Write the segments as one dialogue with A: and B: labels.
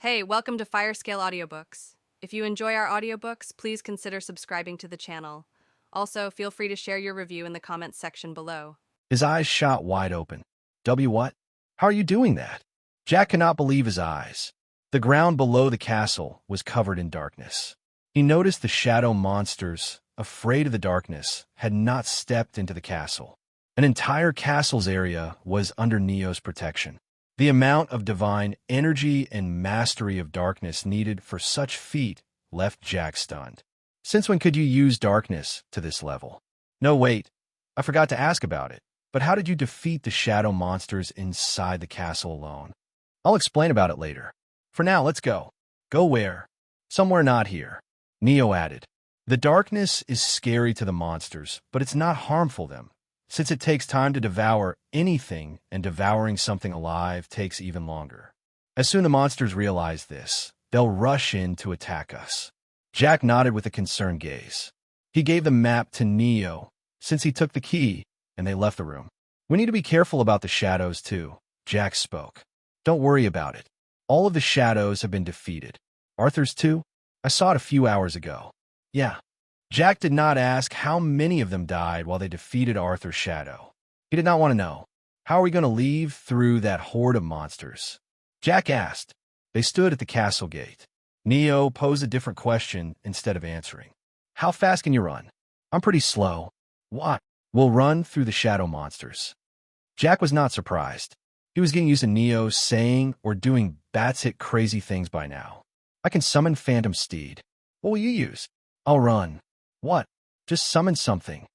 A: Hey, welcome to Firescale Audiobooks. If you enjoy our audiobooks, please consider subscribing to the channel. Also, feel free to share your review in the comments section below.
B: His eyes shot wide open. What? How are you doing that? Jack could not believe his eyes. The ground below the castle was covered in darkness. He noticed the shadow monsters, afraid of the darkness, had not stepped into the castle. An entire castle's area was under Neo's protection. The amount of divine energy and mastery of darkness needed for such feat left Jack stunned. Since when could you use darkness to this level? No, wait. I forgot to ask about it. But how did you defeat the shadow monsters inside the castle alone? I'll explain about it later. For now, let's go. Go where? Somewhere not here. Neo added. The darkness is scary to the monsters, but it's not harmful them, since it takes time to devour anything, and devouring something alive takes even longer. As soon as the monsters realize this, they'll rush in to attack us. Jack nodded with a concerned gaze. He gave the map to Neo, since he took the key, and they left the room. We need to be careful about the shadows, too, Jack spoke. Don't worry about it. All of the shadows have been defeated. Arthur's too? I saw it a few hours ago. Yeah. Jack did not ask how many of them died while they defeated Arthur's shadow. He did not want to know. How are we going to leave through that horde of monsters? Jack asked. They stood at the castle gate. Neo posed a different question instead of answering. How fast can you run? I'm pretty slow. What? We'll run through the shadow monsters. Jack was not surprised. He was getting used to Neo saying or doing batshit crazy things by now. I can summon Phantom Steed. What will you use? I'll run. What? Just summon something.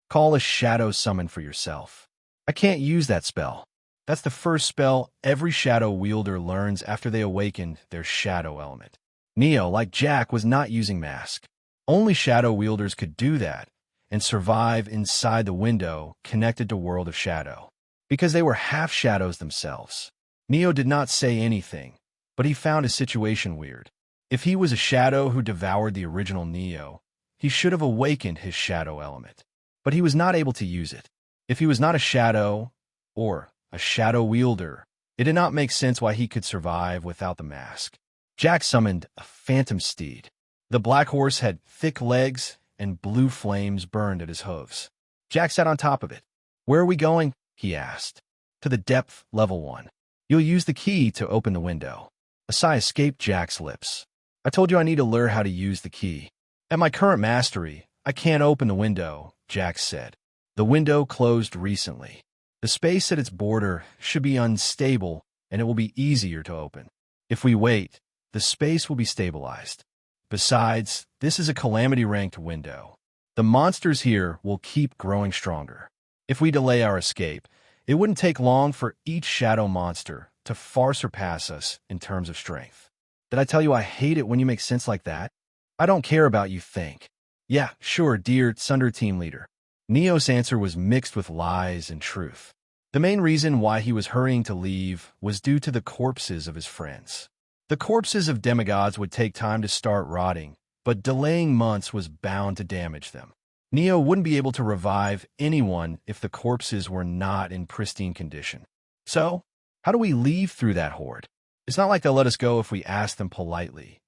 B: Call a shadow summon for yourself. I can't use that spell. That's the first spell every shadow wielder learns after they awaken their shadow element. Neo, like Jack, was not using mask. Only shadow wielders could do that and survive inside the window connected to World of Shadow, because they were half shadows themselves. Neo did not say anything, but he found his situation weird. If he was a shadow who devoured the original Neo, he should have awakened his shadow element, but he was not able to use it. If he was not a shadow, or a shadow wielder, it did not make sense why he could survive without the mask. Jack summoned a phantom steed. The black horse had thick legs, and blue flames burned at his hooves. Jack sat on top of it. Where are we going? He asked. To the depth, level 1. You'll use the key to open the window. A sigh escaped Jack's lips. I told you I need to learn how to use the key. At my current mastery, I can't open the window, Jack said. The window closed recently. The space at its border should be unstable, and it will be easier to open. If we wait, the space will be stabilized. Besides, this is a calamity-ranked window. The monsters here will keep growing stronger. If we delay our escape, it wouldn't take long for each shadow monster to far surpass us in terms of strength. Did I tell you I hate it when you make sense like that? I don't care about you think. Yeah, sure, dear Sunder team leader. Neo's answer was mixed with lies and truth. The main reason why he was hurrying to leave was due to the corpses of his friends. The corpses of demigods would take time to start rotting, but delaying months was bound to damage them. Neo wouldn't be able to revive anyone if the corpses were not in pristine condition. So, how do we leave through that horde? It's not like they'll let us go if we ask them politely.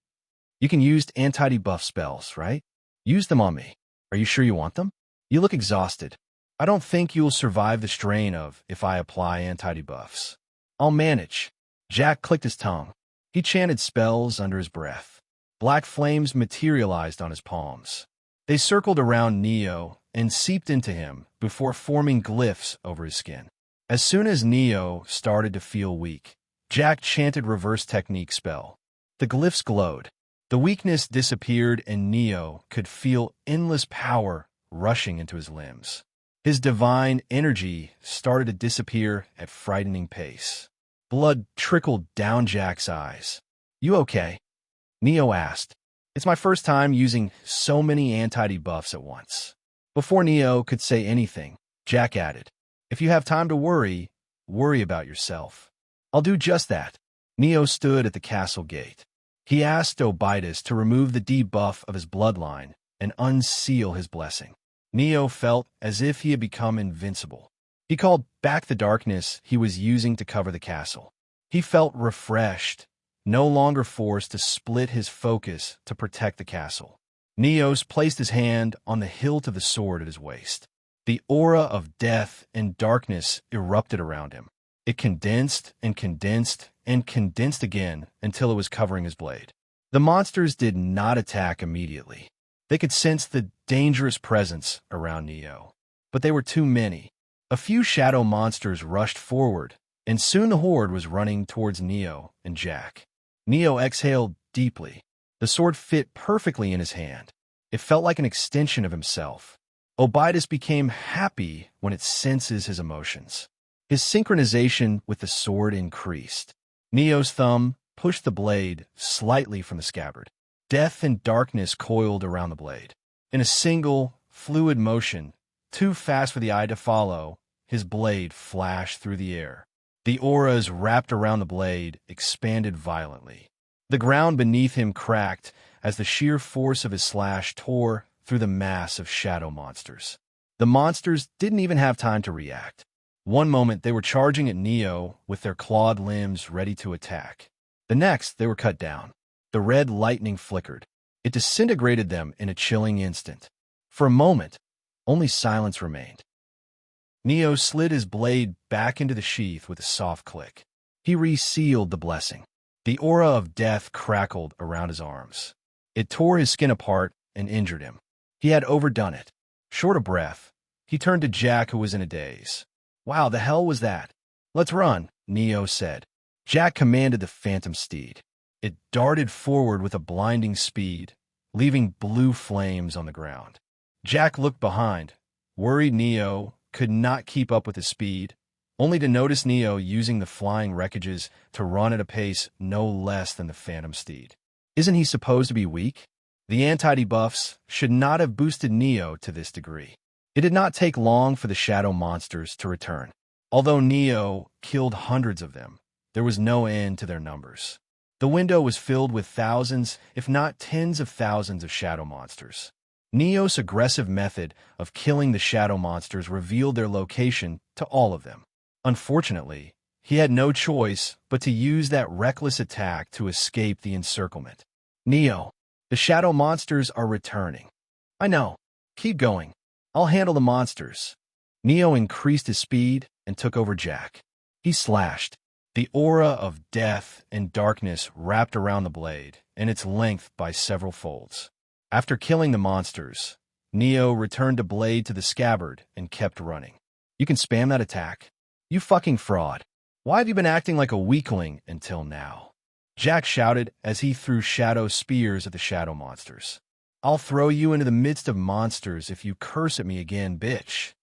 B: You can use anti-debuff spells, right? Use them on me. Are you sure you want them? You look exhausted. I don't think you'll survive the strain of if I apply anti-debuffs. I'll manage. Jack clicked his tongue. He chanted spells under his breath. Black flames materialized on his palms. They circled around Neo and seeped into him before forming glyphs over his skin. As soon as Neo started to feel weak, Jack chanted reverse technique spell. The glyphs glowed. The weakness disappeared and Neo could feel endless power rushing into his limbs. His divine energy started to disappear at frightening pace. Blood trickled down Jack's eyes. You okay? Neo asked. It's my first time using so many anti-debuffs at once. Before Neo could say anything, Jack added, if you have time to worry, worry about yourself. I'll do just that. Neo stood at the castle gate. He asked Obitus to remove the debuff of his bloodline and unseal his blessing. Neo felt as if he had become invincible. He called back the darkness he was using to cover the castle. He felt refreshed, no longer forced to split his focus to protect the castle. Neos placed his hand on the hilt of the sword at his waist. The aura of death and darkness erupted around him. It condensed and condensed and condensed again until it was covering his blade. The monsters did not attack immediately. They could sense the dangerous presence around Neo. But they were too many. A few shadow monsters rushed forward, and soon the horde was running towards Neo and Jack. Neo exhaled deeply. The sword fit perfectly in his hand. It felt like an extension of himself. Obidus became happy when it senses his emotions. His synchronization with the sword increased. Neo's thumb pushed the blade slightly from the scabbard. Death and darkness coiled around the blade. In a single, fluid motion, too fast for the eye to follow, his blade flashed through the air. The auras wrapped around the blade expanded violently. The ground beneath him cracked as the sheer force of his slash tore through the mass of shadow monsters. The monsters didn't even have time to react. One moment they were charging at Neo with their clawed limbs ready to attack. The next they were cut down. The red lightning flickered. It disintegrated them in a chilling instant. For a moment, only silence remained. Neo slid his blade back into the sheath with a soft click. He resealed the blessing. The aura of death crackled around his arms. It tore his skin apart and injured him. He had overdone it. Short of breath, he turned to Jack, who was in a daze. "Wow, the hell was that?" "Let's run," Neo said. Jack commanded the phantom steed. It darted forward with a blinding speed, leaving blue flames on the ground. Jack looked behind, worried Neo could not keep up with his speed, only to notice Neo using the flying wreckages to run at a pace no less than the phantom steed. Isn't he supposed to be weak? The anti-debuffs should not have boosted Neo to this degree. It did not take long for the shadow monsters to return. Although Neo killed hundreds of them, there was no end to their numbers. The window was filled with thousands, if not tens of thousands of shadow monsters. Neo's aggressive method of killing the shadow monsters revealed their location to all of them. Unfortunately, he had no choice but to use that reckless attack to escape the encirclement. "Neo, the shadow monsters are returning." "I know. Keep going. I'll handle the monsters." Neo increased his speed and took over Jack. He slashed. The aura of death and darkness wrapped around the blade and its length by several folds. After killing the monsters, Neo returned the blade to the scabbard and kept running. "You can spam that attack? You fucking fraud. Why have you been acting like a weakling until now?" Jack shouted as he threw shadow spears at the shadow monsters. "I'll throw you into the midst of monsters if you curse at me again, bitch."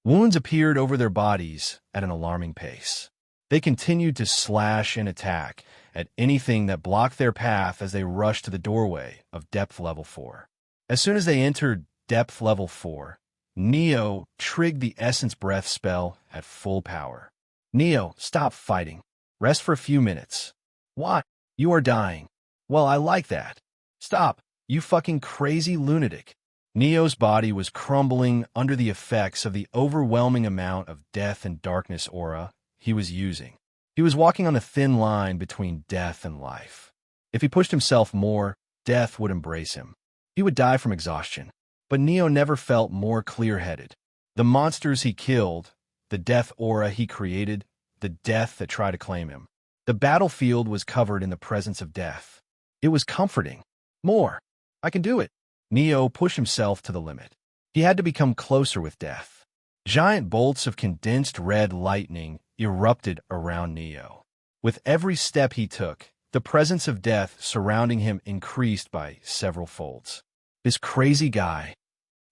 B: Wounds appeared over their bodies at an alarming pace. They continued to slash and attack at anything that blocked their path as they rushed to the doorway of depth level 4. As soon as they entered depth level 4, Neo triggered the Essence Breath spell at full power. "Neo, stop fighting. Rest for a few minutes." "What? You are dying." "Well, I like that." "Stop, you fucking crazy lunatic." Neo's body was crumbling under the effects of the overwhelming amount of death and darkness aura he was using. He was walking on a thin line between death and life. If he pushed himself more, death would embrace him. He would die from exhaustion. But Neo never felt more clear-headed. The monsters he killed, the death aura he created, the death that tried to claim him. The battlefield was covered in the presence of death. It was comforting. More. I can do it. Neo pushed himself to the limit. He had to become closer with death. Giant bolts of condensed red lightning erupted around Neo. With every step he took, the presence of death surrounding him increased by several folds. This crazy guy.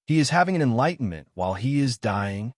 B: He is having an enlightenment while he is dying.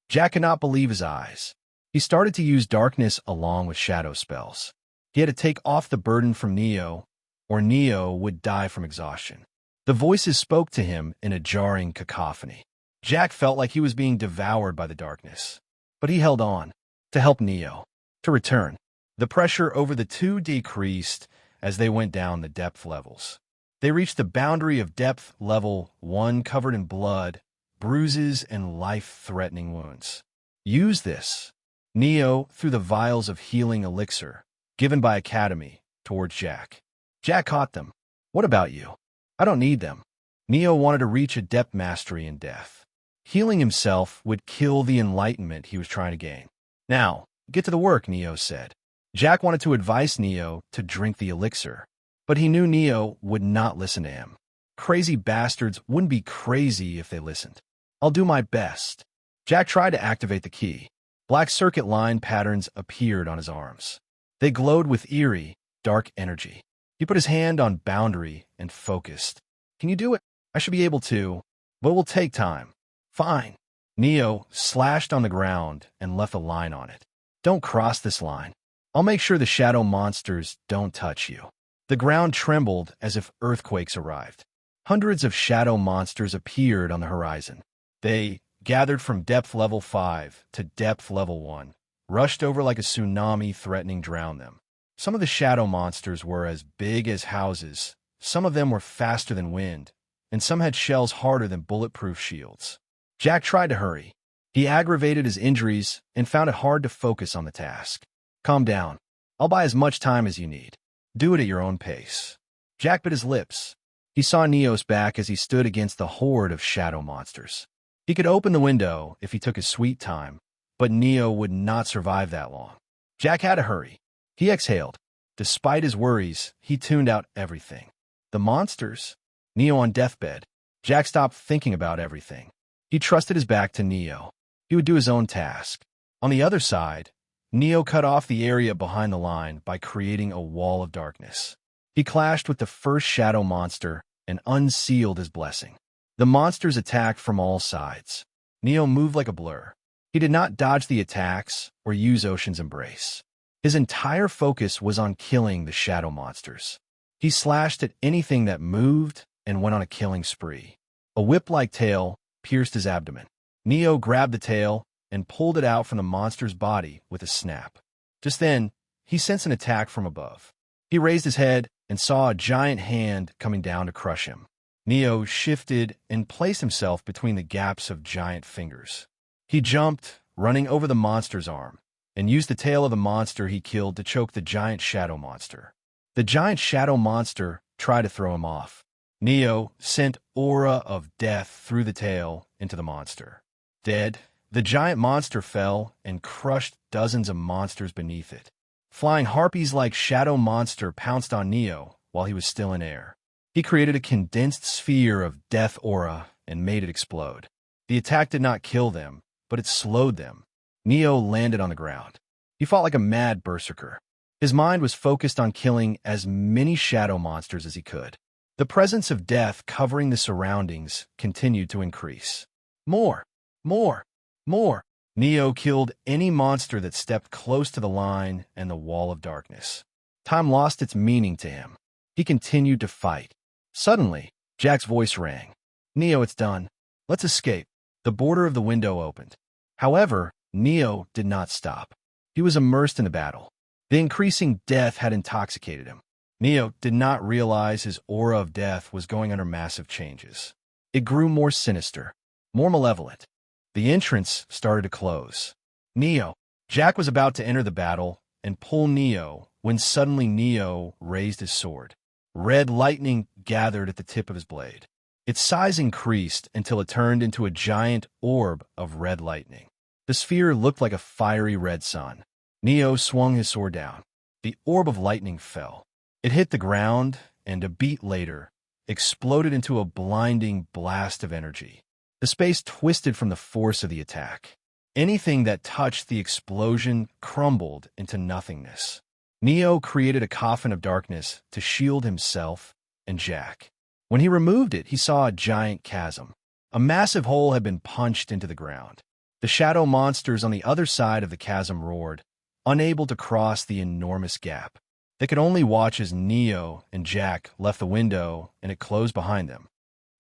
B: Jack could not believe his eyes. He started to use darkness along with shadow spells. He had to take off the burden from Neo, or Neo would die from exhaustion. The voices spoke to him in a jarring cacophony. Jack felt like he was being devoured by the darkness. But he held on, to help Neo, to return. The pressure over the two decreased as they went down the depth levels. They reached the boundary of depth level 1 covered in blood, bruises, and life-threatening wounds. "Use this." Neo threw the vials of healing elixir, given by Academy, towards Jack. Jack caught them. What about you? I don't need them. Neo wanted to reach adept mastery in death. Healing himself would kill the enlightenment he was trying to gain. Now, get to the work, Neo said. Jack wanted to advise Neo to drink the elixir, but he knew Neo would not listen to him. Crazy bastards wouldn't be crazy if they listened. I'll do my best. Jack tried to activate the key. Black circuit line patterns appeared on his arms. They glowed with eerie, dark energy. He put his hand on boundary and focused. Can you do it? I should be able to, but it will take time. Fine. Neo slashed on the ground and left a line on it. Don't cross this line. I'll make sure the shadow monsters don't touch you. The ground trembled as if earthquakes arrived. Hundreds of shadow monsters appeared on the horizon. They gathered from depth level 5 to depth level 1, rushed over like a tsunami threatening to drown them. Some of the shadow monsters were as big as houses, some of them were faster than wind, and some had shells harder than bulletproof shields. Jack tried to hurry. He aggravated his injuries and found it hard to focus on the task. Calm down. I'll buy as much time as you need. Do it at your own pace. Jack bit his lips. He saw Neo's back as he stood against the horde of shadow monsters. He could open the window if he took his sweet time, but Neo would not survive that long. Jack had to hurry. He exhaled. Despite his worries, he tuned out everything. The monsters? Neo on deathbed. Jack stopped thinking about everything. He trusted his back to Neo. He would do his own task. On the other side, Neo cut off the area behind the line by creating a wall of darkness. He clashed with the first shadow monster and unsealed his blessing. The monsters attacked from all sides. Neo moved like a blur. He did not dodge the attacks or use Ocean's Embrace. His entire focus was on killing the shadow monsters. He slashed at anything that moved and went on a killing spree. A whip-like tail pierced his abdomen. Neo grabbed the tail and pulled it out from the monster's body with a snap. Just then, he sensed an attack from above. He raised his head and saw a giant hand coming down to crush him. Neo shifted and placed himself between the gaps of giant fingers. He jumped, running over the monster's arm, and used the tail of the monster he killed to choke the giant shadow monster. The giant shadow monster tried to throw him off. Neo sent aura of death through the tail into the monster. Dead, the giant monster fell and crushed dozens of monsters beneath it. Flying harpies-like shadow monster pounced on Neo while he was still in air. He created a condensed sphere of death aura and made it explode. The attack did not kill them, but it slowed them. Neo landed on the ground. He fought like a mad berserker. His mind was focused on killing as many shadow monsters as he could. The presence of death covering the surroundings continued to increase. More, more, more. Neo killed any monster that stepped close to the line and the wall of darkness. Time lost its meaning to him. He continued to fight. Suddenly, Jack's voice rang. Neo, it's done. Let's escape. The border of the window opened. However, Neo did not stop. He was immersed in the battle. The increasing death had intoxicated him. Neo did not realize his aura of death was going under massive changes. It grew more sinister, more malevolent. The entrance started to close. Neo. Jack was about to enter the battle and pull Neo when suddenly Neo raised his sword. Red lightning gathered at the tip of his blade. Its size increased until it turned into a giant orb of red lightning. The sphere looked like a fiery red sun. Neo swung his sword down. The orb of lightning fell. It hit the ground, and a beat later, exploded into a blinding blast of energy. The space twisted from the force of the attack. Anything that touched the explosion crumbled into nothingness. Neo created a coffin of darkness to shield himself and Jack. When he removed it, he saw a giant chasm. A massive hole had been punched into the ground. The shadow monsters on the other side of the chasm roared, unable to cross the enormous gap. They could only watch as Neo and Jack left the window and it closed behind them.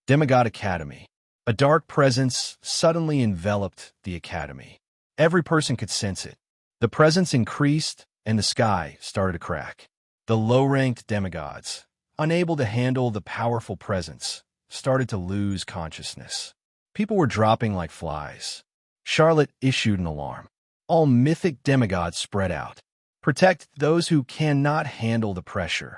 B: Demigod Academy. A dark presence suddenly enveloped the academy. Every person could sense it. The presence increased and the sky started to crack. The low-ranked demigods, unable to handle the powerful presence, started to lose consciousness. People were dropping like flies. Charlotte issued an alarm. All mythic demigods spread out. Protect those who cannot handle the pressure.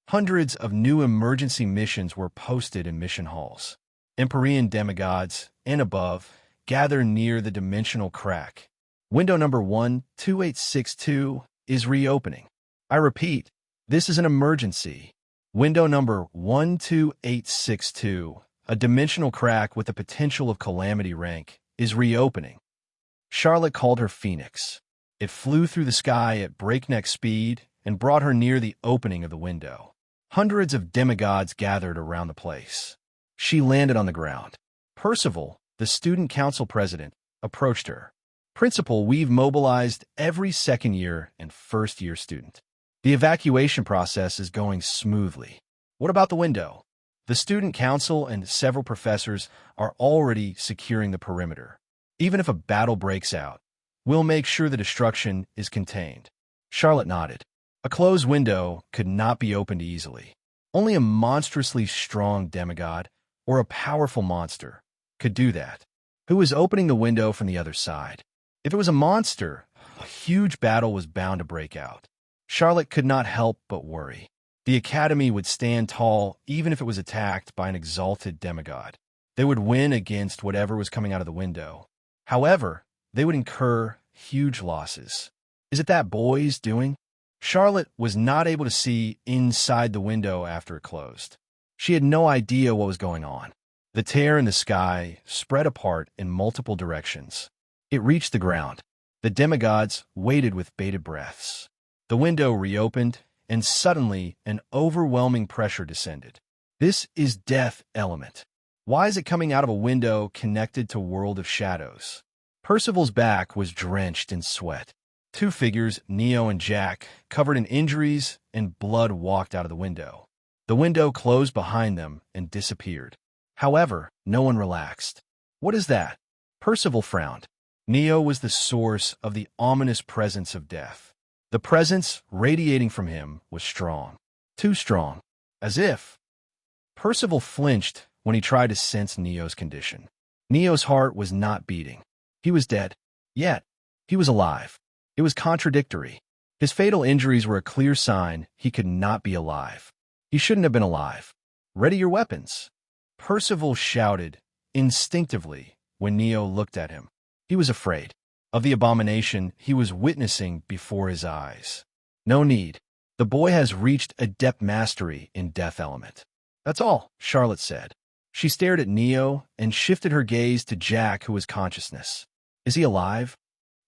B: Hundreds of new emergency missions were posted in mission halls. Empyrean demigods and above gather near the dimensional crack. Window number 12862 is reopening. I repeat, this is an emergency. Window number 12862, a dimensional crack with the potential of calamity rank, is reopening. Charlotte called her Phoenix. It flew through the sky at breakneck speed and brought her near the opening of the window. Hundreds of demigods gathered around the place. She landed on the ground. Percival, the student council president, approached her. Principal, we've mobilized every second-year and first-year student. The evacuation process is going smoothly. What about the window? The student council and several professors are already securing the perimeter. Even if a battle breaks out, we'll make sure the destruction is contained. Charlotte nodded. A closed window could not be opened easily. Only a monstrously strong demigod or a powerful monster could do that. Who was opening the window from the other side? If it was a monster, a huge battle was bound to break out. Charlotte could not help but worry. The academy would stand tall even if it was attacked by an exalted demigod. They would win against whatever was coming out of the window. However, they would incur huge losses. Is it that boy's doing? Charlotte was not able to see inside the window after it closed. She had no idea what was going on. The tear in the sky spread apart in multiple directions. It reached the ground. The demigods waited with bated breaths. The window reopened, and suddenly an overwhelming pressure descended. This is death element. Why is it coming out of a window connected to World of Shadows? Percival's back was drenched in sweat. Two figures, Neo and Jack, covered in injuries and blood, walked out of the window. The window closed behind them and disappeared. However, no one relaxed. What is that? Percival frowned. Neo was the source of the ominous presence of death. The presence radiating from him was strong. Too strong. As if. Percival flinched when he tried to sense Neo's condition. Neo's heart was not beating. He was dead. Yet, he was alive. It was contradictory. His fatal injuries were a clear sign he could not be alive. He shouldn't have been alive. Ready your weapons. Percival shouted instinctively when Neo looked at him. He was afraid of the abomination he was witnessing before his eyes. No need. The boy has reached adept mastery in death element. That's all, Charlotte said. She stared at Neo and shifted her gaze to Jack, who was consciousness. Is he alive?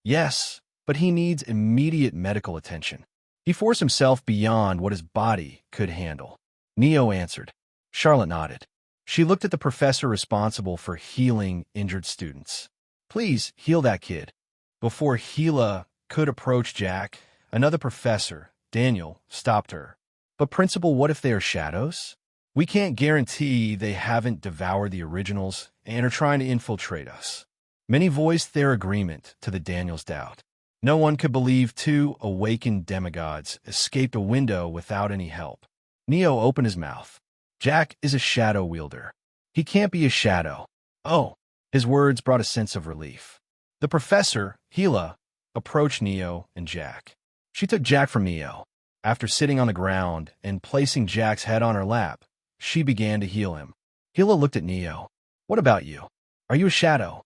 B: Yes, but he needs immediate medical attention. He forced himself beyond what his body could handle. Neo answered. Charlotte nodded. She looked at the professor responsible for healing injured students. Please heal that kid. Before Gila could approach Jack, another professor, Daniel, stopped her. But Principal, what if they are shadows? We can't guarantee they haven't devoured the originals and are trying to infiltrate us. Many voiced their agreement to the Daniel's doubt. No one could believe two awakened demigods escaped a window without any help. Neo opened his mouth. Jack is a shadow wielder. He can't be a shadow. Oh, his words brought a sense of relief. The professor, Gila, approached Neo and Jack. She took Jack from Neo. After sitting on the ground and placing Jack's head on her lap, she began to heal him. Gila looked at Neo. What about you? Are you a shadow?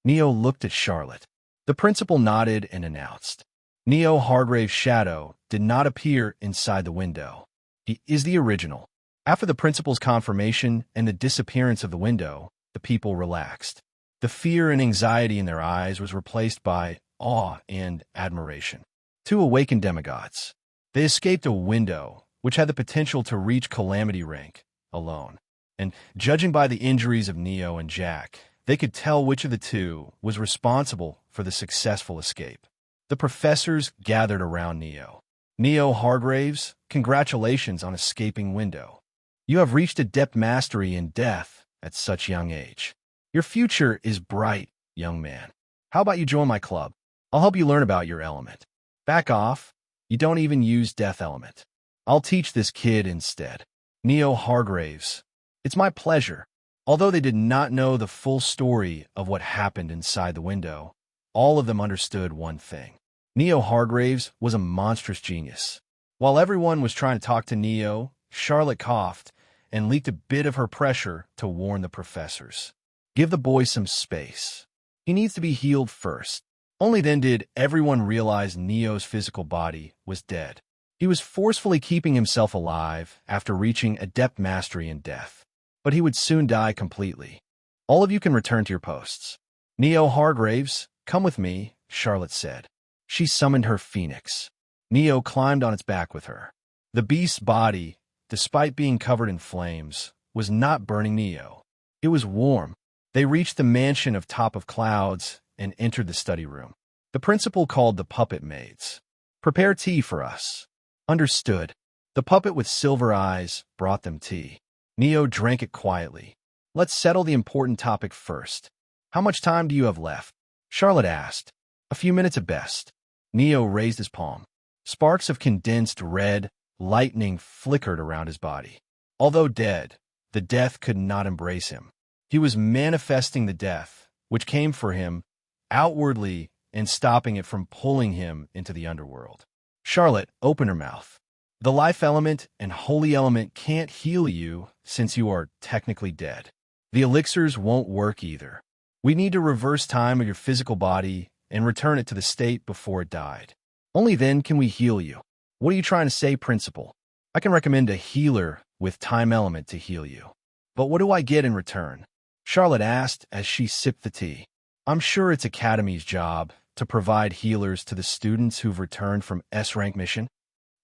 B: Neo looked at Charlotte. The principal nodded and announced. Neo Hargrave's shadow did not appear inside the window. He is the original. After the principal's confirmation and the disappearance of the window, the people relaxed. The fear and anxiety in their eyes was replaced by awe and admiration. Two awakened demigods. They escaped a window, which had the potential to reach calamity rank, alone. And judging by the injuries of Neo and Jack, they could tell which of the two was responsible for the successful escape. The professors gathered around Neo. Neo Hargraves, congratulations on escaping window. You have reached adept mastery in death at such young age. Your future is bright, young man. How about you join my club? I'll help you learn about your element. Back off. You don't even use death element. I'll teach this kid instead. Neo Hargraves. It's my pleasure. Although they did not know the full story of what happened inside the window, all of them understood one thing. Neo Hargraves was a monstrous genius. While everyone was trying to talk to Neo, Charlotte coughed and leaked a bit of her pressure to warn the professors. Give the boy some space. He needs to be healed first. Only then did everyone realize Neo's physical body was dead. He was forcefully keeping himself alive after reaching adept mastery in death. But he would soon die completely. All of you can return to your posts. Neo Hargraves, come with me, Charlotte said. She summoned her phoenix. Neo climbed on its back with her. The beast's body, despite being covered in flames, was not burning Neo. It was warm. They reached the mansion of Top of Clouds and entered the study room. The principal called the puppet maids. Prepare tea for us. Understood. The puppet with silver eyes brought them tea. Neo drank it quietly. Let's settle the important topic first. How much time do you have left? Charlotte asked. A few minutes at best. Neo raised his palm. Sparks of condensed red lightning flickered around his body. Although dead, the death could not embrace him. He was manifesting the death, which came for him, outwardly and stopping it from pulling him into the underworld. Charlotte opened her mouth. The life element and holy element can't heal you since you are technically dead. The elixirs won't work either. We need to reverse time of your physical body and return it to the state before it died. Only then can we heal you. What are you trying to say, Principal? I can recommend a healer with time element to heal you. But what do I get in return? Charlotte asked as she sipped the tea. I'm sure it's Academy's job to provide healers to the students who've returned from S-rank mission.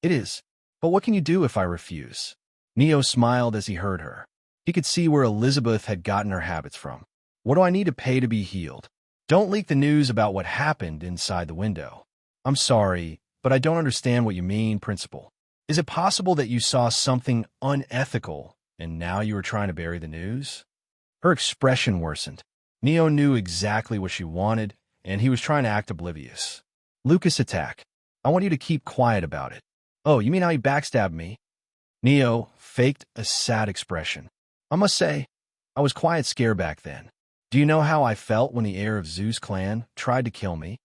B: It is. But what can you do if I refuse? Neo smiled as he heard her. He could see where Elizabeth had gotten her habits from. What do I need to pay to be healed? Don't leak the news about what happened inside the window. I'm sorry, but I don't understand what you mean, Principal. Is it possible that you saw something unethical and now you are trying to bury the news? Her expression worsened. Neo knew exactly what she wanted, and he was trying to act oblivious. Lucas attack. I want you to keep quiet about it. Oh, you mean how he backstabbed me? Neo faked a sad expression. I must say, I was quite scared back then. Do you know how I felt when the heir of Zeus clan tried to kill me?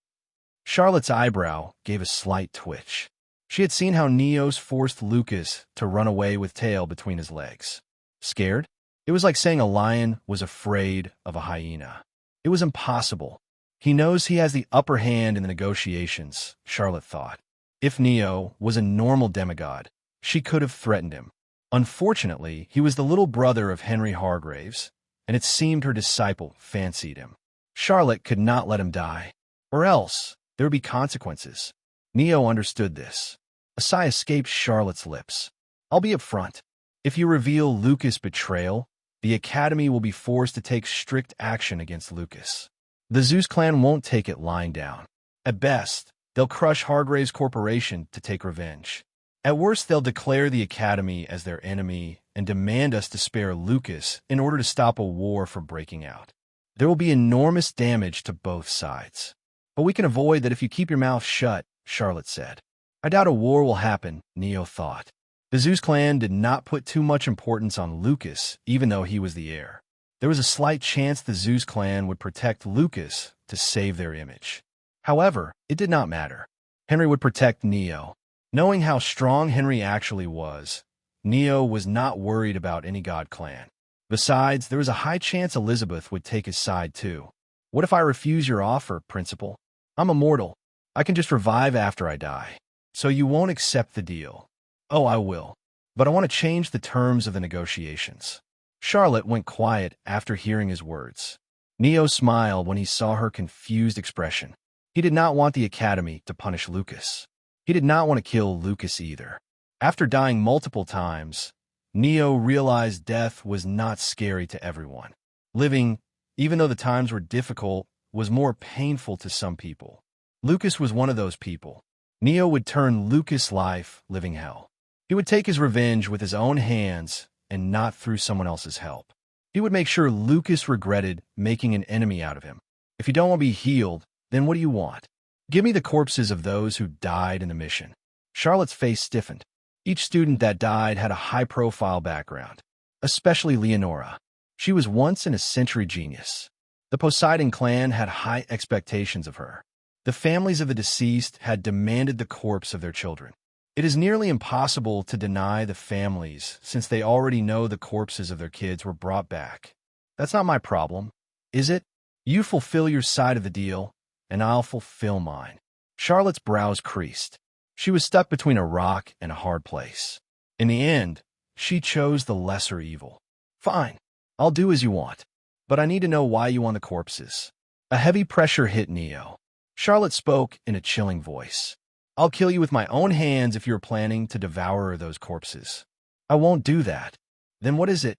B: Charlotte's eyebrow gave a slight twitch. She had seen how Neos forced Lucas to run away with tail between his legs. Scared? It was like saying a lion was afraid of a hyena. It was impossible. He knows he has the upper hand in the negotiations, Charlotte thought. If Neo was a normal demigod, she could have threatened him. Unfortunately, he was the little brother of Henry Hargraves, and it seemed her disciple fancied him. Charlotte could not let him die, or else there would be consequences. Neo understood this. A sigh escaped Charlotte's lips. I'll be upfront. If you reveal Lucas' betrayal, the Academy will be forced to take strict action against Lucas. The Zeus clan won't take it lying down. At best, they'll crush Hargraves Corporation to take revenge. At worst, they'll declare the Academy as their enemy and demand us to spare Lucas in order to stop a war from breaking out. There will be enormous damage to both sides. But we can avoid that if you keep your mouth shut, Charlotte said. I doubt a war will happen, Neo thought. The Zeus clan did not put too much importance on Lucas, even though he was the heir. There was a slight chance the Zeus clan would protect Lucas to save their image. However, it did not matter. Henry would protect Neo. Knowing how strong Henry actually was, Neo was not worried about any god clan. Besides, there was a high chance Elizabeth would take his side too. What if I refuse your offer, Principal? I'm immortal. I can just revive after I die. So you won't accept the deal. Oh, I will. But I want to change the terms of the negotiations. Charlotte went quiet after hearing his words. Neo smiled when he saw her confused expression. He did not want the Academy to punish Lucas. He did not want to kill Lucas either. After dying multiple times, Neo realized death was not scary to everyone. Living, even though the times were difficult, was more painful to some people. Lucas was one of those people. Neo would turn Lucas' life living hell. He would take his revenge with his own hands and not through someone else's help. He would make sure Lucas regretted making an enemy out of him. If you don't want to be healed, then what do you want? Give me the corpses of those who died in the mission. Charlotte's face stiffened. Each student that died had a high-profile background, especially Leonora. She was once in a century genius. The Poseidon clan had high expectations of her. The families of the deceased had demanded the corpse of their children. It is nearly impossible to deny the families since they already know the corpses of their kids were brought back. That's not my problem, is it? You fulfill your side of the deal, and I'll fulfill mine. Charlotte's brows creased. She was stuck between a rock and a hard place. In the end, she chose the lesser evil. Fine, I'll do as you want, but I need to know why you want the corpses. A heavy pressure hit Neo. Charlotte spoke in a chilling voice. I'll kill you with my own hands if you're planning to devour those corpses. I won't do that. Then what is it?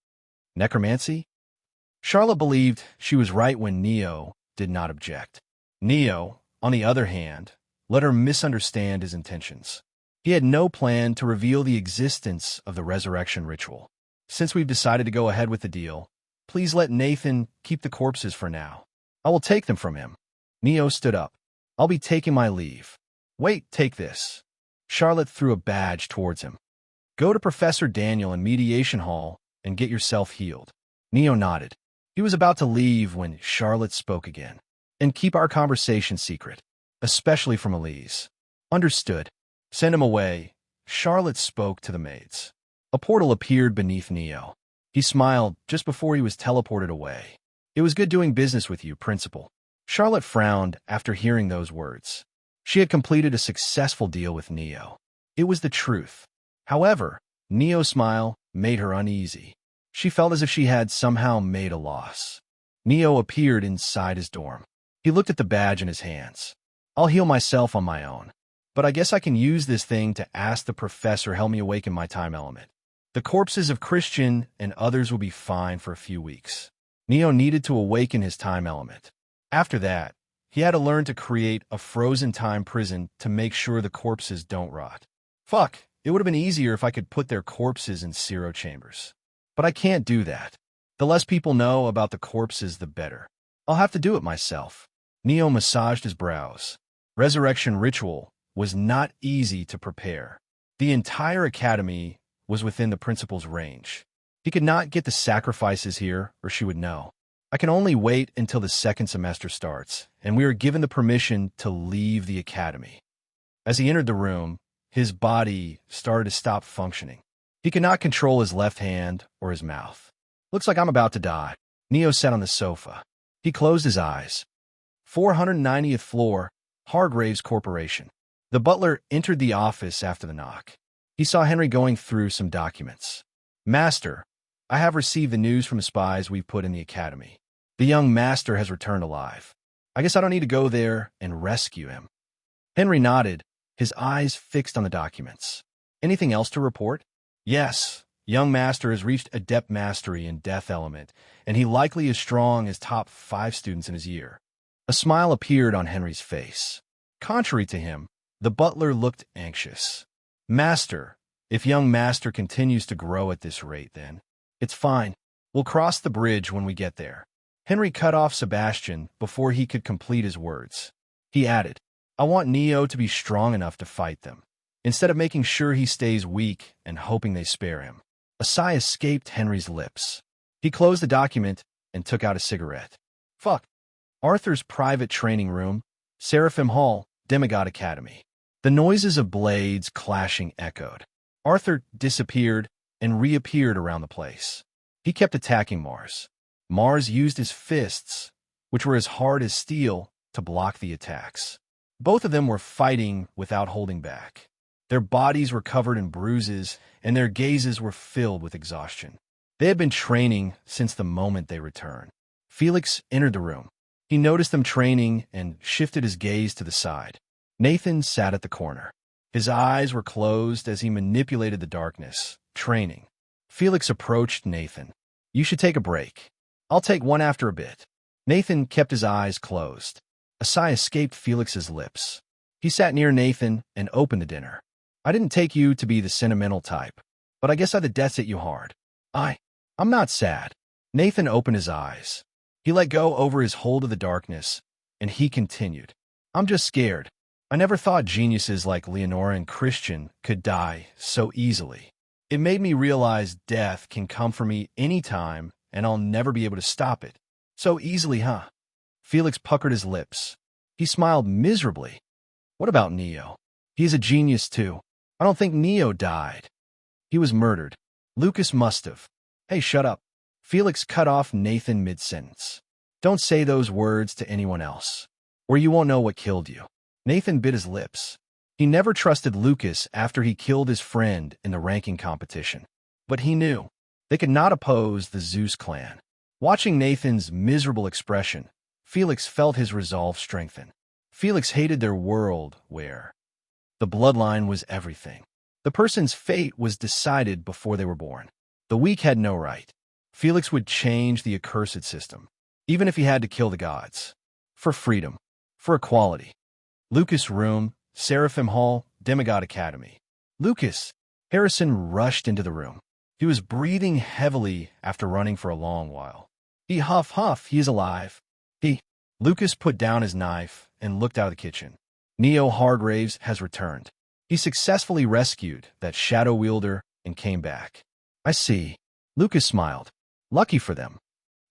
B: Necromancy? Charlotte believed she was right when Neo did not object. Neo, on the other hand, let her misunderstand his intentions. He had no plan to reveal the existence of the resurrection ritual. Since we've decided to go ahead with the deal, please let Nathan keep the corpses for now. I will take them from him. Neo stood up. I'll be taking my leave. Wait, take this. Charlotte threw a badge towards him. Go to Professor Daniel in Mediation Hall and get yourself healed. Neo nodded. He was about to leave when Charlotte spoke again. And keep our conversation secret, especially from Elise. Understood. Send him away. Charlotte spoke to the maids. A portal appeared beneath Neo. He smiled just before he was teleported away. It was good doing business with you, Principal. Charlotte frowned after hearing those words. She had completed a successful deal with Neo. It was the truth. However, Neo's smile made her uneasy. She felt as if she had somehow made a loss. Neo appeared inside his dorm. He looked at the badge in his hands. I'll heal myself on my own, but I guess I can use this thing to ask the professor help me awaken my time element. The corpses of Christian and others will be fine for a few weeks. Neo needed to awaken his time element. After that, he had to learn to create a frozen time prison to make sure the corpses don't rot. Fuck, it would have been easier if I could put their corpses in zero chambers. But I can't do that. The less people know about the corpses, the better. I'll have to do it myself. Neo massaged his brows. Resurrection ritual was not easy to prepare. The entire academy was within the principal's range. He could not get the sacrifices here, or she would know. I can only wait until the second semester starts, and we are given the permission to leave the academy. As he entered the room, his body started to stop functioning. He could not control his left hand or his mouth. Looks like I'm about to die. Neo sat on the sofa. He closed his eyes. 490th floor, Hargraves Corporation. The butler entered the office after the knock. He saw Henry going through some documents. Master, I have received the news from the spies we've put in the academy. The young master has returned alive. I guess I don't need to go there and rescue him. Henry nodded, his eyes fixed on the documents. Anything else to report? Yes, young master has reached adept mastery in death element, and he likely is strong as top 5 students in his year. A smile appeared on Henry's face. Contrary to him, the butler looked anxious. Master, if young master continues to grow at this rate, then it's fine. We'll cross the bridge when we get there. Henry cut off Sebastian before he could complete his words. He added, I want Neo to be strong enough to fight them, instead of making sure he stays weak and hoping they spare him. A sigh escaped Henry's lips. He closed the document and took out a cigarette. Fuck. Arthur's private training room, Seraphim Hall, Demigod Academy. The noises of blades clashing echoed. Arthur disappeared and reappeared around the place. He kept attacking Mars. Mars used his fists, which were as hard as steel, to block the attacks. Both of them were fighting without holding back. Their bodies were covered in bruises, and their gazes were filled with exhaustion. They had been training since the moment they returned. Felix entered the room. He noticed them training and shifted his gaze to the side. Nathan sat at the corner. His eyes were closed as he manipulated the darkness, training. Felix approached Nathan. You should take a break. I'll take one after a bit. Nathan kept his eyes closed. A sigh escaped Felix's lips. He sat near Nathan and opened the dinner. I didn't take you to be the sentimental type, but I guess the death's hit you hard. I'm not sad. Nathan opened his eyes. He let go over his hold of the darkness, and he continued. I'm just scared. I never thought geniuses like Leonora and Christian could die so easily. It made me realize death can come for me anytime, and I'll never be able to stop it. So easily, huh? Felix puckered his lips. He smiled miserably. What about Neo? He's a genius too. I don't think Neo died. He was murdered. Lucas must have. Hey, shut up. Felix cut off Nathan mid-sentence. Don't say those words to anyone else, or you won't know what killed you. Nathan bit his lips. He never trusted Lucas after he killed his friend in the ranking competition. But he knew they could not oppose the Zeus clan. Watching Nathan's miserable expression, Felix felt his resolve strengthen. Felix hated their world where the bloodline was everything. The person's fate was decided before they were born. The weak had no right. Felix would change the accursed system, even if he had to kill the gods. For freedom. For equality. Lucas' room, Seraphim Hall, Demigod Academy. Lucas. Harrison rushed into the room. He was breathing heavily after running for a long while. Huff, he is alive. Lucas put down his knife and looked out of the kitchen. Neo Hargraves has returned. He successfully rescued that shadow wielder and came back. I see. Lucas smiled. Lucky for them.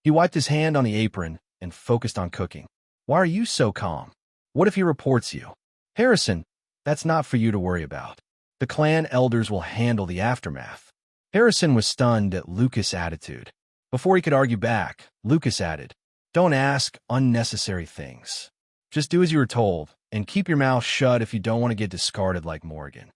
B: He wiped his hand on the apron and focused on cooking. Why are you so calm? What if he reports you? Harrison, that's not for you to worry about. The clan elders will handle the aftermath. Harrison was stunned at Lucas' attitude. Before he could argue back, Lucas added, Don't ask unnecessary things. Just do as you were told, and keep your mouth shut if you don't want to get discarded like Morgan.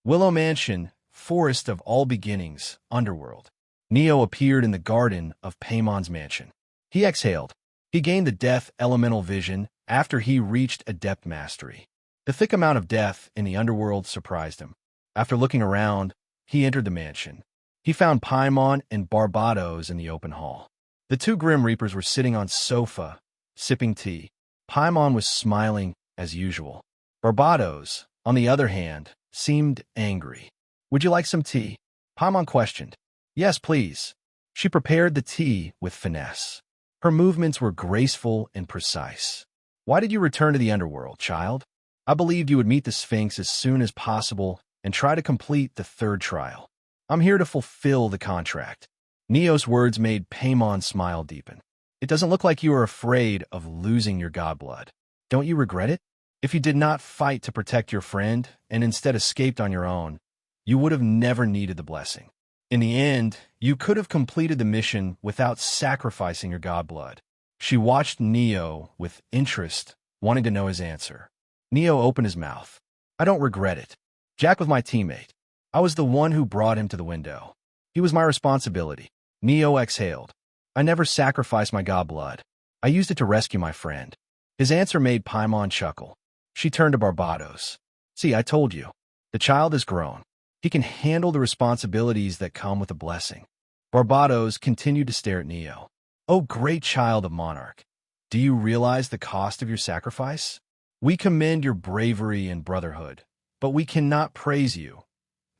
B: Willow Mansion, Forest of All Beginnings, Underworld. Neo appeared in the garden of Paymon's mansion. He exhaled. He gained the death elemental vision after he reached adept mastery. The thick amount of death in the underworld surprised him. After looking around, he entered the mansion. He found Paimon and Barbados in the open hall. The two Grim Reapers were sitting on sofa, sipping tea. Paimon was smiling as usual. Barbados, on the other hand, seemed angry. Would you like some tea? Paimon questioned. Yes, please. She prepared the tea with finesse. Her movements were graceful and precise. Why did you return to the underworld, child? I believed you would meet the Sphinx as soon as possible and try to complete the third trial. I'm here to fulfill the contract. Neo's words made Paymon's smile deepen. It doesn't look like you are afraid of losing your godblood. Don't you regret it? If you did not fight to protect your friend and instead escaped on your own, you would have never needed the blessing. In the end, you could have completed the mission without sacrificing your godblood. She watched Neo with interest, wanting to know his answer. Neo opened his mouth. I don't regret it. Jack was my teammate. I was the one who brought him to the window. He was my responsibility. Neo exhaled. I never sacrificed my godblood. I used it to rescue my friend. His answer made Paimon chuckle. She turned to Barbados. See, I told you. The child is grown. He can handle the responsibilities that come with a blessing. Barbados continued to stare at Neo. Oh, great child of Monarch. Do you realize the cost of your sacrifice? We commend your bravery and brotherhood, but we cannot praise you.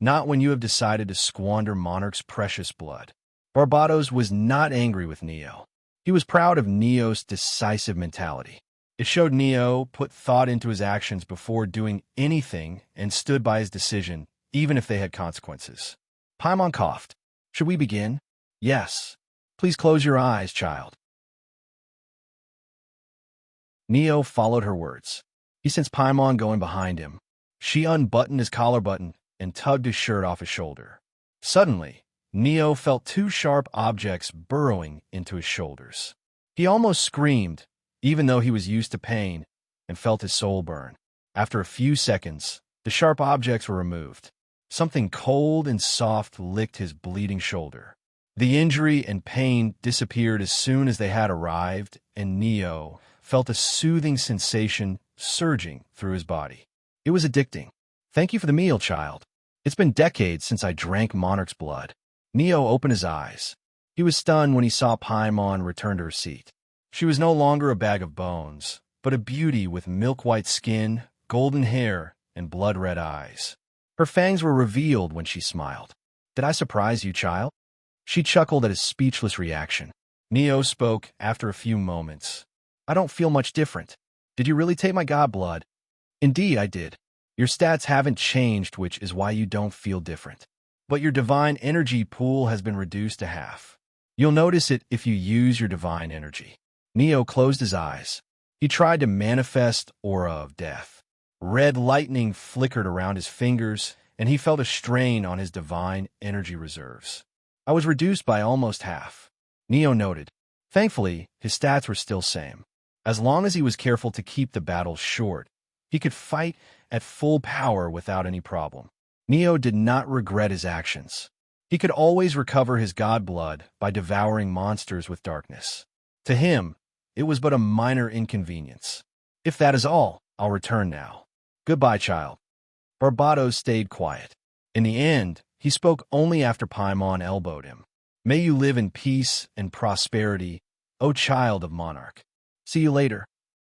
B: Not when you have decided to squander Monarch's precious blood. Barbados was not angry with Neo. He was proud of Neo's decisive mentality. It showed Neo put thought into his actions before doing anything and stood by his decision, even if they had consequences. Paimon coughed. Should we begin? Yes. Please close your eyes, child. Neo followed her words. He sensed Paimon going behind him. She unbuttoned his collar button and tugged his shirt off his shoulder. Suddenly, Neo felt two sharp objects burrowing into his shoulders. He almost screamed, even though he was used to pain, and felt his soul burn. After a few seconds, the sharp objects were removed. Something cold and soft licked his bleeding shoulder. The injury and pain disappeared as soon as they had arrived, and Neo felt a soothing sensation surging through his body. It was addicting. Thank you for the meal, child. It's been decades since I drank Monarch's blood. Neo opened his eyes. He was stunned when he saw Paimon return to her seat. She was no longer a bag of bones, but a beauty with milk-white skin, golden hair, and blood-red eyes. Her fangs were revealed when she smiled. Did I surprise you, child? She chuckled at his speechless reaction. Neo spoke after a few moments. I don't feel much different. Did you really take my godblood? Indeed, I did. Your stats haven't changed, which is why you don't feel different. But your divine energy pool has been reduced to half. You'll notice it if you use your divine energy. Neo closed his eyes. He tried to manifest aura of death. Red lightning flickered around his fingers, and he felt a strain on his divine energy reserves. I was reduced by almost half, Neo noted. Thankfully, his stats were still same. As long as he was careful to keep the battles short, he could fight at full power without any problem. Neo did not regret his actions. He could always recover his god blood by devouring monsters with darkness. To him, it was but a minor inconvenience. If that is all, I'll return now. Goodbye, child. Barbados stayed quiet. In the end, he spoke only after Paimon elbowed him. May you live in peace and prosperity, O child of Monarch. See you later.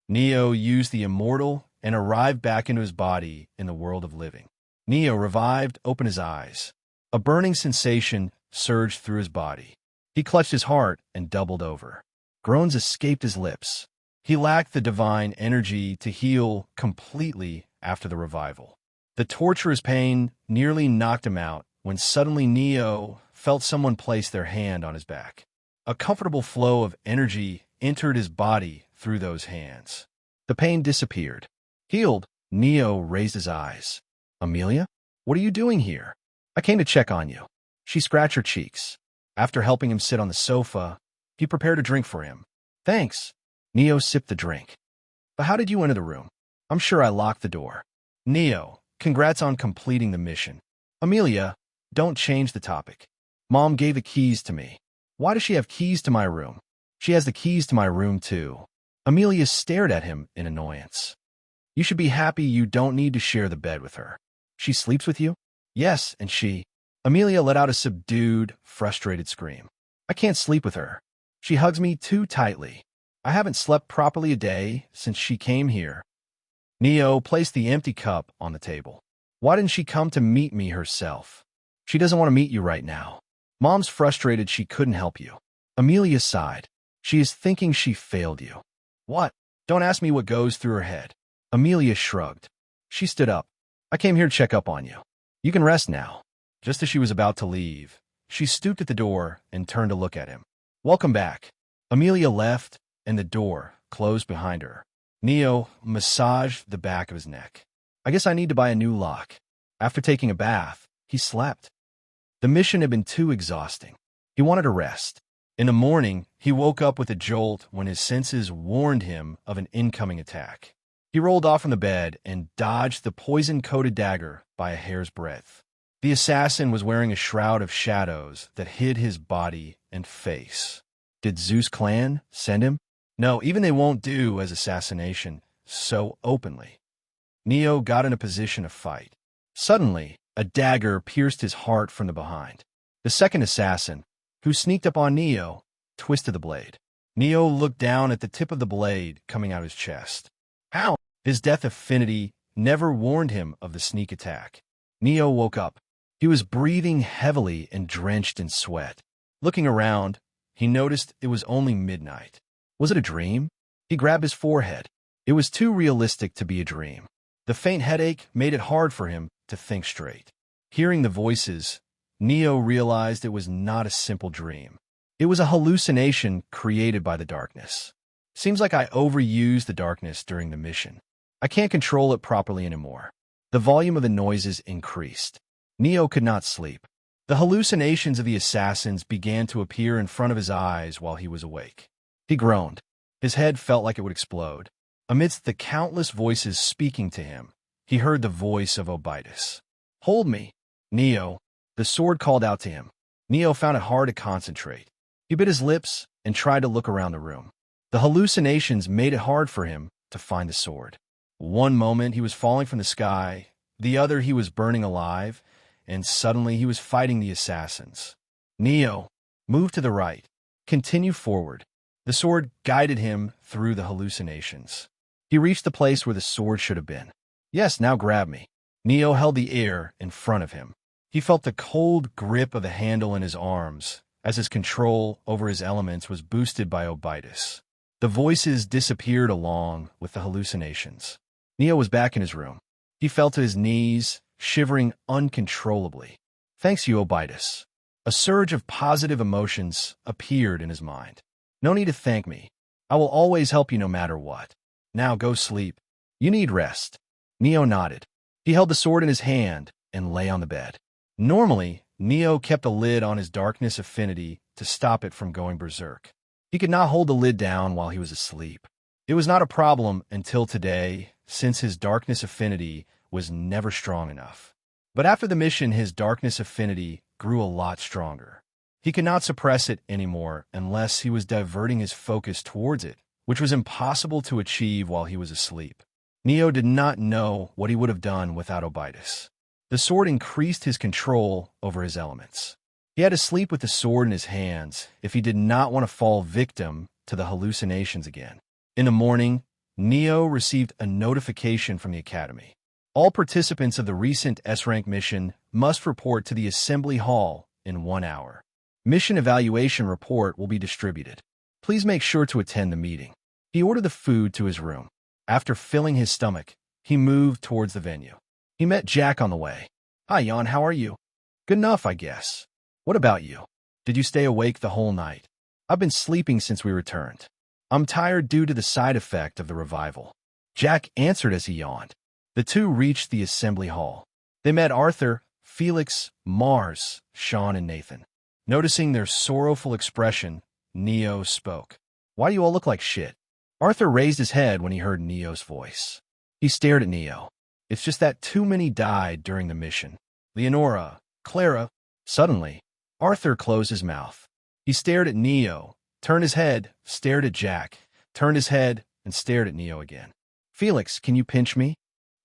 B: Neo used the immortal and arrived back into his body in the world of living. Neo revived, opened his eyes. A burning sensation surged through his body. He clutched his heart and doubled over. Groans escaped his lips. He lacked the divine energy to heal completely after the revival. The torturous pain nearly knocked him out when suddenly Neo felt someone place their hand on his back. A comfortable flow of energy entered his body through those hands. The pain disappeared. Healed, Neo raised his eyes. Amelia? What are you doing here? I came to check on you. She scratched her cheeks. After helping him sit on the sofa, he prepared a drink for him. Thanks. Neo sipped the drink. But how did you enter the room? I'm sure I locked the door. Neo, congrats on completing the mission. Amelia, don't change the topic. Mom gave the keys to me. Why does she have keys to my room? She has the keys to my room too. Amelia stared at him in annoyance. You should be happy you don't need to share the bed with her. She sleeps with you? Yes, and she... Amelia let out a subdued, frustrated scream. I can't sleep with her. She hugs me too tightly. I haven't slept properly a day since she came here. Neo placed the empty cup on the table. Why didn't she come to meet me herself? She doesn't want to meet you right now. Mom's frustrated she couldn't help you. Amelia sighed. She is thinking she failed you. What? Don't ask me what goes through her head. Amelia shrugged. She stood up. I came here to check up on you. You can rest now. Just as she was about to leave, she stooped at the door and turned to look at him. Welcome back. Amelia left, and the door closed behind her. Neo massaged the back of his neck. I guess I need to buy a new lock. After taking a bath, he slept. The mission had been too exhausting. He wanted to rest. In the morning, he woke up with a jolt when his senses warned him of an incoming attack. He rolled off from the bed and dodged the poison-coated dagger by a hair's breadth. The assassin was wearing a shroud of shadows that hid his body and face. Did Zeus clan send him? No, even they won't do as assassination so openly. Neo got in a position to fight. Suddenly, a dagger pierced his heart from the behind. The second assassin, who sneaked up on Neo, twisted the blade. Neo looked down at the tip of the blade coming out his chest. How? His death affinity never warned him of the sneak attack. Neo woke up. He was breathing heavily and drenched in sweat. Looking around, he noticed it was only midnight. Was it a dream? He grabbed his forehead. It was too realistic to be a dream. The faint headache made it hard for him to think straight. Hearing the voices, Neo realized it was not a simple dream. It was a hallucination created by the darkness. Seems like I overused the darkness during the mission. I can't control it properly anymore. The volume of the noises increased. Neo could not sleep. The hallucinations of the assassins began to appear in front of his eyes while he was awake. He groaned. His head felt like it would explode. Amidst the countless voices speaking to him, he heard the voice of Obitus. Hold me, Neo. The sword called out to him. Neo found it hard to concentrate. He bit his lips and tried to look around the room. The hallucinations made it hard for him to find the sword. One moment he was falling from the sky, the other he was burning alive, and suddenly he was fighting the assassins. Neo, move to the right. Continue forward. The sword guided him through the hallucinations. He reached the place where the sword should have been. Yes, now grab me. Neo held the air in front of him. He felt the cold grip of the handle in his arms as his control over his elements was boosted by Obitus. The voices disappeared along with the hallucinations. Neo was back in his room. He fell to his knees, shivering uncontrollably. Thanks you, Obitus. A surge of positive emotions appeared in his mind. No need to thank me. I will always help you no matter what. Now go sleep. You need rest. Neo nodded. He held the sword in his hand and lay on the bed. Normally, Neo kept a lid on his darkness affinity to stop it from going berserk. He could not hold the lid down while he was asleep. It was not a problem until today, since his darkness affinity was never strong enough. But after the mission, his darkness affinity grew a lot stronger. He could not suppress it anymore unless he was diverting his focus towards it, which was impossible to achieve while he was asleep. Neo did not know what he would have done without Obitus. The sword increased his control over his elements. He had to sleep with the sword in his hands if he did not want to fall victim to the hallucinations again. In the morning, Neo received a notification from the Academy. All participants of the recent S-Rank mission must report to the Assembly Hall in 1 hour. Mission evaluation report will be distributed. Please make sure to attend the meeting. He ordered the food to his room. After filling his stomach, he moved towards the venue. He met Jack on the way. Hi, Jan, how are you? Good enough, I guess. What about you? Did you stay awake the whole night? I've been sleeping since we returned. I'm tired due to the side effect of the revival. Jack answered as he yawned. The two reached the assembly hall. They met Arthur, Felix, Mars, Sean, and Nathan. Noticing their sorrowful expression, Neo spoke. Why do you all look like shit? Arthur raised his head when he heard Neo's voice. He stared at Neo. It's just that too many died during the mission. Leonora, Clara. Suddenly, Arthur closed his mouth. He stared at Neo, turned his head, stared at Jack, turned his head, and stared at Neo again. Felix, can you pinch me?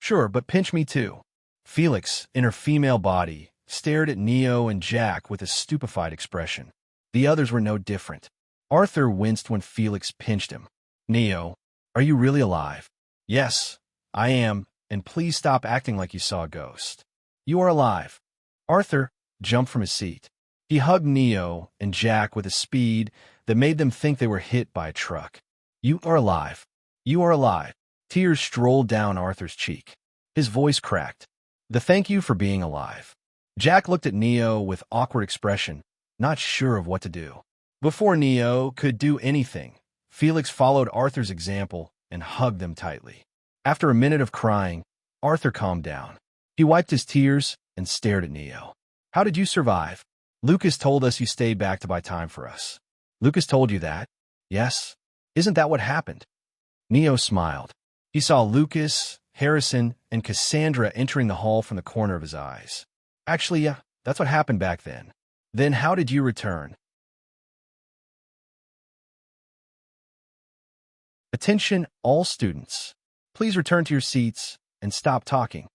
B: Sure, but pinch me too. Felix, in her female body, stared at Neo and Jack with a stupefied expression. The others were no different. Arthur winced when Felix pinched him. Neo, are you really alive? Yes, I am, and please stop acting like you saw a ghost. You are alive. Arthur jumped from his seat. He hugged Neo and Jack with a speed that made them think they were hit by a truck. You are alive. You are alive. Tears strolled down Arthur's cheek. His voice cracked. The thank you for being alive. Jack looked at Neo with awkward expression, not sure of what to do. Before Neo could do anything, Felix followed Arthur's example and hugged them tightly. After a minute of crying, Arthur calmed down. He wiped his tears and stared at Neo. How did you survive? Lucas told us you stayed back to buy time for us. Lucas told you that? Yes. Isn't that what happened? Neo smiled. He saw Lucas, Harrison, and Cassandra entering the hall from the corner of his eyes. Actually, yeah, that's what happened back then. Then how did you return? Attention, all students. Please return to your seats and stop talking.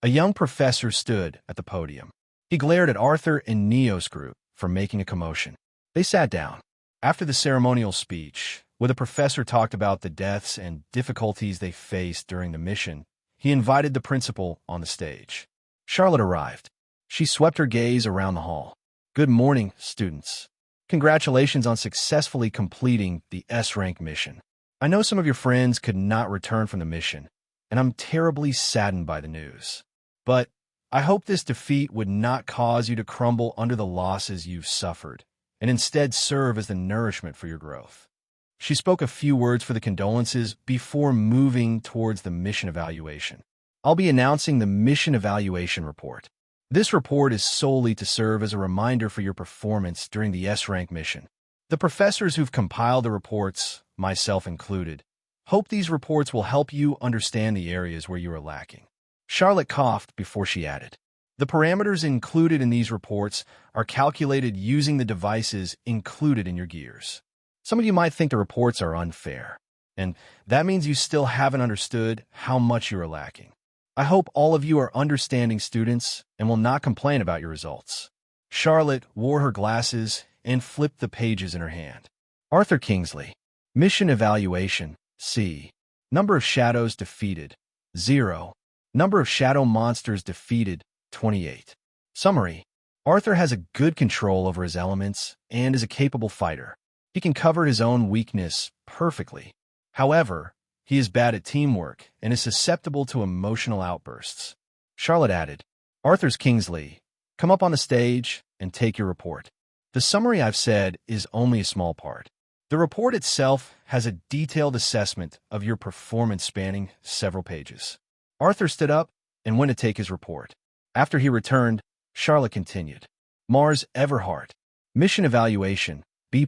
B: A young professor stood at the podium. He glared at Arthur and Neo's group for making a commotion. They sat down. After the ceremonial speech, where the professor talked about the deaths and difficulties they faced during the mission, he invited the principal on the stage. Charlotte arrived. She swept her gaze around the hall. Good morning, students. Congratulations on successfully completing the S-Rank mission. I know some of your friends could not return from the mission, and I'm terribly saddened by the news. But I hope this defeat would not cause you to crumble under the losses you've suffered, and instead serve as the nourishment for your growth. She spoke a few words for the condolences before moving towards the mission evaluation. I'll be announcing the mission evaluation report. This report is solely to serve as a reminder for your performance during the S-Rank mission. The professors who've compiled the reports, myself included, hope these reports will help you understand the areas where you are lacking. Charlotte coughed before she added, the parameters included in these reports are calculated using the devices included in your gears. Some of you might think the reports are unfair, and that means you still haven't understood how much you are lacking. I hope all of you are understanding students and will not complain about your results. Charlotte wore her glasses and flipped the pages in her hand. Arthur Kingsley. Mission evaluation, C. Number of shadows defeated, 0. Number of shadow monsters defeated, 28. Summary. Arthur has a good control over his elements and is a capable fighter. He can cover his own weakness perfectly. However, he is bad at teamwork and is susceptible to emotional outbursts. Charlotte added, Arthur's Kingsley, come up on the stage and take your report. The summary I've said is only a small part. The report itself has a detailed assessment of your performance spanning several pages. Arthur stood up and went to take his report. After he returned, Charlotte continued. Mars Everhart. Mission evaluation, B+.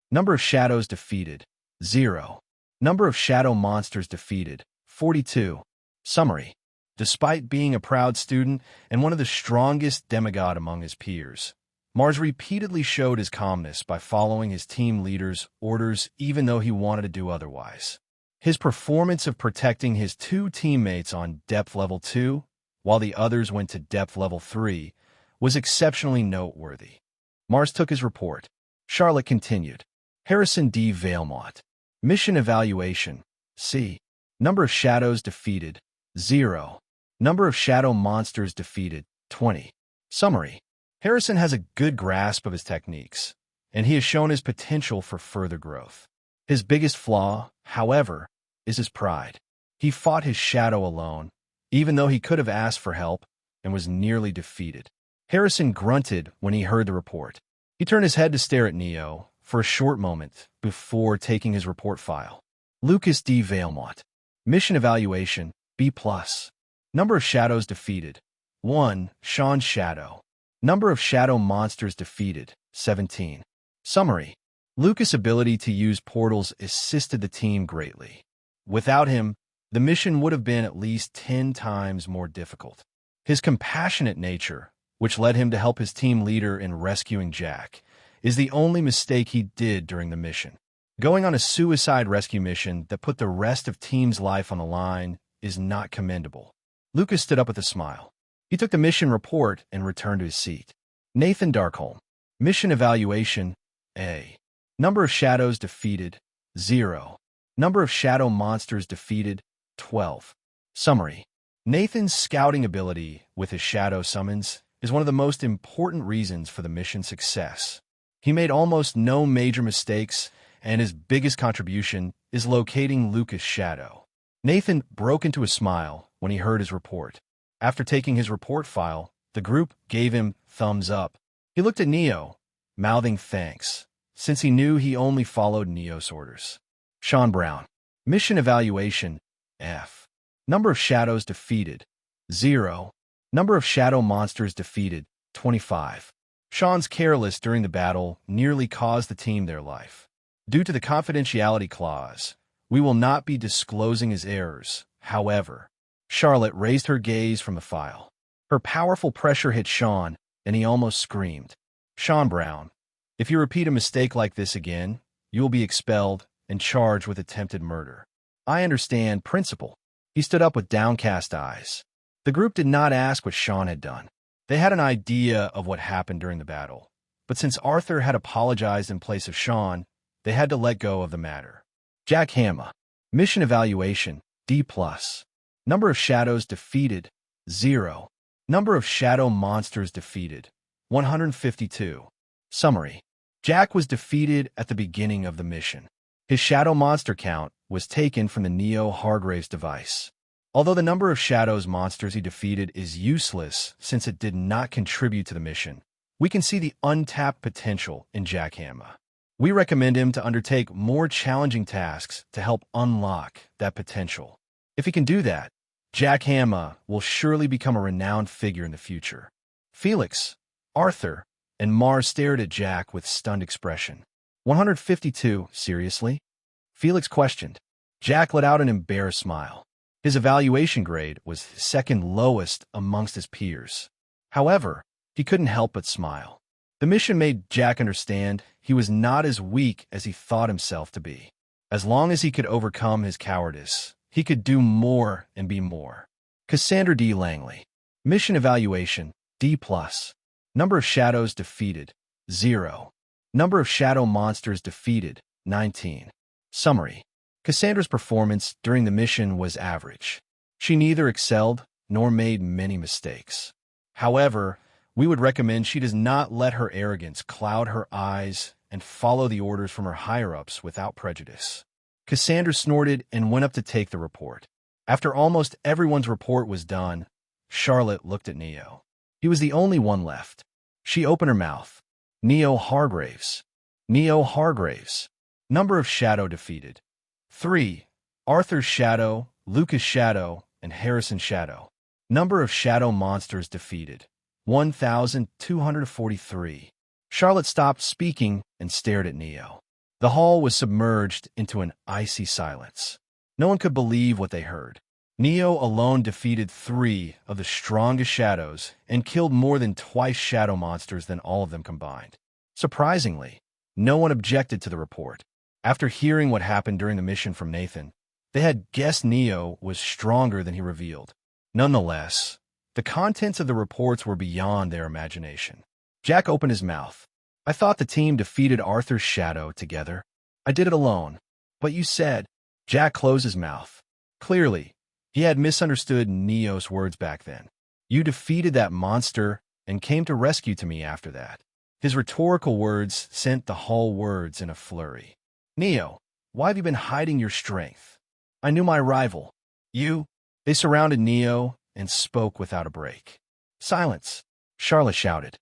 B: Number of shadows defeated, 0. Number of shadow monsters defeated, 42. Summary. Despite being a proud student and one of the strongest demigod among his peers, Mars repeatedly showed his calmness by following his team leader's orders even though he wanted to do otherwise. His performance of protecting his 2 teammates on depth level 2, while the others went to depth level 3, was exceptionally noteworthy. Mars took his report. Charlotte continued. Harrison D. Valemont. Mission evaluation, C. Number of shadows defeated, 0. Number of shadow monsters defeated, 20. Summary. Harrison has a good grasp of his techniques, and he has shown his potential for further growth. His biggest flaw, however, is his pride. He fought his shadow alone, even though he could have asked for help, and was nearly defeated. Harrison grunted when he heard the report. He turned his head to stare at Neo for a short moment before taking his report file. Lucas D. Valemont. Mission evaluation, B+. Number of shadows defeated, 1. Sean's shadow. Number of shadow monsters defeated, 17. Summary. Lucas' ability to use portals assisted the team greatly. Without him, the mission would have been at least 10 times more difficult. His compassionate nature, which led him to help his team leader in rescuing Jack, is the only mistake he did during the mission. Going on a suicide rescue mission that put the rest of team's life on the line is not commendable. Lucas stood up with a smile. He took the mission report and returned to his seat. Nathan Darkholm. Mission evaluation, A. Number of shadows defeated, 0. Number of shadow monsters defeated, 12. Summary. Nathan's scouting ability with his shadow summons is one of the most important reasons for the mission's success. He made almost no major mistakes, and his biggest contribution is locating Lucas' shadow. Nathan broke into a smile when he heard his report. After taking his report file, the group gave him thumbs up. He looked at Neo, mouthing thanks, since he knew he only followed Neo's orders. Sean Brown. Mission evaluation, F. Number of shadows defeated, 0. Number of shadow monsters defeated, 25. Sean's careless during the battle nearly caused the team their life. Due to the confidentiality clause, we will not be disclosing his errors. However, Charlotte raised her gaze from the file. Her powerful pressure hit Sean, and he almost screamed. Sean Brown, if you repeat a mistake like this again, you will be expelled and charged with attempted murder. I understand, Principal. He stood up with downcast eyes. The group did not ask what Sean had done. They had an idea of what happened during the battle, but since Arthur had apologized in place of Sean, they had to let go of the matter. Jack Hama. Mission evaluation, D+. Number of shadows defeated, 0. Number of shadow monsters defeated, 152. Summary. Jack was defeated at the beginning of the mission. His shadow monster count was taken from the Neo Hargraves device. Although the number of shadows monsters he defeated is useless since it did not contribute to the mission, we can see the untapped potential in Jack Hama. We recommend him to undertake more challenging tasks to help unlock that potential. If he can do that, Jack Hama will surely become a renowned figure in the future. Felix, Arthur, and Mars stared at Jack with stunned expression. 152, seriously? Felix questioned. Jack let out an embarrassed smile. His evaluation grade was second lowest amongst his peers. However, he couldn't help but smile. The mission made Jack understand he was not as weak as he thought himself to be. As long as he could overcome his cowardice, he could do more and be more. Cassandra D. Langley. Mission evaluation, D+. Number of shadows defeated, 0. Number of shadow monsters defeated, 19. Summary. Cassandra's performance during the mission was average. She neither excelled nor made many mistakes. However, we would recommend she does not let her arrogance cloud her eyes and follow the orders from her higher-ups without prejudice. Cassandra snorted and went up to take the report. After almost everyone's report was done, Charlotte looked at Neo. He was the only one left. She opened her mouth. Neo Hargraves. Neo Hargraves. Number of shadow defeated. 3. Arthur's shadow, Lucas' shadow, and Harrison's shadow. Number of shadow monsters defeated. 1,243. Charlotte stopped speaking and stared at Neo. The hall was submerged into an icy silence. No one could believe what they heard. Neo alone defeated 3 of the strongest shadows and killed more than twice shadow monsters than all of them combined. Surprisingly, no one objected to the report. After hearing what happened during the mission from Nathan, they had guessed Neo was stronger than he revealed. Nonetheless, the contents of the reports were beyond their imagination. Jack opened his mouth. I thought the team defeated Arthur's shadow together. I did it alone. But you said... Jack closed his mouth. Clearly, he had misunderstood Neo's words back then. You defeated that monster and came to rescue to me after that. His rhetorical words sent the whole words in a flurry. Neo, why have you been hiding your strength? I knew my rival. You... They surrounded Neo and spoke without a break. Silence, Charlotte shouted.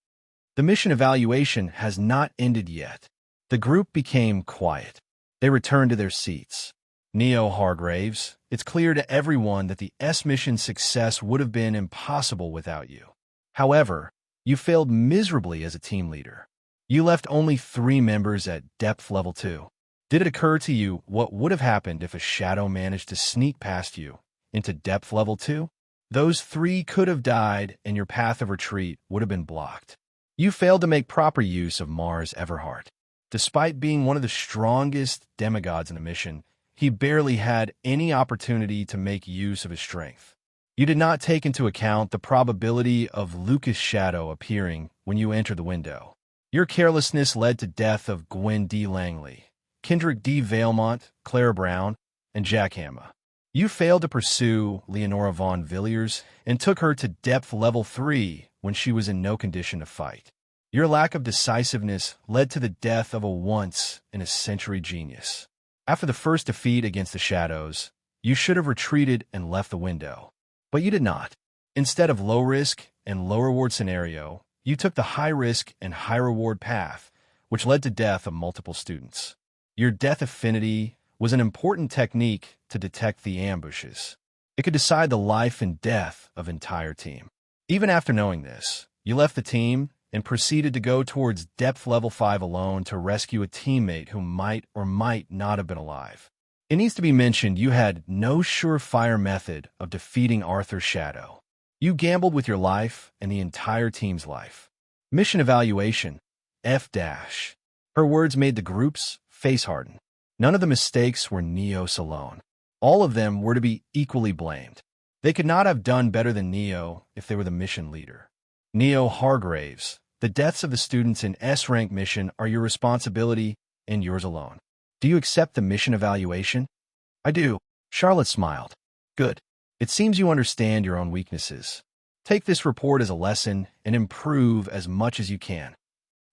B: The mission evaluation has not ended yet. The group became quiet. They returned to their seats. Neo Hargraves, it's clear to everyone that the S-mission's success would have been impossible without you. However, you failed miserably as a team leader. You left only 3 members at depth level 2. Did it occur to you what would have happened if a shadow managed to sneak past you into depth level 2? Those 3 could have died and your path of retreat would have been blocked. You failed to make proper use of Mars Everhart. Despite being one of the strongest demigods in the mission, he barely had any opportunity to make use of his strength. You did not take into account the probability of Lucas' shadow appearing when you entered the window. Your carelessness led to death of Gwen D. Langley, Kendrick D. Valemont, Clara Brown, and Jack Hama. You failed to pursue Leonora Von Villiers and took her to depth level 3 when she was in no condition to fight. Your lack of decisiveness led to the death of a once-in-a-century genius. After the first defeat against the Shadows, you should have retreated and left the window. But you did not. Instead of low-risk and low-reward scenario, you took the high-risk and high-reward path, which led to death of multiple students. Your death affinity was an important technique to detect the ambushes. It could decide the life and death of an entire team. Even after knowing this, you left the team and proceeded to go towards depth level 5 alone to rescue a teammate who might or might not have been alive. It needs to be mentioned you had no surefire method of defeating Arthur's shadow. You gambled with your life and the entire team's life. Mission evaluation, F-. Her words made the group's face harden. None of the mistakes were Neo's alone. All of them were to be equally blamed. They could not have done better than Neo if they were the mission leader. Neo Hargraves, the deaths of the students in S-rank mission are your responsibility and yours alone. Do you accept the mission evaluation? I do. Charlotte smiled. Good. It seems you understand your own weaknesses. Take this report as a lesson and improve as much as you can.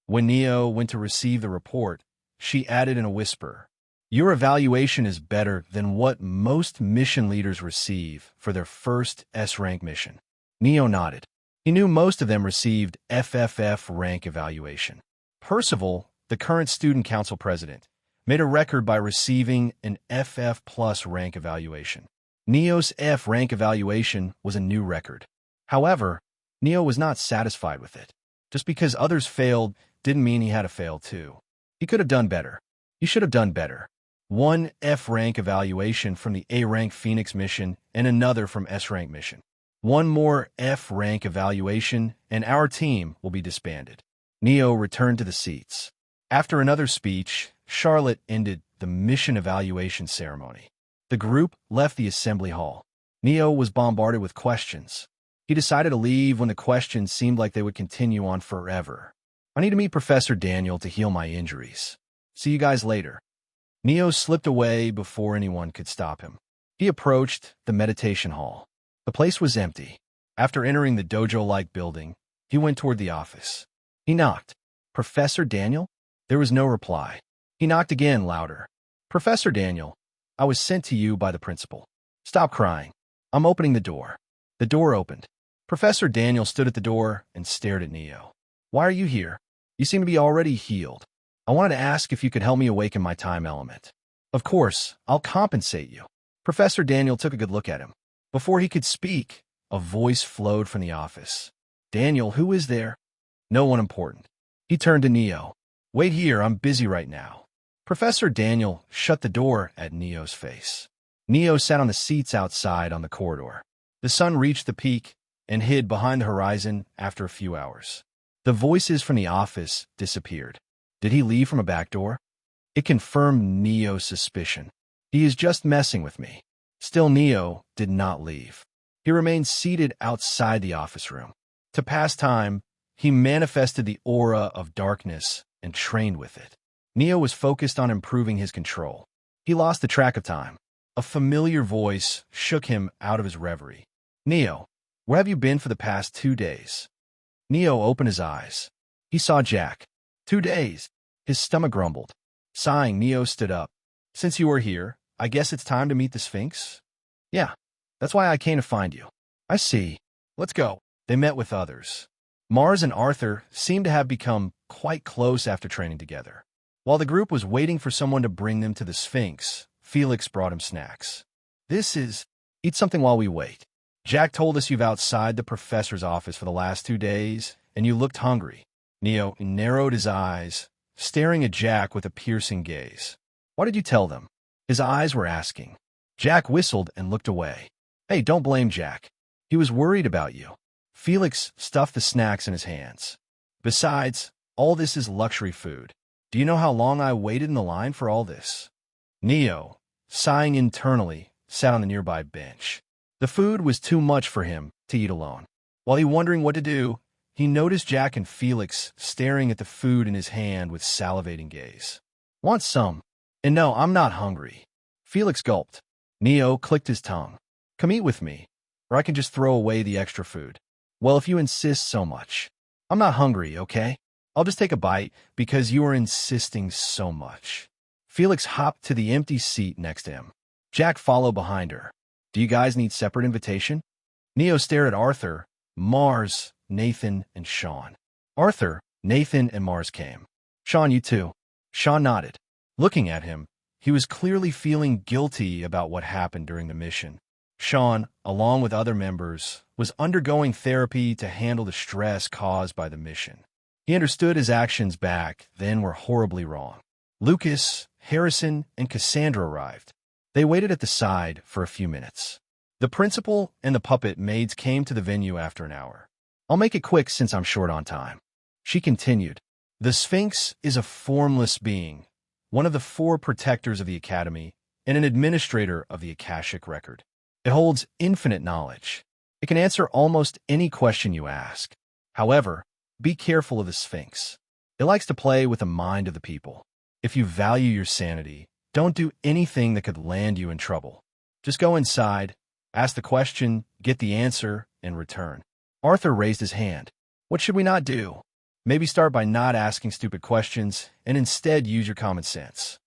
B: When Neo went to receive the report, she added in a whisper, your evaluation is better than what most mission leaders receive for their first S-rank mission. Neo nodded. He knew most of them received FFF rank evaluation. Percival, the current student council president, made a record by receiving an FF plus rank evaluation. Neo's F rank evaluation was a new record. However, Neo was not satisfied with it. Just because others failed didn't mean he had to fail too. He could have done better. He should have done better. One F rank evaluation from the A rank Phoenix mission and another from S rank mission. One more F rank evaluation and our team will be disbanded. Neo returned to the seats. After another speech, Charlotte ended the mission evaluation ceremony. The group left the assembly hall. Neo was bombarded with questions. He decided to leave when the questions seemed like they would continue on forever. I need to meet Professor Daniel to heal my injuries. See you guys later. Neo slipped away before anyone could stop him. He approached the meditation hall. The place was empty. After entering the dojo-like building, he went toward the office. He knocked. Professor Daniel? There was no reply. He knocked again, louder. Professor Daniel, I was sent to you by the principal. Stop crying. I'm opening the door. The door opened. Professor Daniel stood at the door and stared at Neo. Why are you here? You seem to be already healed. I wanted to ask if you could help me awaken my time element. Of course, I'll compensate you. Professor Daniel took a good look at him. Before he could speak, a voice flowed from the office. Daniel, who is there? No one important. He turned to Neo. Wait here, I'm busy right now. Professor Daniel shut the door at Neo's face. Neo sat on the seats outside on the corridor. The sun reached the peak and hid behind the horizon after a few hours. The voices from the office disappeared. Did he leave from a back door? It confirmed Neo's suspicion. He is just messing with me. Still, Neo did not leave. He remained seated outside the office room. To pass time, he manifested the aura of darkness and trained with it. Neo was focused on improving his control. He lost the track of time. A familiar voice shook him out of his reverie. Neo, where have you been for the past 2 days? Neo opened his eyes. He saw Jack. 2 days. His stomach grumbled. Sighing, Neo stood up. Since you are here, I guess it's time to meet the Sphinx? Yeah, that's why I came to find you. I see. Let's go. They met with others. Mars and Arthur seemed to have become quite close after training together. While the group was waiting for someone to bring them to the Sphinx, Felix brought him snacks. Eat something while we wait. Jack told us you've outside the professor's office for the last 2 days, and you looked hungry. Neo narrowed his eyes, staring at Jack with a piercing gaze. Why did you tell them? His eyes were asking. Jack whistled and looked away. Hey, don't blame Jack. He was worried about you. Felix stuffed the snacks in his hands. Besides, all this is luxury food. Do you know how long I waited in the line for all this? Neo, sighing internally, sat on the nearby bench. The food was too much for him to eat alone. While he was wondering what to do, he noticed Jack and Felix staring at the food in his hand with salivating gaze. Want some? And no, I'm not hungry. Felix gulped. Neo clicked his tongue. Come eat with me, or I can just throw away the extra food. Well, if you insist so much. I'm not hungry, okay? I'll just take a bite because you are insisting so much. Felix hopped to the empty seat next to him. Jack followed behind her. Do you guys need separate invitation? Neo stared at Arthur, Mars, Nathan, and Sean. Arthur, Nathan, and Mars came. Sean, you too. Sean nodded. Looking at him, he was clearly feeling guilty about what happened during the mission. Sean, along with other members, was undergoing therapy to handle the stress caused by the mission. He understood his actions back then were horribly wrong. Lucas, Harrison, and Cassandra arrived. They waited at the side for a few minutes. The principal and the puppet maids came to the venue after an hour. I'll make it quick since I'm short on time. She continued. The Sphinx is a formless being, one of the 4 protectors of the Academy, and an administrator of the Akashic Record. It holds infinite knowledge. It can answer almost any question you ask. However, be careful of the Sphinx. It likes to play with the mind of the people. If you value your sanity, don't do anything that could land you in trouble. Just go inside, ask the question, get the answer, and return. Arthur raised his hand. What should we not do? Maybe start by not asking stupid questions and instead use your common sense.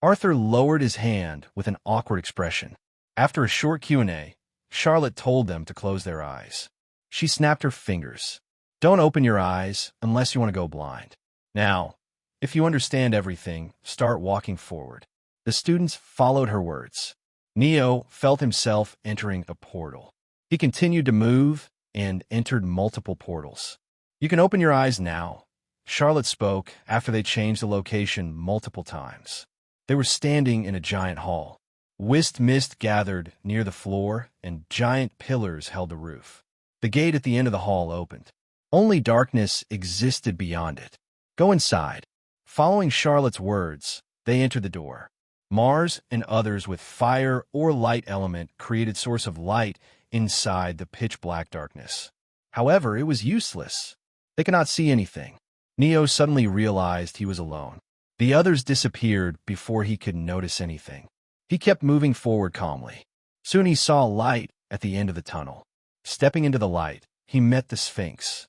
B: Arthur lowered his hand with an awkward expression. After a short Q&A, Charlotte told them to close their eyes. She snapped her fingers. Don't open your eyes unless you want to go blind. Now, if you understand everything, start walking forward. The students followed her words. Neo felt himself entering a portal. He continued to move and entered multiple portals. You can open your eyes now, Charlotte spoke after they changed the location multiple times. They were standing in a giant hall. Whist mist gathered near the floor, and giant pillars held the roof. The gate at the end of the hall opened. Only darkness existed beyond it. Go inside. Following Charlotte's words, they entered the door. Mars and others with fire or light element created source of light inside the pitch-black darkness. However, it was useless. They could not see anything. Neo suddenly realized he was alone. The others disappeared before he could notice anything. He kept moving forward calmly. Soon he saw light at the end of the tunnel. Stepping into the light, he met the Sphinx.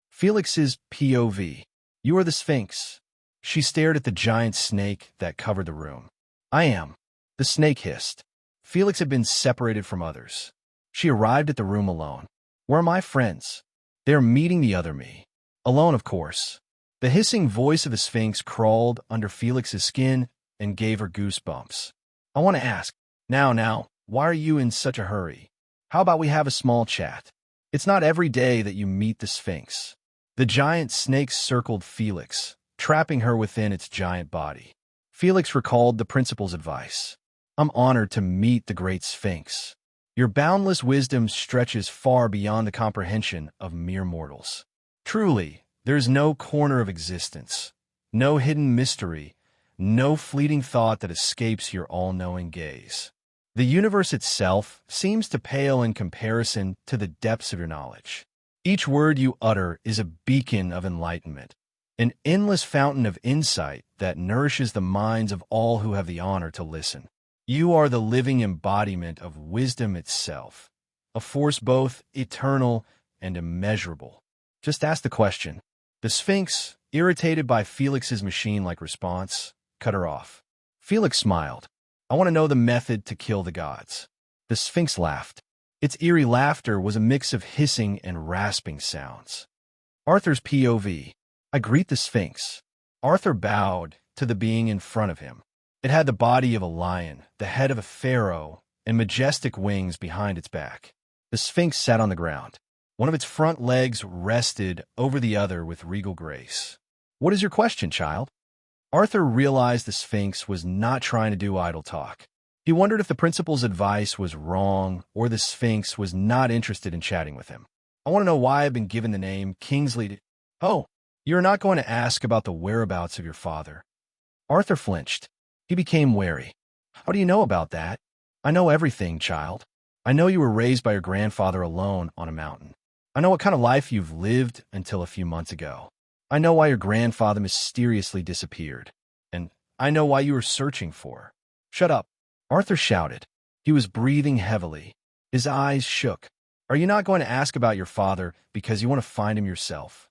B: Felix's POV. You are the Sphinx. She stared at the giant snake that covered the room. I am. The snake hissed. Felix had been separated from others. She arrived at the room alone. Where are my friends? They are meeting the other me. Alone, of course. The hissing voice of the Sphinx crawled under Felix's skin and gave her goosebumps. I want to ask, now, why are you in such a hurry? How about we have a small chat? It's not every day that you meet the Sphinx. The giant snake circled Felix, trapping her within its giant body. Felix recalled the principal's advice. I'm honored to meet the great Sphinx. Your boundless wisdom stretches far beyond the comprehension of mere mortals. Truly, there is no corner of existence, no hidden mystery, no fleeting thought that escapes your all-knowing gaze. The universe itself seems to pale in comparison to the depths of your knowledge. Each word you utter is a beacon of enlightenment, an endless fountain of insight that nourishes the minds of all who have the honor to listen. You are the living embodiment of wisdom itself, a force both eternal and immeasurable. Just ask the question. The Sphinx, irritated by Felix's machine-like response, cut her off. Felix smiled. I want to know the method to kill the gods. The Sphinx laughed. Its eerie laughter was a mix of hissing and rasping sounds. Arthur's POV. I greet the Sphinx. Arthur bowed to the being in front of him. It had the body of a lion, the head of a pharaoh, and majestic wings behind its back. The Sphinx sat on the ground. One of its front legs rested over the other with regal grace. What is your question, child? Arthur realized the Sphinx was not trying to do idle talk. He wondered if the principal's advice was wrong or the Sphinx was not interested in chatting with him. I want to know why I've been given the name Kingsley. Oh, you're not going to ask about the whereabouts of your father. Arthur flinched. He became wary. How do you know about that? I know everything, child. I know you were raised by your grandfather alone on a mountain. I know what kind of life you've lived until a few months ago. I know why your grandfather mysteriously disappeared. And I know why you were searching for. Shut up, Arthur shouted. He was breathing heavily. His eyes shook. Are you not going to ask about your father because you want to find him yourself?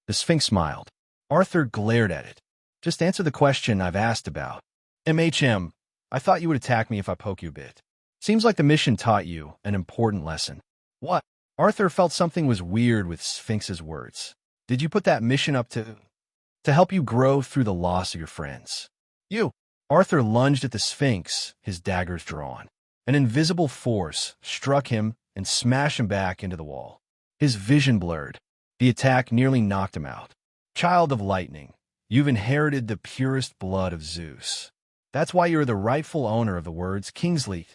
B: The Sphinx smiled. Arthur glared at it. Just answer the question I've asked about. I thought you would attack me if I poke you a bit. Seems like the mission taught you an important lesson. What? Arthur felt something was weird with Sphinx's words. Did you put that mission up to help you grow through the loss of your friends? You. Arthur lunged at the Sphinx, his daggers drawn. An invisible force struck him and smashed him back into the wall. His vision blurred. The attack nearly knocked him out. Child of lightning, you've inherited the purest blood of Zeus. That's why you're the rightful owner of the words Kingsley.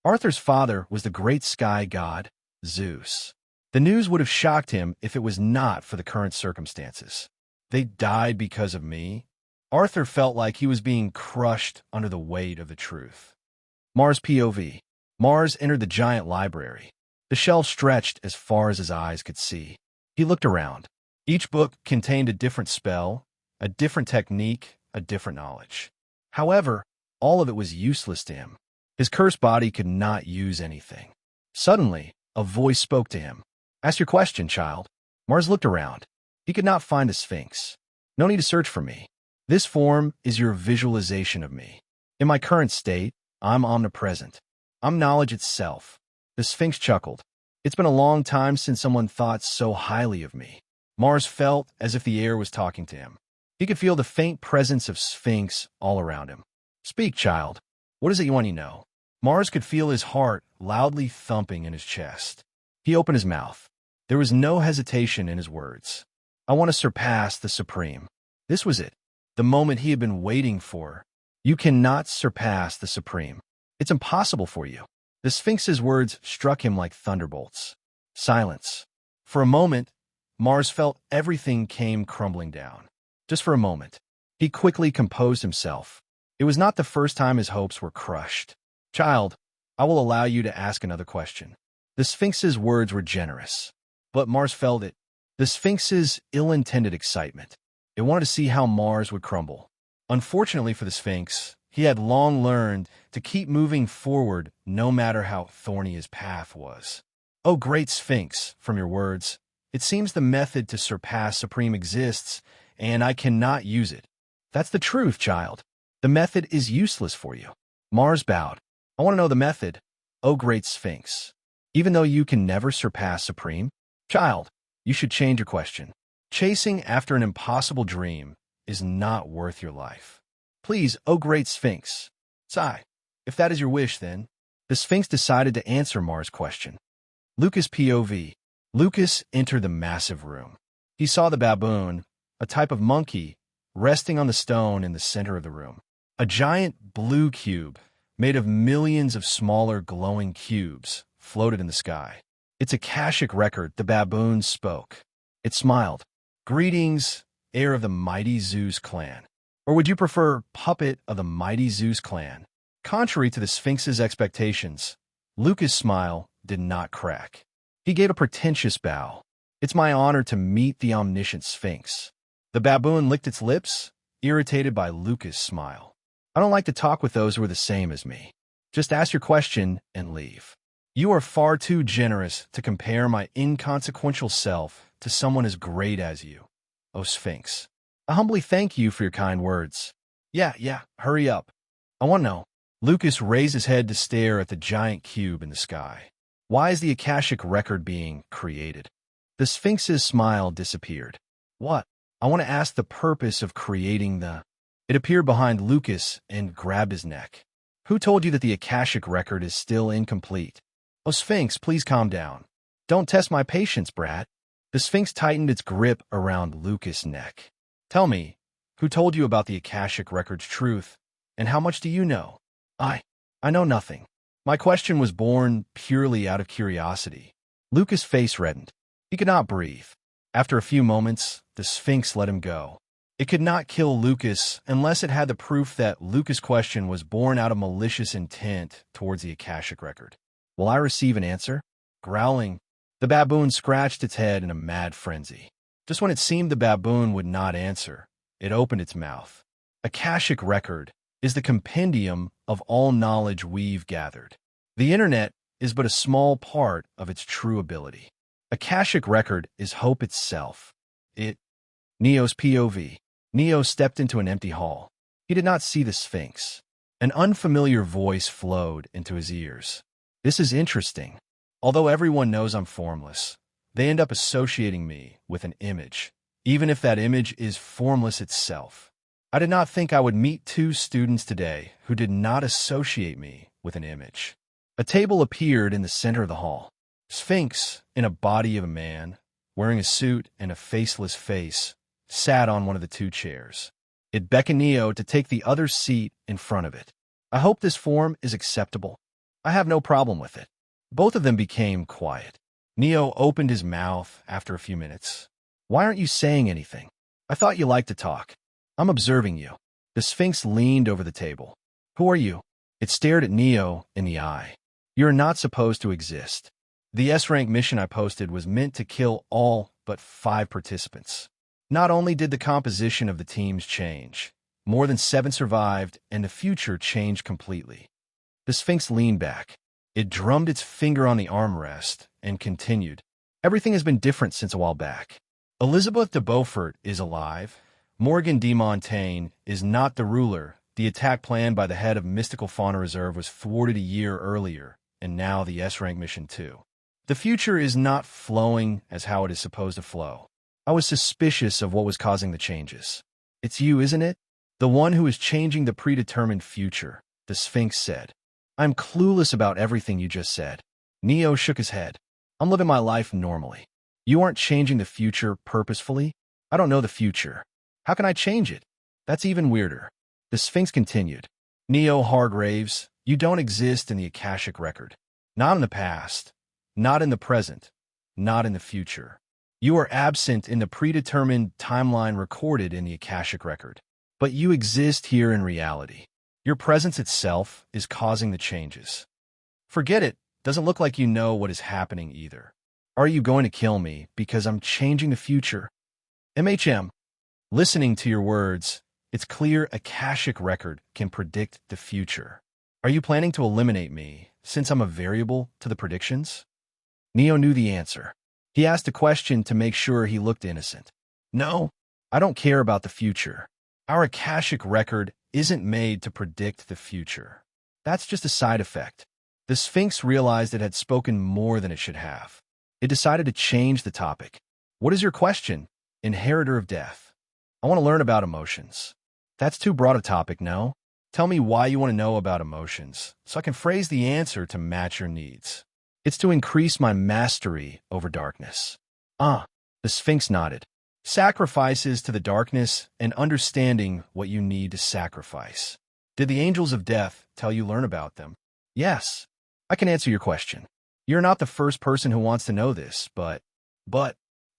B: Arthur's father was the great sky god, Zeus. The news would have shocked him if it was not for the current circumstances. They died because of me. Arthur felt like he was being crushed under the weight of the truth. Mars POV. Mars entered the giant library. The shelf stretched as far as his eyes could see. He looked around. Each book contained a different spell, a different technique, a different knowledge. However, all of it was useless to him. His cursed body could not use anything. Suddenly, a voice spoke to him. Ask your question, child. Mars looked around. He could not find the Sphinx. No need to search for me. This form is your visualization of me. In my current state, I'm omnipresent. I'm knowledge itself. The Sphinx chuckled. It's been a long time since someone thought so highly of me. Mars felt as if the air was talking to him. He could feel the faint presence of Sphinx all around him. Speak, child. What is it you want to know? Mars could feel his heart loudly thumping in his chest. He opened his mouth. There was no hesitation in his words. I want to surpass the Supreme. This was it. The moment he had been waiting for. You cannot surpass the Supreme. It's impossible for you. The Sphinx's words struck him like thunderbolts. Silence. For a moment, Mars felt everything came crumbling down. Just for a moment. He quickly composed himself. It was not the first time his hopes were crushed. Child, I will allow you to ask another question. The Sphinx's words were generous. But Mars felt it. The Sphinx's ill-intended excitement. It wanted to see how Mars would crumble. Unfortunately for the Sphinx, he had long learned to keep moving forward no matter how thorny his path was. Oh, great Sphinx, from your words, it seems the method to surpass Supreme exists, and I cannot use it. That's the truth, child. The method is useless for you. Mars bowed. I want to know the method, oh great Sphinx. Even though you can never surpass Supreme, child, you should change your question. Chasing after an impossible dream is not worth your life. Please, O great Sphinx. Sigh. If that is your wish, then. The Sphinx decided to answer Mars' question. Lucas POV. Lucas entered the massive room. He saw the baboon, a type of monkey, resting on the stone in the center of the room. A giant blue cube, made of millions of smaller glowing cubes, floated in the sky. Its Akashic record, the baboon spoke. It smiled. Greetings, heir of the mighty Zeus clan. Or would you prefer puppet of the mighty Zeus clan? Contrary to the Sphinx's expectations, Lucas' smile did not crack. He gave a pretentious bow. It's my honor to meet the omniscient Sphinx. The baboon licked its lips, irritated by Lucas' smile. I don't like to talk with those who are the same as me. Just ask your question and leave. You are far too generous to compare my inconsequential self to someone as great as you, O Sphinx. I humbly thank you for your kind words. Yeah, hurry up. I want to know. Lucas raised his head to stare at the giant cube in the sky. Why is the Akashic record being created? The Sphinx's smile disappeared. What? I want to ask the purpose of creating the... It appeared behind Lucas and grabbed his neck. Who told you that the Akashic record is still incomplete? Oh, Sphinx, please calm down. Don't test my patience, brat. The Sphinx tightened its grip around Lucas' neck. Tell me, who told you about the Akashic record's truth, and how much do you know? I know nothing. My question was born purely out of curiosity. Lucas' face reddened. He could not breathe. After a few moments, the Sphinx let him go. It could not kill Lucas unless it had the proof that Lucas' question was born out of malicious intent towards the Akashic record. Will I receive an answer? Growling, the baboon scratched its head in a mad frenzy. Just when it seemed the baboon would not answer, it opened its mouth. Akashic record is the compendium of all knowledge we've gathered. The internet is but a small part of its true ability. Akashic record is hope itself. Neo's POV. Neo stepped into an empty hall. He did not see the Sphinx. An unfamiliar voice flowed into his ears. This is interesting. Although everyone knows I'm formless, they end up associating me with an image, even if that image is formless itself. I did not think I would meet two students today who did not associate me with an image. A table appeared in the center of the hall. Sphinx, in a body of a man, wearing a suit and a faceless face, sat on one of the two chairs. It beckoned Neo to take the other seat in front of it. I hope this form is acceptable. I have no problem with it. Both of them became quiet. Neo opened his mouth after a few minutes. Why aren't you saying anything? I thought you liked to talk. I'm observing you. The Sphinx leaned over the table. Who are you? It stared at Neo in the eye. You're not supposed to exist. The S-rank mission I posted was meant to kill all but 5 participants. Not only did the composition of the teams change, more than 7 survived and the future changed completely. The Sphinx leaned back. It drummed its finger on the armrest and continued. Everything has been different since a while back. Elizabeth de Beaufort is alive. Morgan de Montaigne is not the ruler. The attack planned by the head of Mystical Fauna Reserve was thwarted a year earlier, and now the S-rank mission too. The future is not flowing as how it is supposed to flow. I was suspicious of what was causing the changes. It's you, isn't it? The one who is changing the predetermined future, the Sphinx said. I'm clueless about everything you just said. Neo shook his head. I'm living my life normally. You aren't changing the future purposefully? I don't know the future. How can I change it? That's even weirder. The Sphinx continued. Neo Hargraves, you don't exist in the Akashic record. Not in the past. Not in the present. Not in the future. You are absent in the predetermined timeline recorded in the Akashic record. But you exist here in reality. Your presence itself is causing the changes. Forget it. Doesn't look like you know what is happening either. Are you going to kill me because I'm changing the future? MHM. Listening to your words, it's clear Akashic record can predict the future. Are you planning to eliminate me since I'm a variable to the predictions? Neo knew the answer. He asked a question to make sure he looked innocent. No, I don't care about the future. Our Akashic record isn't made to predict the future. That's just a side effect. The Sphinx realized it had spoken more than it should have. It decided to change the topic. What is your question? inheritor of death. I want to learn about emotions. That's too broad a topic, no? Tell me why you want to know about emotions, so I can phrase the answer to match your needs. It's to increase my mastery over darkness. The Sphinx nodded. Sacrifices to the darkness and understanding what you need to sacrifice. Did the angels of death tell you learn about them? Yes. I can answer your question. You're not the first person who wants to know this, but,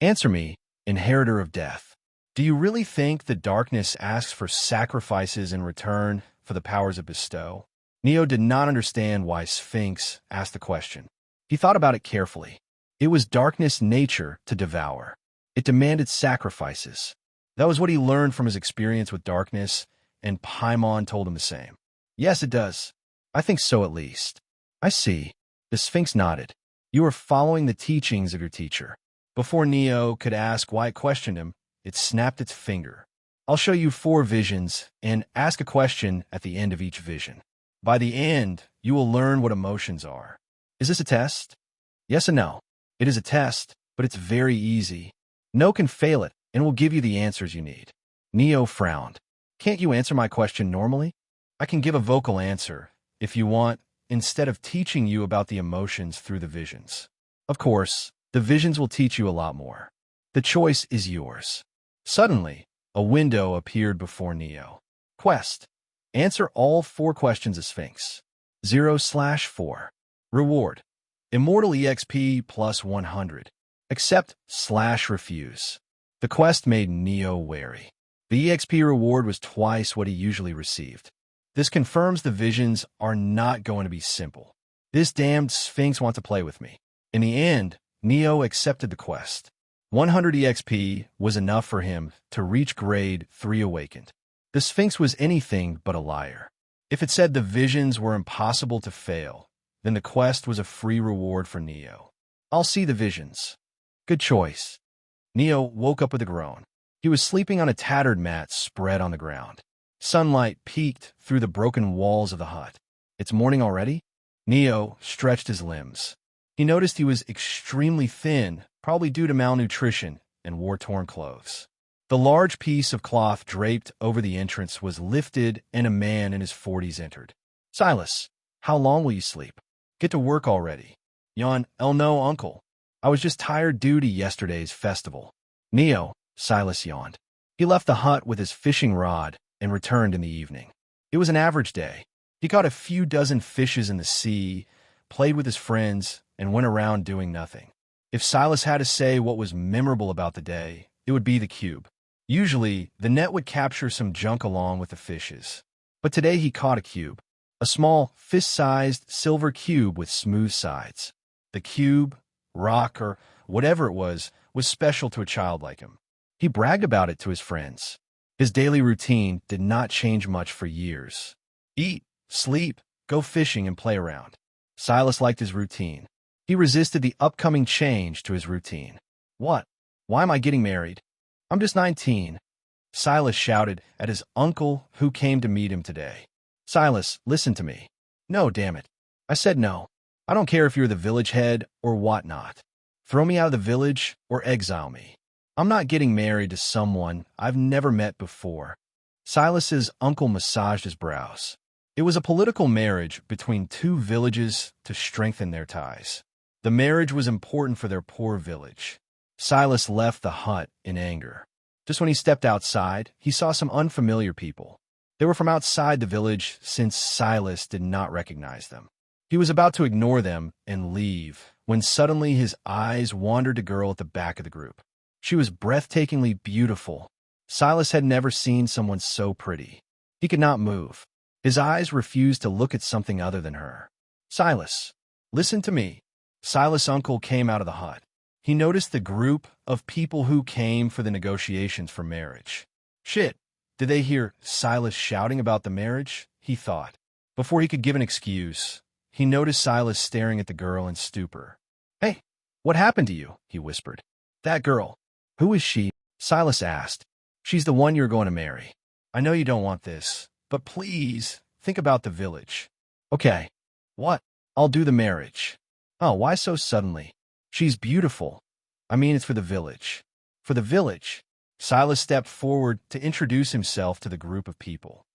B: answer me, inheritor of death. Do you really think the darkness asks for sacrifices in return for the powers it bestow? Neo did not understand why Sphinx asked the question. He thought about it carefully. It was darkness' nature to devour. It demanded sacrifices. That was what he learned from his experience with darkness, and Paimon told him the same. Yes, it does. I think so at least. I see. The Sphinx nodded. You are following the teachings of your teacher. Before Neo could ask why it questioned him, it snapped its finger. I'll show you 4 visions and ask a question at the end of each vision. By the end, you will learn what emotions are. Is this a test? Yes and no. It is a test, but it's very easy. No can fail it, and will give you the answers you need. Neo frowned. Can't you answer my question normally? I can give a vocal answer, if you want, instead of teaching you about the emotions through the visions. Of course, the visions will teach you a lot more. The choice is yours. Suddenly, a window appeared before Neo. Quest. Answer all 4 questions of Sphinx. 0/4. Reward. Immortal EXP plus 100. Accept/refuse. The quest made Neo wary. The EXP reward was twice what he usually received. This confirms the visions are not going to be simple. This damned Sphinx wants to play with me. In the end, Neo accepted the quest. 100 EXP was enough for him to reach grade 3 awakened. The Sphinx was anything but a liar. If it said the visions were impossible to fail, then the quest was a free reward for Neo. I'll see the visions. Good choice. Neo woke up with a groan. He was sleeping on a tattered mat spread on the ground. Sunlight peeked through the broken walls of the hut. It's morning already? Neo stretched his limbs. He noticed he was extremely thin, probably due to malnutrition, and wore torn clothes. The large piece of cloth draped over the entrance was lifted, and a man in his 40s entered. Silas, how long will you sleep? Get to work already. Yawn, no, uncle. I was just tired due to yesterday's festival. Neo, Silas yawned. He left the hut with his fishing rod and returned in the evening. It was an average day. He caught a few dozen fishes in the sea, played with his friends, and went around doing nothing. If Silas had to say what was memorable about the day, it would be the cube. Usually, the net would capture some junk along with the fishes. But today he caught a cube. A small, fist-sized silver cube with smooth sides. The cube, rock, or whatever it was special to a child like him. He bragged about it to his friends. His daily routine did not change much for years. Eat, sleep, go fishing, and play around. Silas liked his routine. He resisted the upcoming change to his routine. What? Why am I getting married? I'm just 19. Silas shouted at his uncle who came to meet him today. Silas, listen to me. No, damn it. I said no. I don't care if you're the village head or whatnot. Throw me out of the village or exile me. I'm not getting married to someone I've never met before. Silas's uncle massaged his brows. It was a political marriage between 2 villages to strengthen their ties. The marriage was important for their poor village. Silas left the hut in anger. Just when he stepped outside, he saw some unfamiliar people. They were from outside the village since Silas did not recognize them. He was about to ignore them and leave when suddenly his eyes wandered to a girl at the back of the group. She was breathtakingly beautiful. Silas had never seen someone so pretty. He could not move. His eyes refused to look at something other than her. Silas, listen to me. Silas' uncle came out of the hut. He noticed the group of people who came for the negotiations for marriage. Shit, did they hear Silas shouting about the marriage? He thought. Before he could give an excuse, he noticed Silas staring at the girl in stupor. Hey, what happened to you? He whispered. That girl. Who is she? Silas asked. She's the one you're going to marry. I know you don't want this, but please think about the village. Okay. What? I'll do the marriage. Oh, why so suddenly? She's beautiful. I mean, it's for the village. For the village? Silas stepped forward to introduce himself to the group of people.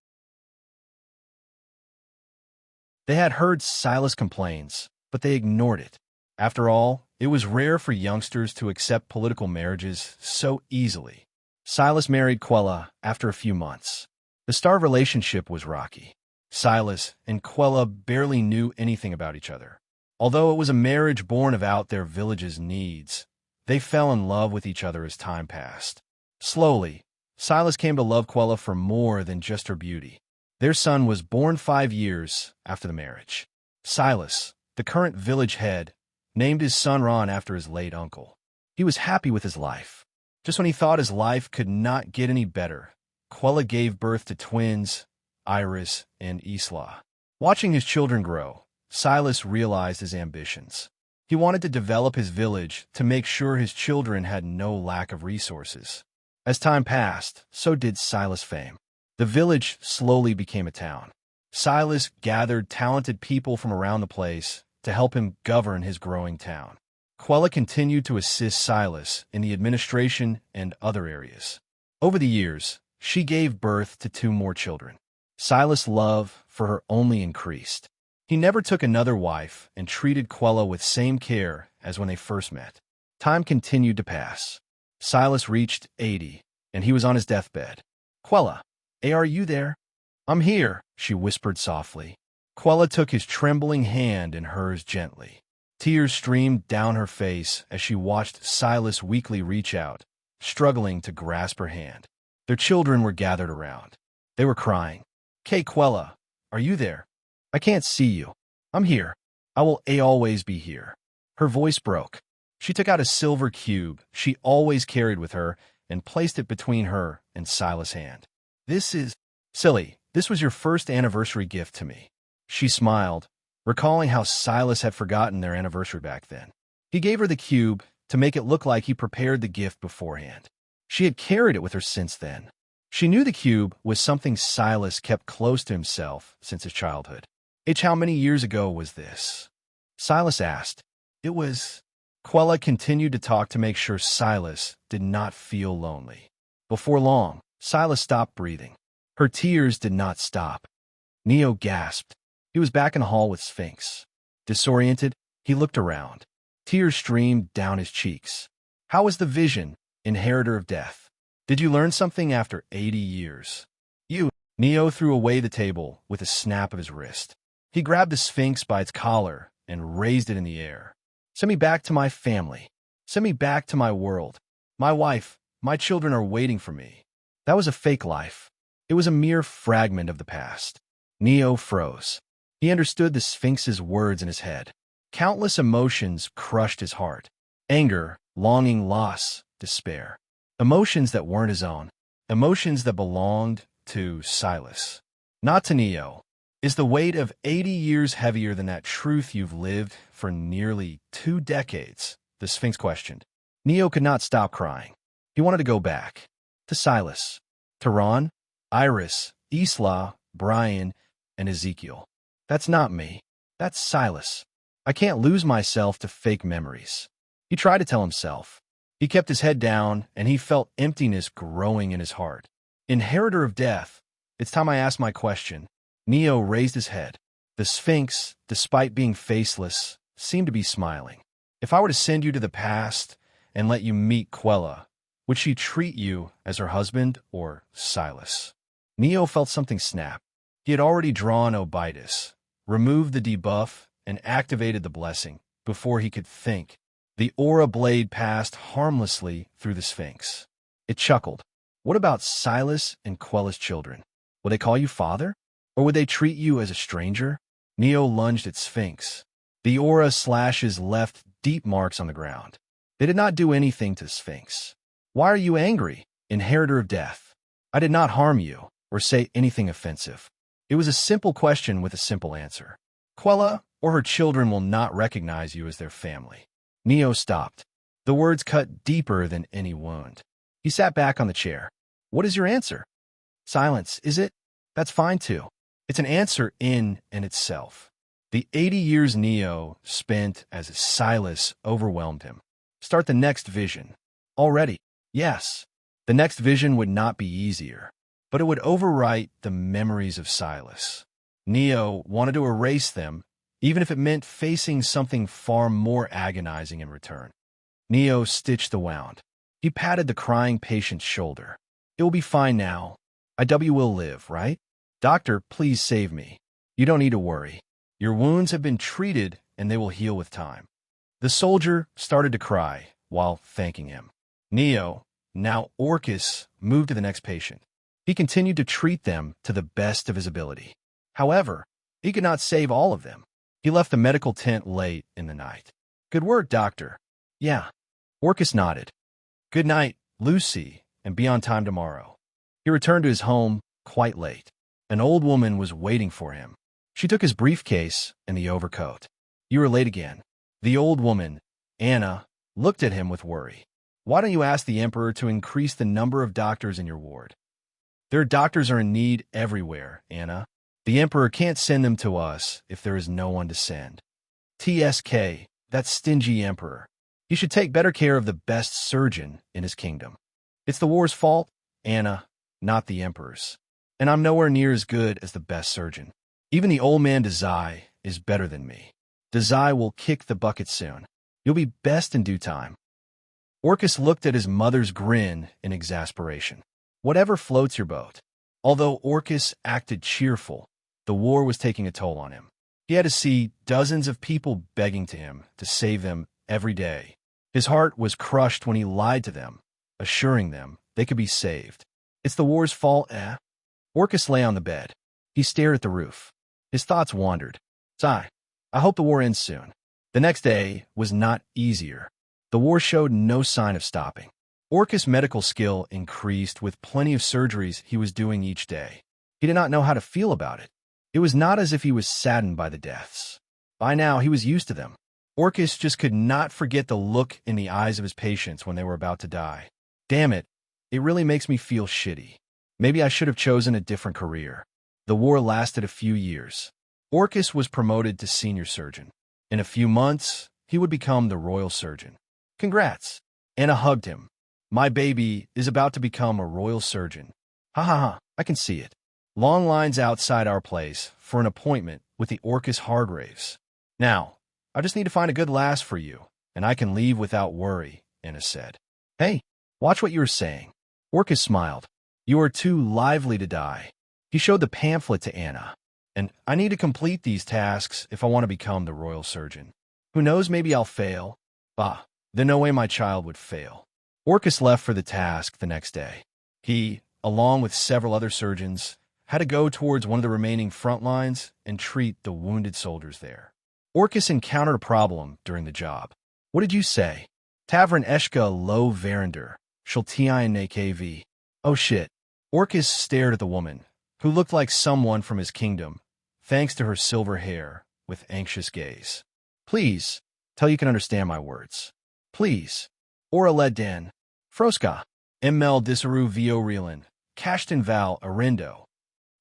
B: They had heard Silas' complaints, but they ignored it. After all, it was rare for youngsters to accept political marriages so easily. Silas married Quella after a few months. The star relationship was rocky. Silas and Quella barely knew anything about each other. Although it was a marriage born of their village's needs, they fell in love with each other as time passed. Slowly, Silas came to love Quella for more than just her beauty. Their son was born 5 years after the marriage. Silas, the current village head, named his son Ron after his late uncle. He was happy with his life. Just when he thought his life could not get any better, Quella gave birth to twins, Iris and Isla. Watching his children grow, Silas realized his ambitions. He wanted to develop his village to make sure his children had no lack of resources. As time passed, so did Silas' fame. The village slowly became a town. Silas gathered talented people from around the place to help him govern his growing town. Quella continued to assist Silas in the administration and other areas. Over the years, she gave birth to 2 more children. Silas' love for her only increased. He never took another wife and treated Quella with same care as when they first met. Time continued to pass. Silas reached 80, and he was on his deathbed. "Quella, are you there?" "I'm here," she whispered softly. Quella took his trembling hand in hers gently. Tears streamed down her face as she watched Silas weakly reach out, struggling to grasp her hand. Their children were gathered around. They were crying. "Quella, are you there? I can't see you. I'm here. I will always be here." Her voice broke. She took out a silver cube she always carried with her and placed it between her and Silas' hand. "This is silly. This was your first anniversary gift to me." She smiled, recalling how Silas had forgotten their anniversary back then. He gave her the cube to make it look like he prepared the gift beforehand. She had carried it with her since then. She knew the cube was something Silas kept close to himself since his childhood. How many years ago was this?" Silas asked. "It was—" Quella continued to talk to make sure Silas did not feel lonely. Before long, Silas stopped breathing. Her tears did not stop. Neo gasped. He was back in the hall with Sphinx. Disoriented, he looked around. Tears streamed down his cheeks. "How was the vision, inheritor of death? Did you learn something after 80 years? You—" Neo threw away the table with a snap of his wrist. He grabbed the Sphinx by its collar and raised it in the air. "Send me back to my family. Send me back to my world. My wife, my children are waiting for me." That was a fake life. It was a mere fragment of the past. Neo froze. He understood the Sphinx's words in his head. Countless emotions crushed his heart. Anger, longing, loss, despair. Emotions that weren't his own. Emotions that belonged to Silas, not to Neo. "Is the weight of 80 years heavier than that truth you've lived for nearly 2 decades?" the Sphinx questioned. Neo could not stop crying. He wanted to go back. To Silas. To Ron, Iris, Isla, Brian, and Ezekiel. "That's not me. That's Silas. I can't lose myself to fake memories." He tried to tell himself. He kept his head down, and he felt emptiness growing in his heart. "Inheritor of death, it's time I ask my question." Neo raised his head. The Sphinx, despite being faceless, seemed to be smiling. "If I were to send you to the past and let you meet Quella, would she treat you as her husband or Silas?" Neo felt something snap. He had already drawn Obitus, removed the debuff, and activated the blessing before he could think. The aura blade passed harmlessly through the Sphinx. It chuckled. "What about Silas and Quella's children? Will they call you father? Or would they treat you as a stranger?" Neo lunged at Sphinx. The aura slashes left deep marks on the ground. They did not do anything to Sphinx. "Why are you angry, inheritor of death? I did not harm you or say anything offensive." It was a simple question with a simple answer. "Quella or her children will not recognize you as their family." Neo stopped. The words cut deeper than any wound. He sat back on the chair. "What is your answer?" "Silence, is it? That's fine too. It's an answer in and itself." The 80 years Neo spent as Silas overwhelmed him. "Start the next vision." "Already?" "Yes." The next vision would not be easier, but it would overwrite the memories of Silas. Neo wanted to erase them, even if it meant facing something far more agonizing in return. Neo stitched the wound. He patted the crying patient's shoulder. "It will be fine now. I will live, right? Doctor, please save me. You don't need to worry. Your wounds have been treated and they will heal with time." The soldier started to cry while thanking him. Neo, now Orcus, moved to the next patient. He continued to treat them to the best of his ability. However, he could not save all of them. He left the medical tent late in the night. "Good work, doctor." "Yeah." Orcus nodded. "Good night, Lucy, and be on time tomorrow." He returned to his home quite late. An old woman was waiting for him. She took his briefcase and the overcoat. "You are late again." The old woman, Anna, looked at him with worry. "Why don't you ask the emperor to increase the number of doctors in your ward?" "Their doctors are in need everywhere, Anna. The emperor can't send them to us if there is no one to send. TSK, that stingy emperor. He should take better care of the best surgeon in his kingdom." "It's the war's fault, Anna, not the emperor's. And I'm nowhere near as good as the best surgeon. Even the old man Dazai is better than me. Dazai will kick the bucket soon. You'll be best in due time." Orcus looked at his mother's grin in exasperation. Whatever floats your boat. Although Orcus acted cheerful, the war was taking a toll on him. He had to see dozens of people begging to him to save them every day. His heart was crushed when he lied to them, assuring them they could be saved. "It's the war's fault, eh?" Orcus lay on the bed. He stared at the roof. His thoughts wandered. "Sigh. I hope the war ends soon." The next day was not easier. The war showed no sign of stopping. Orcus' medical skill increased with plenty of surgeries he was doing each day. He did not know how to feel about it. It was not as if he was saddened by the deaths. By now, he was used to them. Orcus just could not forget the look in the eyes of his patients when they were about to die. "Damn it, it really makes me feel shitty. Maybe I should have chosen a different career." The war lasted a few years. Orcus was promoted to senior surgeon. In a few months, he would become the royal surgeon. "Congrats." Anna hugged him. "My baby is about to become a royal surgeon." "Ha ha ha, I can see it." Long lines outside our place for an appointment with the Orcus Hargraves. "Now, I just need to find a good lass for you, and I can leave without worry," Anna said. "Hey, watch what you are saying." Orcus smiled. "You are too lively to die." He showed the pamphlet to Anna. "And I need to complete these tasks if I want to become the royal surgeon. Who knows, maybe I'll fail." "Bah, then no way my child would fail." Orcus left for the task the next day. He, along with several other surgeons, had to go towards one of the remaining front lines and treat the wounded soldiers there. Orcus encountered a problem during the job. "What did you say?" "Tavern Eshka lo Verinder, Shultian KV." "Oh shit." Orcus stared at the woman, who looked like someone from his kingdom, thanks to her silver hair, with anxious gaze. "Please, tell you can understand my words. Please." "Ora led den. Froska. Ml disaru vio reelan. Kashtan val arindo."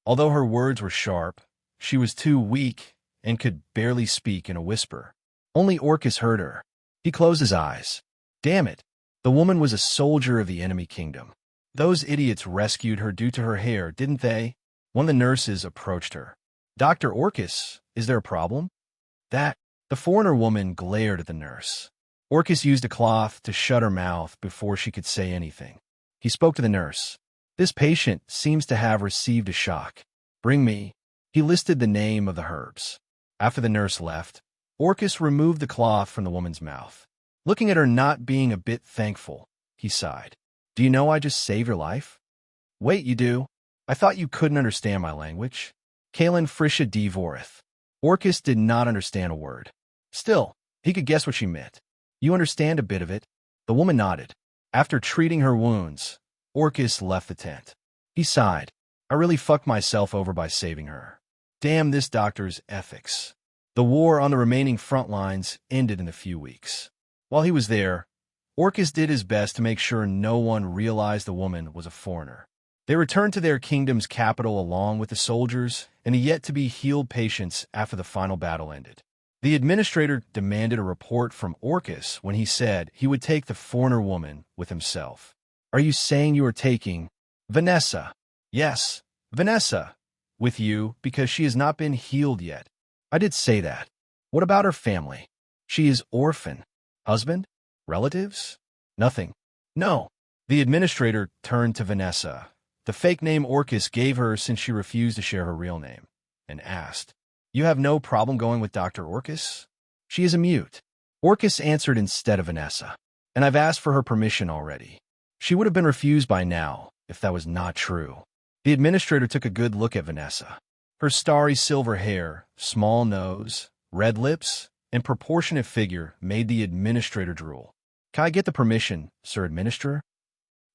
B: Although her words were sharp, she was too weak and could barely speak in a whisper. Only Orcus heard her. He closed his eyes. Damn it. The woman was a soldier of the enemy kingdom. Those idiots rescued her due to her hair, didn't they? One of the nurses approached her. "Dr. Orcus, is there a problem?" "That." The foreigner woman glared at the nurse. Orcus used a cloth to shut her mouth before she could say anything. He spoke to the nurse. "This patient seems to have received a shock. Bring me." He listed the name of the herbs. After the nurse left, Orcus removed the cloth from the woman's mouth. Looking at her not being a bit thankful, he sighed. "Do you know I just saved your life?" "Wait, you do? I thought you couldn't understand my language." Kalen Frisha Dvorith. Orcus did not understand a word. Still, he could guess what she meant. "You understand a bit of it?" The woman nodded. After treating her wounds, Orcus left the tent. He sighed. "I really fucked myself over by saving her. Damn this doctor's ethics." The war on the remaining front lines ended in a few weeks. While he was there, Orcus did his best to make sure no one realized the woman was a foreigner. They returned to their kingdom's capital along with the soldiers and the yet-to-be-healed patients after the final battle ended. The administrator demanded a report from Orcus when he said he would take the foreigner woman with himself. Are you saying you are taking Vanessa? Yes, Vanessa, with you because she has not been healed yet. I did say that. What about her family? She is orphan. Husband? Relatives? Nothing. No. The administrator turned to Vanessa, the fake name Orcus gave her since she refused to share her real name, and asked, "You have no problem going with Dr. Orcus?" She is a mute. Orcus answered instead of Vanessa, and I've asked for her permission already. She would have been refused by now if that was not true. The administrator took a good look at Vanessa. Her starry silver hair, small nose, red lips, and proportionate figure made the administrator drool. Can I get the permission, Sir Administrator?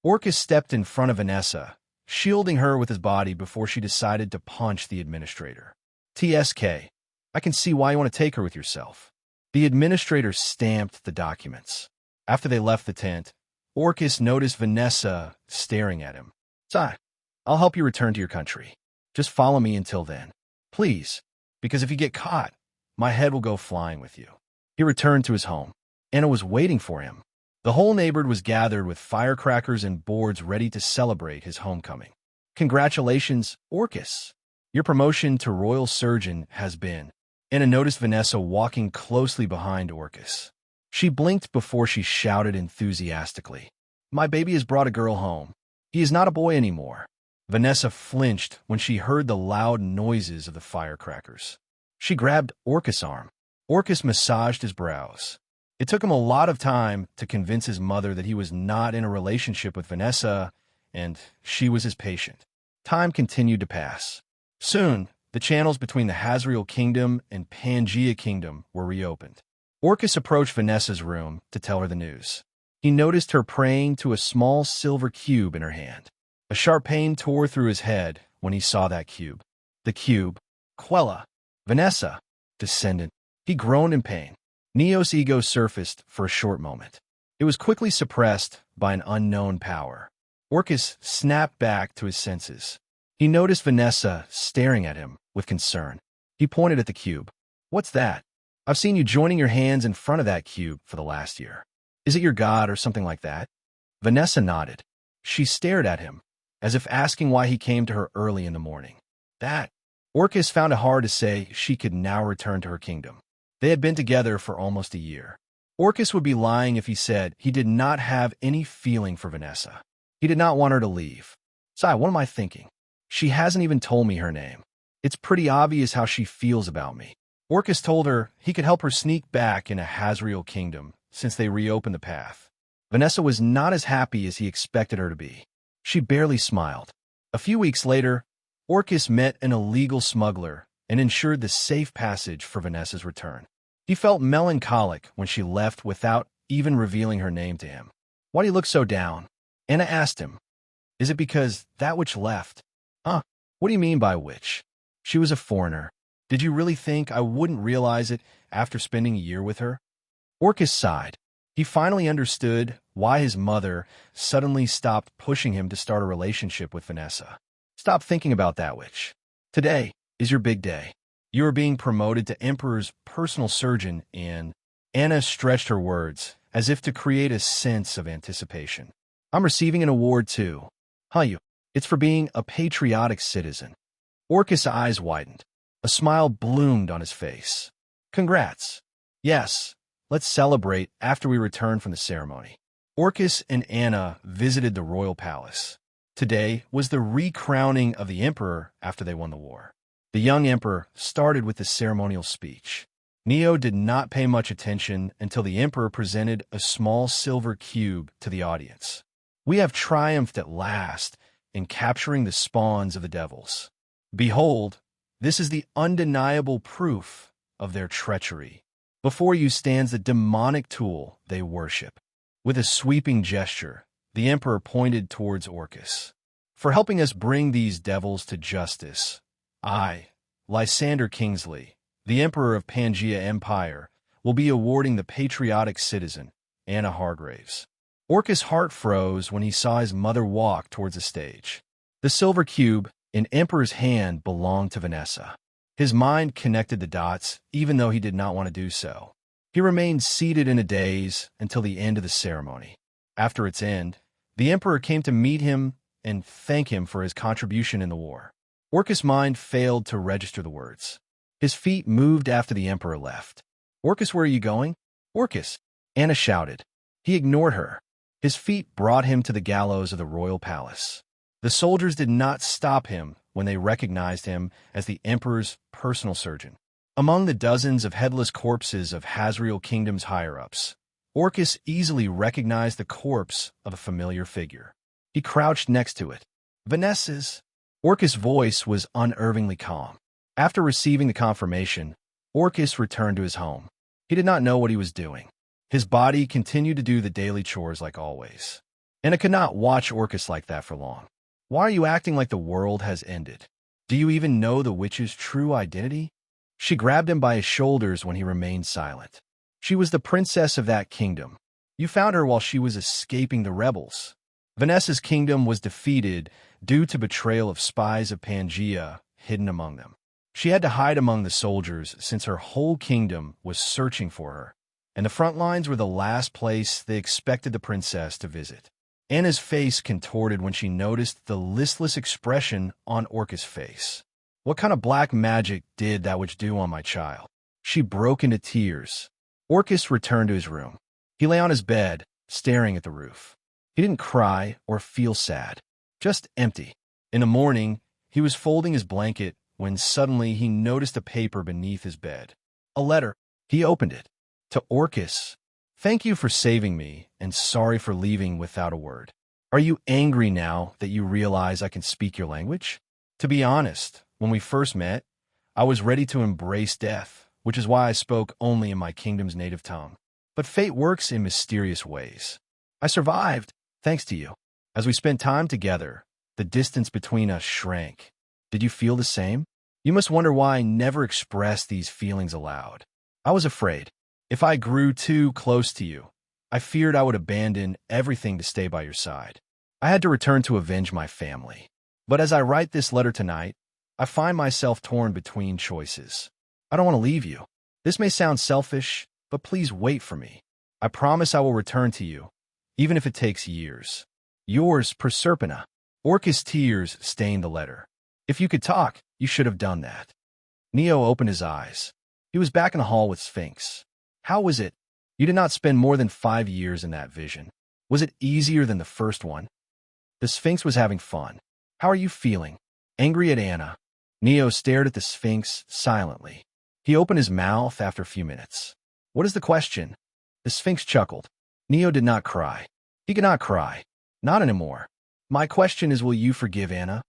B: Orcus stepped in front of Vanessa, shielding her with his body before she decided to punch the administrator. TSK, I can see why you want to take her with yourself. The administrator stamped the documents. After they left the tent, Orcus noticed Vanessa staring at him. "Sigh, I'll help you return to your country. Just follow me until then. Please, because if you get caught, my head will go flying with you." He returned to his home. Anna was waiting for him. The whole neighborhood was gathered with firecrackers and boards ready to celebrate his homecoming. Congratulations, Orcus. Your promotion to royal surgeon has been. Anna noticed Vanessa walking closely behind Orcus. She blinked before she shouted enthusiastically, "My baby has brought a girl home. He is not a boy anymore." Vanessa flinched when she heard the loud noises of the firecrackers. She grabbed Orcus' arm. Orcus massaged his brows. It took him a lot of time to convince his mother that he was not in a relationship with Vanessa, and she was his patient. Time continued to pass. Soon, the channels between the Hazriel Kingdom and Pangaea Kingdom were reopened. Orcus approached Vanessa's room to tell her the news. He noticed her praying to a small silver cube in her hand. A sharp pain tore through his head when he saw that cube. The cube, Quella, Vanessa, descendant. He groaned in pain. Neo's ego surfaced for a short moment. It was quickly suppressed by an unknown power. Orcus snapped back to his senses. He noticed Vanessa staring at him with concern. He pointed at the cube. "What's that? I've seen you joining your hands in front of that cube for the last year. Is it your god or something like that?" Vanessa nodded. She stared at him, as if asking why he came to her early in the morning. That. Orcus found it hard to say she could now return to her kingdom. They had been together for almost a year. Orcus would be lying if he said he did not have any feeling for Vanessa. He did not want her to leave. "Sigh, what am I thinking? She hasn't even told me her name. It's pretty obvious how she feels about me." Orcus told her he could help her sneak back into Hazriel Kingdom since they reopened the path. Vanessa was not as happy as he expected her to be. She barely smiled. A few weeks later, Orcus met an illegal smuggler and ensured the safe passage for Vanessa's return. He felt melancholic when she left without even revealing her name to him. "Why do you look so down?" Anna asked him. "Is it because that witch left?" "Huh? What do you mean by witch? She was a foreigner. Did you really think I wouldn't realize it after spending a year with her?" Orcus sighed. He finally understood why his mother suddenly stopped pushing him to start a relationship with Vanessa. "Stop thinking about that witch. Today is your big day. You are being promoted to Emperor's personal surgeon and—" Anna stretched her words as if to create a sense of anticipation. "I'm receiving an award too." "Huh, it's for being a patriotic citizen." Orcus' eyes widened. A smile bloomed on his face. "Congrats." "Yes, let's celebrate after we return from the ceremony." Orcus and Anna visited the royal palace. Today was the recrowning of the emperor after they won the war. The young emperor started with the ceremonial speech. Neo did not pay much attention until the emperor presented a small silver cube to the audience. "We have triumphed at last in capturing the spawns of the devils. Behold, this is the undeniable proof of their treachery. Before you stands the demonic tool they worship." With a sweeping gesture, the emperor pointed towards Orcus. "For helping us bring these devils to justice, I, Lysander Kingsley, the Emperor of Pangaea Empire, will be awarding the patriotic citizen, Anna Hargraves." Orcus' heart froze when he saw his mother walk towards the stage. The silver cube in Emperor's hand belonged to Vanessa. His mind connected the dots, even though he did not want to do so. He remained seated in a daze until the end of the ceremony. After its end, The emperor came to meet him and thank him for his contribution in the war. Orcus' mind failed to register the words. His feet moved after the emperor left. Orcus, where are you going? Orcus, Anna shouted. He ignored her. His feet brought him to the gallows of the royal palace. The soldiers did not stop him when they recognized him as the emperor's personal surgeon. Among the dozens of headless corpses of Hazriel Kingdom's higher-ups, Orcus easily recognized the corpse of a familiar figure. He crouched next to it. Vanessa's. Orcus' voice was unervingly calm. After receiving the confirmation, Orcus returned to his home. He did not know what he was doing. His body continued to do the daily chores like always. Anna could not watch Orcus like that for long. Why are you acting like the world has ended? Do you even know the witch's true identity? She grabbed him by his shoulders when he remained silent. She was the princess of that kingdom. You found her while she was escaping the rebels. Vanessa's kingdom was defeated due to betrayal of spies of Pangaea hidden among them. She had to hide among the soldiers since her whole kingdom was searching for her, and the front lines were the last place they expected the princess to visit. Anna's face contorted when she noticed the listless expression on Orcus' face. What kind of black magic did that witch do on my child? She broke into tears. Orcus returned to his room. He lay on his bed, staring at the roof. He didn't cry or feel sad, just empty. In the morning, he was folding his blanket when suddenly he noticed a paper beneath his bed. A letter. He opened it. To Orcus. Thank you for saving me, and sorry for leaving without a word. Are you angry now that you realize I can speak your language? To be honest, when we first met, I was ready to embrace death, which is why I spoke only in my kingdom's native tongue. But fate works in mysterious ways. I survived, thanks to you. As we spent time together, the distance between us shrank. Did you feel the same? You must wonder why I never expressed these feelings aloud. I was afraid. If I grew too close to you, I feared I would abandon everything to stay by your side. I had to return to avenge my family. But as I write this letter tonight, I find myself torn between choices. I don't want to leave you. This may sound selfish, but please wait for me. I promise I will return to you, even if it takes years. Yours, Proserpina. Orcus' tears stained the letter. If you could talk, you should have done that. Neo opened his eyes. He was back in the hall with Sphinx. How was it? You did not spend more than 5 years in that vision. Was it easier than the first one? The Sphinx was having fun. How are you feeling? Angry at Anna. Neo stared at the Sphinx silently. He opened his mouth after a few minutes. What is the question? The Sphinx chuckled. Neo did not cry. He could not cry. Not anymore. My question is, will you forgive Anna?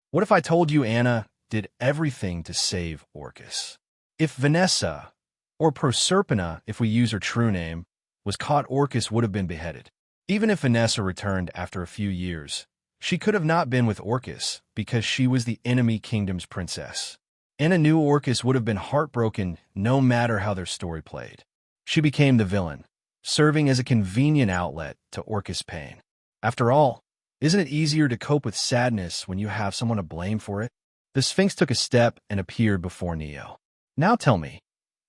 B: What if I told you Anna did everything to save Orcus? If Vanessa, or Proserpina, if we use her true name, was caught, Orcus would have been beheaded. Even if Vanessa returned after a few years, she could have not been with Orcus because she was the enemy kingdom's princess. Anna knew Orcus would have been heartbroken no matter how their story played. She became the villain, serving as a convenient outlet to Orcus' pain. After all, isn't it easier to cope with sadness when you have someone to blame for it? The Sphinx took a step and appeared before Neo. Now tell me,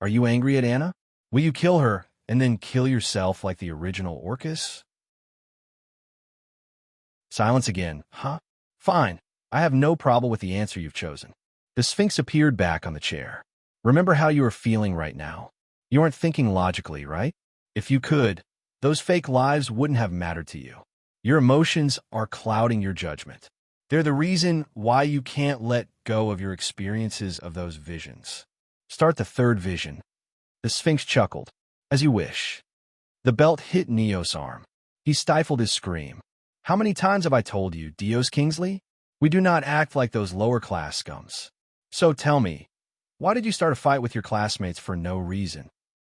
B: are you angry at Anna? Will you kill her and then kill yourself like the original Orcus? Silence again. Huh? Fine. I have no problem with the answer you've chosen. The Sphinx appeared back on the chair. Remember how you are feeling right now. You aren't thinking logically, right? If you could, those fake lives wouldn't have mattered to you. Your emotions are clouding your judgment. They're the reason why you can't let go of your experiences of those visions. Start the third vision. The Sphinx chuckled. As you wish. The belt hit Neo's arm. He stifled his scream. How many times have I told you, Dios Kingsley? We do not act like those lower-class scums. So tell me, why did you start a fight with your classmates for no reason?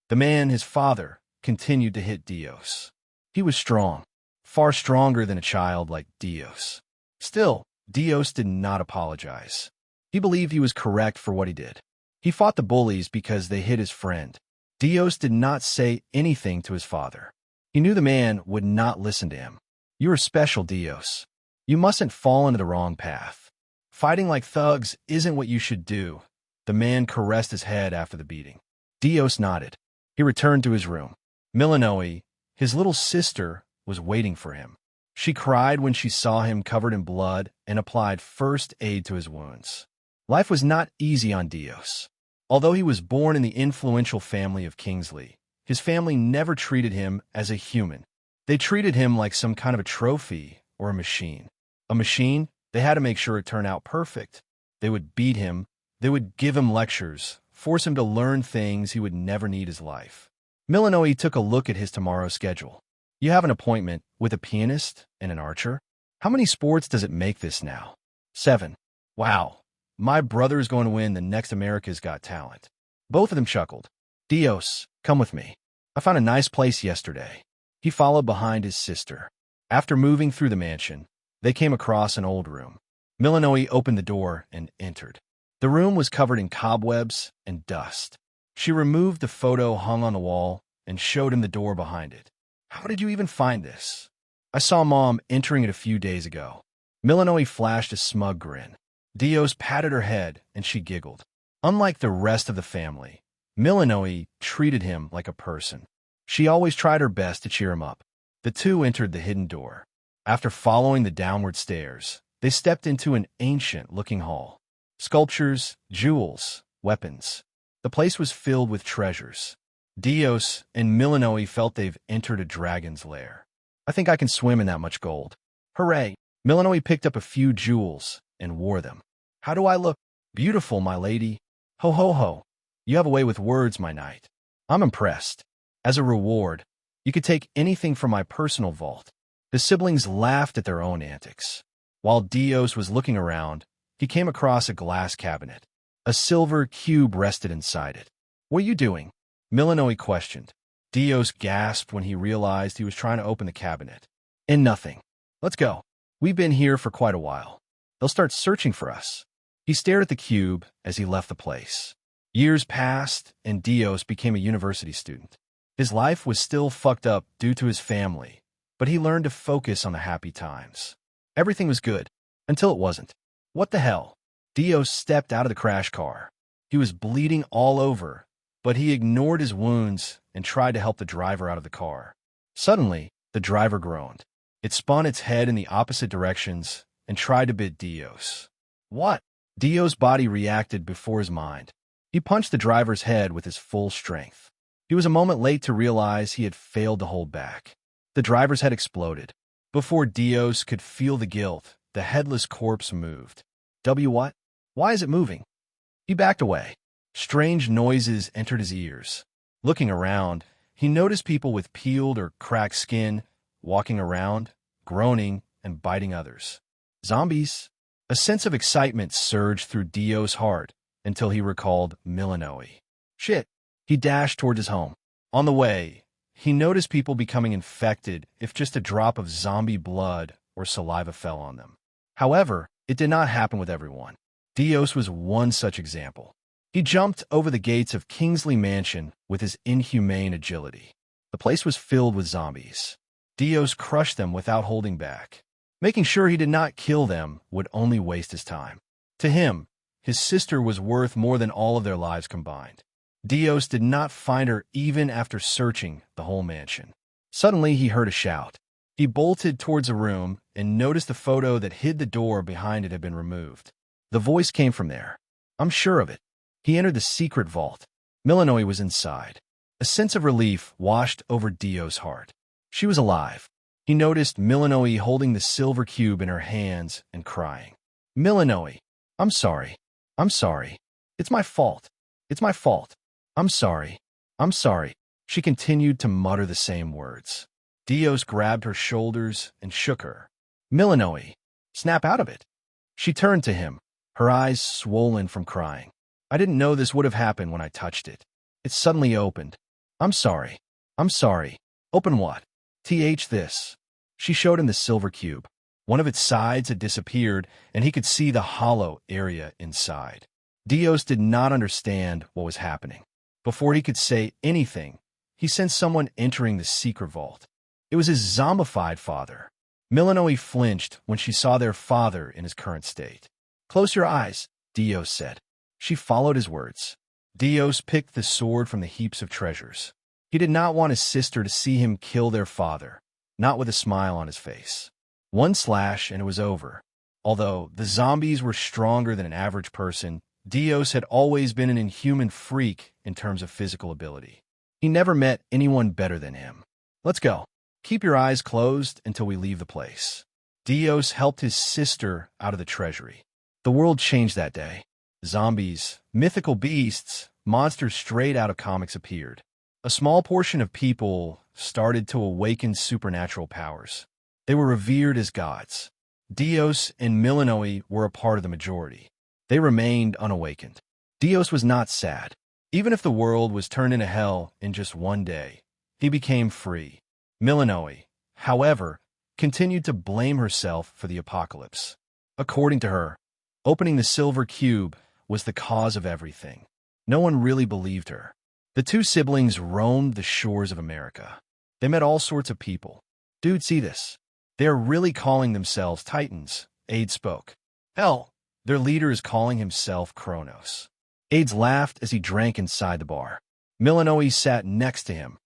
B: The man, his father, continued to hit Dios. He was strong, far stronger than a child like Dios. Still, Dios did not apologize. He believed he was correct for what he did. He fought the bullies because they hit his friend. Dios did not say anything to his father. He knew the man would not listen to him. You are special, Dios. You mustn't fall into the wrong path. Fighting like thugs isn't what you should do. The man caressed his head after the beating. Dios nodded. He returned to his room. Milanoe, his little sister, was waiting for him. She cried when she saw him covered in blood and applied first aid to his wounds. Life was not easy on Dios. Although he was born in the influential family of Kingsley, his family never treated him as a human. They treated him like some kind of a trophy or a machine. A machine, they had to make sure it turned out perfect. They would beat him, they would give him lectures, force him to learn things he would never need in his life. Milanoe took a look at his tomorrow's schedule. You have an appointment with a pianist and an archer? How many sports does it make this now? 7. Wow. My brother is going to win the next America's Got Talent. Both of them chuckled. Dios, come with me. I found a nice place yesterday. He followed behind his sister. After moving through the mansion, they came across an old room. Milanoe opened the door and entered. The room was covered in cobwebs and dust. She removed the photo hung on the wall and showed him the door behind it. How did you even find this? I saw Mom entering it a few days ago. Milanoe flashed a smug grin. Dios patted her head and she giggled. Unlike the rest of the family, Milanoe treated him like a person. She always tried her best to cheer him up. The two entered the hidden door. After following the downward stairs, they stepped into an ancient-looking hall. Sculptures, jewels, weapons. The place was filled with treasures. Dios and Milanoe felt they've entered a dragon's lair. I think I can swim in that much gold. Hooray! Milanoe picked up a few jewels and wore them. How do I look? Beautiful, my lady. Ho ho ho. You have a way with words, my knight. I'm impressed. As a reward, you could take anything from my personal vault. The siblings laughed at their own antics. While Dios was looking around, he came across a glass cabinet. A silver cube rested inside it. What are you doing? Milanoe questioned. Dios gasped when he realized he was trying to open the cabinet. And nothing. Let's go. We've been here for quite a while. They'll start searching for us. He stared at the cube as he left the place. Years passed, and Dios became a university student. His life was still fucked up due to his family, but he learned to focus on the happy times. Everything was good, until it wasn't. What the hell? Dios stepped out of the crash car. He was bleeding all over, but he ignored his wounds and tried to help the driver out of the car. Suddenly, the driver groaned. It spun its head in the opposite directions and tried to bite Dios. What? Dios' body reacted before his mind. He punched the driver's head with his full strength. He was a moment late to realize he had failed to hold back. The driver's head exploded. Before Dios could feel the guilt, the headless corpse moved. What? Why is it moving? He backed away. Strange noises entered his ears. Looking around, he noticed people with peeled or cracked skin walking around, groaning, and biting others. Zombies? A sense of excitement surged through Dio's heart until he recalled Milanoe. Shit. He dashed toward his home. On the way, he noticed people becoming infected if just a drop of zombie blood or saliva fell on them. However, it did not happen with everyone. Dios was one such example. He jumped over the gates of Kingsley Mansion with his inhumane agility. The place was filled with zombies. Dios crushed them without holding back. Making sure he did not kill them would only waste his time. To him, his sister was worth more than all of their lives combined. Dios did not find her even after searching the whole mansion. Suddenly, he heard a shout. He bolted towards a room and noticed the photo that hid the door behind it had been removed. The voice came from there. I'm sure of it. He entered the secret vault. Milanoe was inside. A sense of relief washed over Dio's heart. She was alive. He noticed Milanoe holding the silver cube in her hands and crying. Milanoe, I'm sorry. I'm sorry. It's my fault. It's my fault. I'm sorry. I'm sorry. She continued to mutter the same words. Dios grabbed her shoulders and shook her. Milanoe, snap out of it. She turned to him, her eyes swollen from crying. I didn't know this would have happened when I touched it. It suddenly opened. I'm sorry. I'm sorry. Open what? This. She showed him the silver cube. One of its sides had disappeared, and he could see the hollow area inside. Dios did not understand what was happening. Before he could say anything, he sensed someone entering the secret vault. It was his zombified father. Milanoe flinched when she saw their father in his current state. Close your eyes, Dios said. She followed his words. Dios picked the sword from the heaps of treasures. He did not want his sister to see him kill their father, not with a smile on his face. One slash and it was over. Although the zombies were stronger than an average person, Dios had always been an inhuman freak in terms of physical ability. He never met anyone better than him. Let's go. Keep your eyes closed until we leave the place. Dios helped his sister out of the treasury. The world changed that day. Zombies, mythical beasts, monsters straight out of comics appeared. A small portion of people started to awaken supernatural powers. They were revered as gods. Dios and Milanoe were a part of the majority. They remained unawakened. Dios was not sad. Even if the world was turned into hell in just one day, he became free. Milanoe, however, continued to blame herself for the apocalypse. According to her, opening the silver cube was the cause of everything. No one really believed her. The two siblings roamed the shores of America. They met all sorts of people. Dude, see this. They are really calling themselves Titans, Aid spoke. Hell, their leader is calling himself Kronos. Aids laughed as he drank inside the bar. Milanoe sat next to him,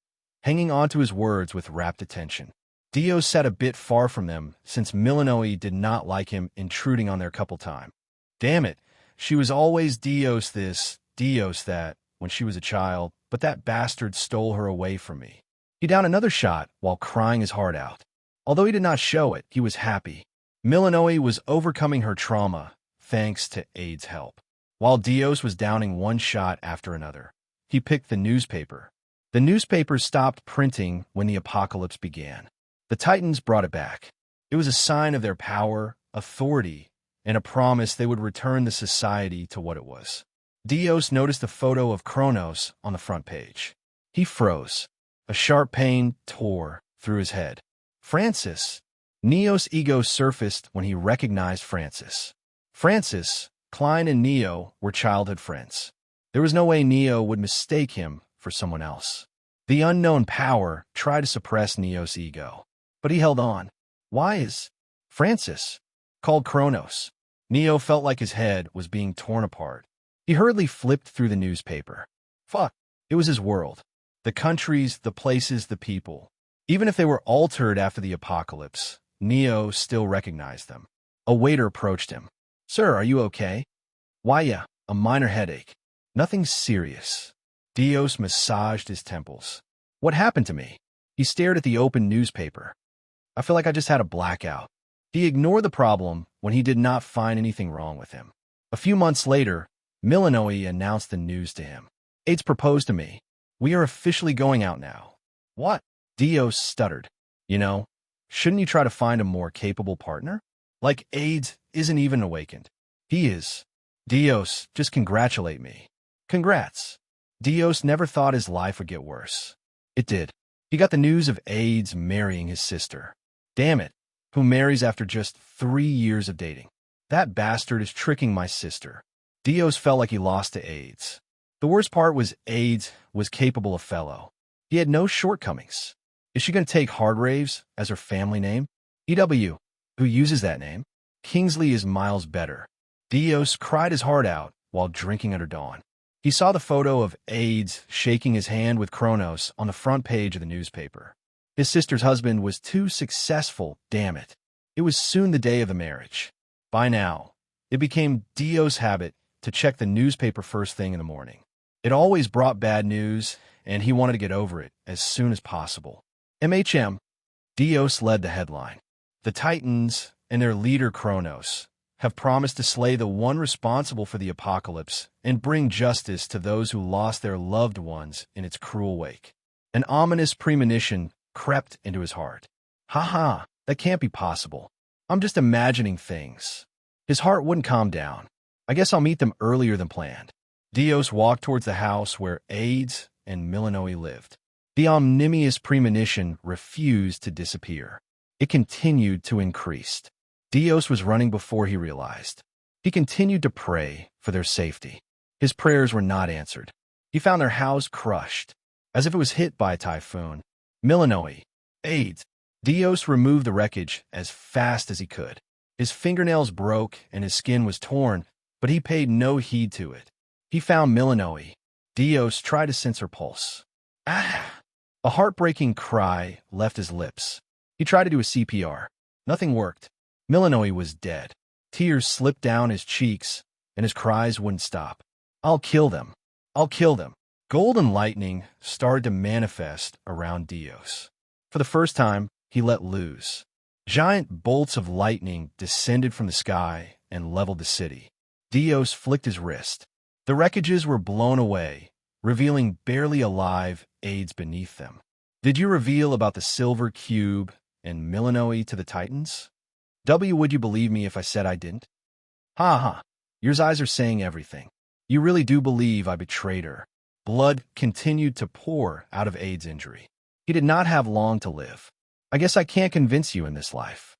B: hanging on to his words with rapt attention. Dios sat a bit far from them since Milanoe did not like him intruding on their couple time. Damn it, she was always Dios this, Dios that, when she was a child, but that bastard stole her away from me. He downed another shot while crying his heart out. Although he did not show it, he was happy. Milanoe was overcoming her trauma thanks to Aid's help. While Dios was downing one shot after another, he picked the newspaper. The newspaper stopped printing when the apocalypse began. The Titans brought it back. It was a sign of their power, authority, and a promise they would return the society to what it was. Dios noticed a photo of Kronos on the front page. He froze. A sharp pain tore through his head. Francis. Neo's ego surfaced when he recognized Francis. Francis, Klein, and Neo were childhood friends. There was no way Neo would mistake him for someone else. The unknown power tried to suppress Neo's ego, but he held on. Why is Francis called Kronos? Neo felt like his head was being torn apart. He hurriedly flipped through the newspaper. Fuck. It was his world. The countries, the places, the people. Even if they were altered after the apocalypse, Neo still recognized them. A waiter approached him. Sir, are you okay? Why, yeah, a minor headache. Nothing serious. Dios massaged his temples. What happened to me? He stared at the open newspaper. I feel like I just had a blackout. He ignored the problem when he did not find anything wrong with him. A few months later, Milanoe announced the news to him. Aids proposed to me. We are officially going out now. What? Dios stuttered. You know, shouldn't you try to find a more capable partner? Like Aids isn't even awakened. He is. Dios, just congratulate me. Congrats. Dios never thought his life would get worse. It did. He got the news of Aids marrying his sister. Damn it. Who marries after just 3 years of dating? That bastard is tricking my sister. Dios felt like he lost to Aids. The worst part was Aids was capable of fellow. He had no shortcomings. Is she going to take Hargraves as her family name? EW. Who uses that name? Kingsley is miles better. Dios cried his heart out while drinking under dawn. He saw the photo of Aids shaking his hand with Kronos on the front page of the newspaper. His sister's husband was too successful, damn it. It was soon the day of the marriage. By now, it became Dio's habit to check the newspaper first thing in the morning. It always brought bad news, and he wanted to get over it as soon as possible. MHM. Dios led the headline. The Titans and their leader Kronos have promised to slay the one responsible for the apocalypse and bring justice to those who lost their loved ones in its cruel wake. An ominous premonition crept into his heart. Ha, that can't be possible. I'm just imagining things. His heart wouldn't calm down. I guess I'll meet them earlier than planned. Dios walked towards the house where Aids and Milanoe lived. The omnibus premonition refused to disappear. It continued to increase. Dios was running before he realized. He continued to pray for their safety. His prayers were not answered. He found their house crushed, as if it was hit by a typhoon. Milanoe, Aids. Dios removed the wreckage as fast as he could. His fingernails broke and his skin was torn, but he paid no heed to it. He found Milanoe. Dios tried to sense her pulse. Ah! A heartbreaking cry left his lips. He tried to do a CPR. Nothing worked. Milanoe was dead. Tears slipped down his cheeks, and his cries wouldn't stop. I'll kill them. I'll kill them. Golden lightning started to manifest around Dios. For the first time, he let loose. Giant bolts of lightning descended from the sky and leveled the city. Dios flicked his wrist. The wreckages were blown away, revealing barely alive aides beneath them. Did you reveal about the silver cube and Milanoe to the Titans? Would you believe me if I said I didn't? Ha ha. Your eyes are saying everything. You really do believe I betrayed her. Blood continued to pour out of Aide's injury. He did not have long to live. I guess I can't convince you in this life.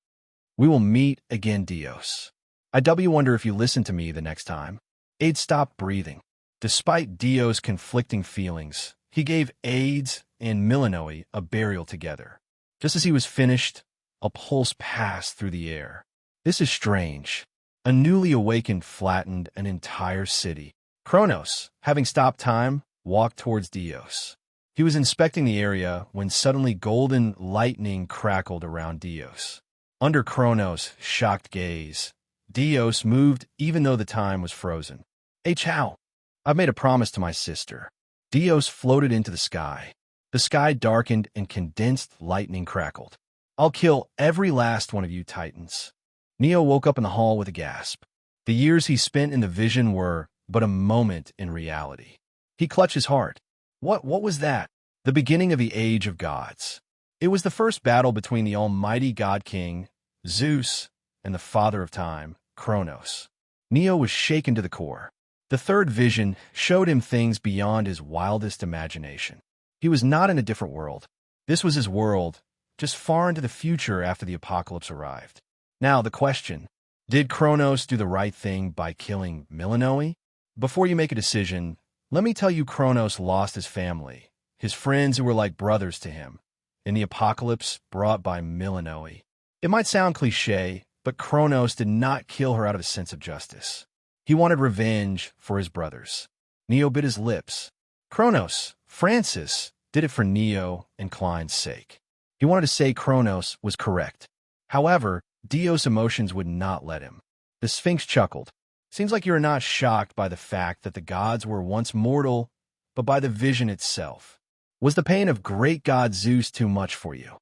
B: We will meet again, Dios. I wonder if you listen to me the next time. Aide stopped breathing. Despite Dios' conflicting feelings, he gave Aides and Milanoe a burial together. Just as he was finished, a pulse passed through the air. This is strange. A newly awakened flattened an entire city. Kronos, having stopped time, walked towards Dios. He was inspecting the area when suddenly golden lightning crackled around Dios. Under Kronos' shocked gaze, Dios moved even though the time was frozen. Hey, Chow, I've made a promise to my sister. Dios floated into the sky. The sky darkened and condensed lightning crackled. I'll kill every last one of you Titans. Neo woke up in the hall with a gasp. The years he spent in the vision were but a moment in reality. He clutched his heart. What was that? The beginning of the Age of Gods. It was the first battle between the almighty God King, Zeus, and the Father of Time, Kronos. Neo was shaken to the core. The third vision showed him things beyond his wildest imagination. He was not in a different world. This was his world, just far into the future after the apocalypse arrived. Now, the question, did Kronos do the right thing by killing Milanoe? Before you make a decision, let me tell you Kronos lost his family, his friends who were like brothers to him, in the apocalypse brought by Milanoe. It might sound cliché, but Kronos did not kill her out of a sense of justice. He wanted revenge for his brothers. Neo bit his lips. Kronos, Francis, did it for Neo and Klein's sake. He wanted to say Kronos was correct. However, Dios' emotions would not let him. The Sphinx chuckled. Seems like you are not shocked by the fact that the gods were once mortal, but by the vision itself. Was the pain of great god Zeus too much for you?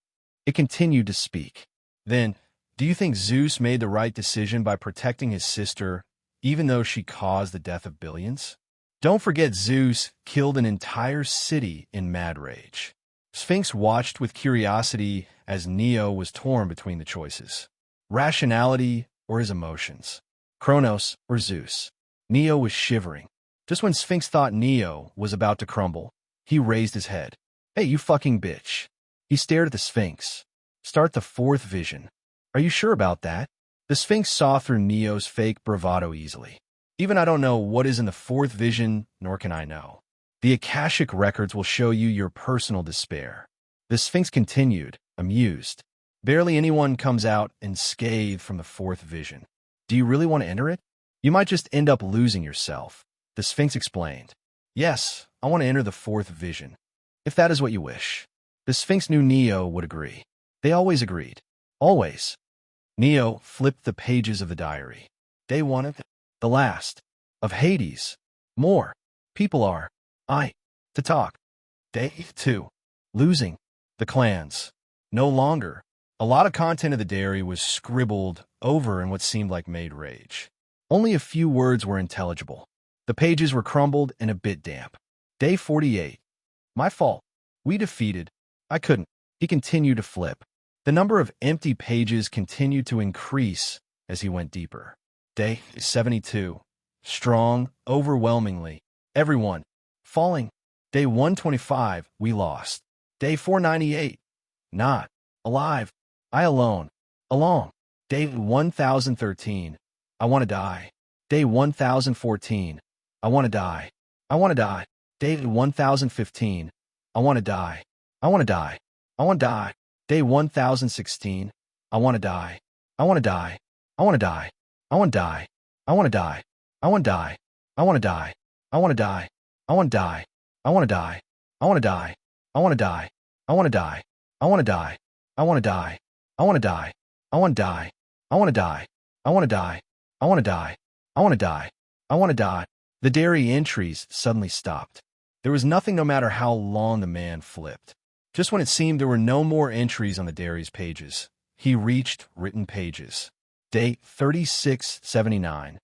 B: It continued to speak. Then, do you think Zeus made the right decision by protecting his sister, even though she caused the death of billions? Don't forget Zeus killed an entire city in mad rage. Sphinx watched with curiosity as Neo was torn between the choices. Rationality or his emotions. Kronos or Zeus. Neo was shivering. Just when Sphinx thought Neo was about to crumble, he raised his head. Hey, you fucking bitch. He stared at the Sphinx. Start the fourth vision. Are you sure about that? The Sphinx saw through Neo's fake bravado easily. Even I don't know what is in the fourth vision, nor can I know. The Akashic records will show you your personal despair. The Sphinx continued, amused. Barely anyone comes out unscathed from the fourth vision. Do you really want to enter it? You might just end up losing yourself. The Sphinx explained. Yes, I want to enter the fourth vision. If that is what you wish. The Sphinx knew Neo would agree. They always agreed. Always. Neo flipped the pages of the diary. Day 1 of the last. Of Hades. More. People are. To talk. Day 2. Losing. The clans. No longer. A lot of content of the diary was scribbled over in what seemed like made rage. Only a few words were intelligible. The pages were crumbled and a bit damp. Day 48. My fault. We defeated. I couldn't. He continued to flip. The number of empty pages continued to increase as he went deeper. Day 72. Strong, overwhelmingly. Everyone. Falling. Day 125. We lost. Day 498. Not. Alive. I alone. Alone. Day 1013. I want to die. Day 1014. I want to die. I want to die. Day 1015. I want to die. I want to die. I want to die. Day 1016. I want to die. I want to die. I want to die. I want to die. I want to die. I want to die. I want to die. I want to die. I want to die. I want to die. I want to die. I want to die. I want to die. I want to die. I want to die. I want to die. I want to die. I want to die. I want to die. I want to die. I want to die. I want to die. The diary entries suddenly stopped. There was nothing no matter how long the man flipped. Just when it seemed there were no more entries on the diary's pages, he reached written pages. Day 3679.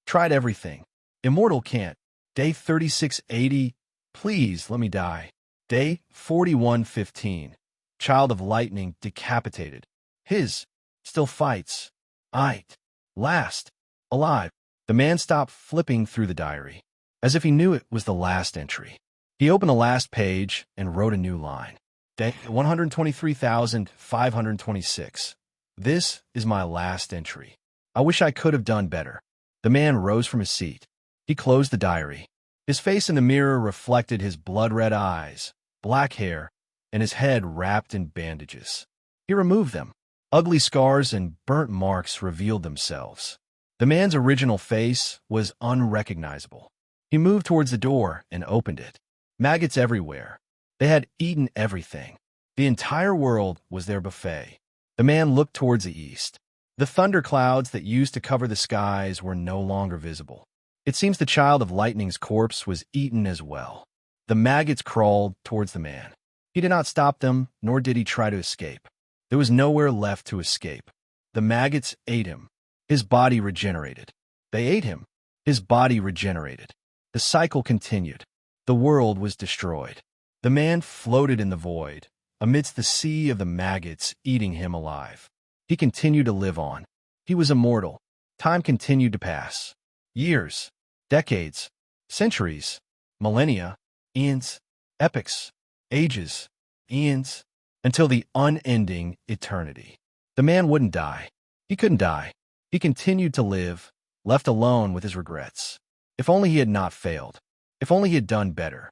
B: Tried everything. Immortal can't. Day 3680. Please let me die. Day 4115. Child of lightning decapitated. His still fights. It. Last. Alive. The man stopped flipping through the diary, as if he knew it was the last entry. He opened the last page and wrote a new line. Day 123,526. This is my last entry. I wish I could have done better. The man rose from his seat. He closed the diary. His face in the mirror reflected his blood-red eyes, black hair, and his head wrapped in bandages. He removed them. Ugly scars and burnt marks revealed themselves. The man's original face was unrecognizable. He moved towards the door and opened it. Maggots everywhere. They had eaten everything. The entire world was their buffet. The man looked towards the east. The thunderclouds that used to cover the skies were no longer visible. It seems the child of lightning's corpse was eaten as well. The maggots crawled towards the man. He did not stop them, nor did he try to escape. There was nowhere left to escape. The maggots ate him. His body regenerated. They ate him. His body regenerated. The cycle continued. The world was destroyed. The man floated in the void, amidst the sea of the maggots eating him alive. He continued to live on. He was immortal. Time continued to pass. Years, decades, centuries, millennia, eons, epochs, ages, eons, until the unending eternity. The man wouldn't die. He couldn't die. He continued to live, left alone with his regrets. If only he had not failed. If only he had done better.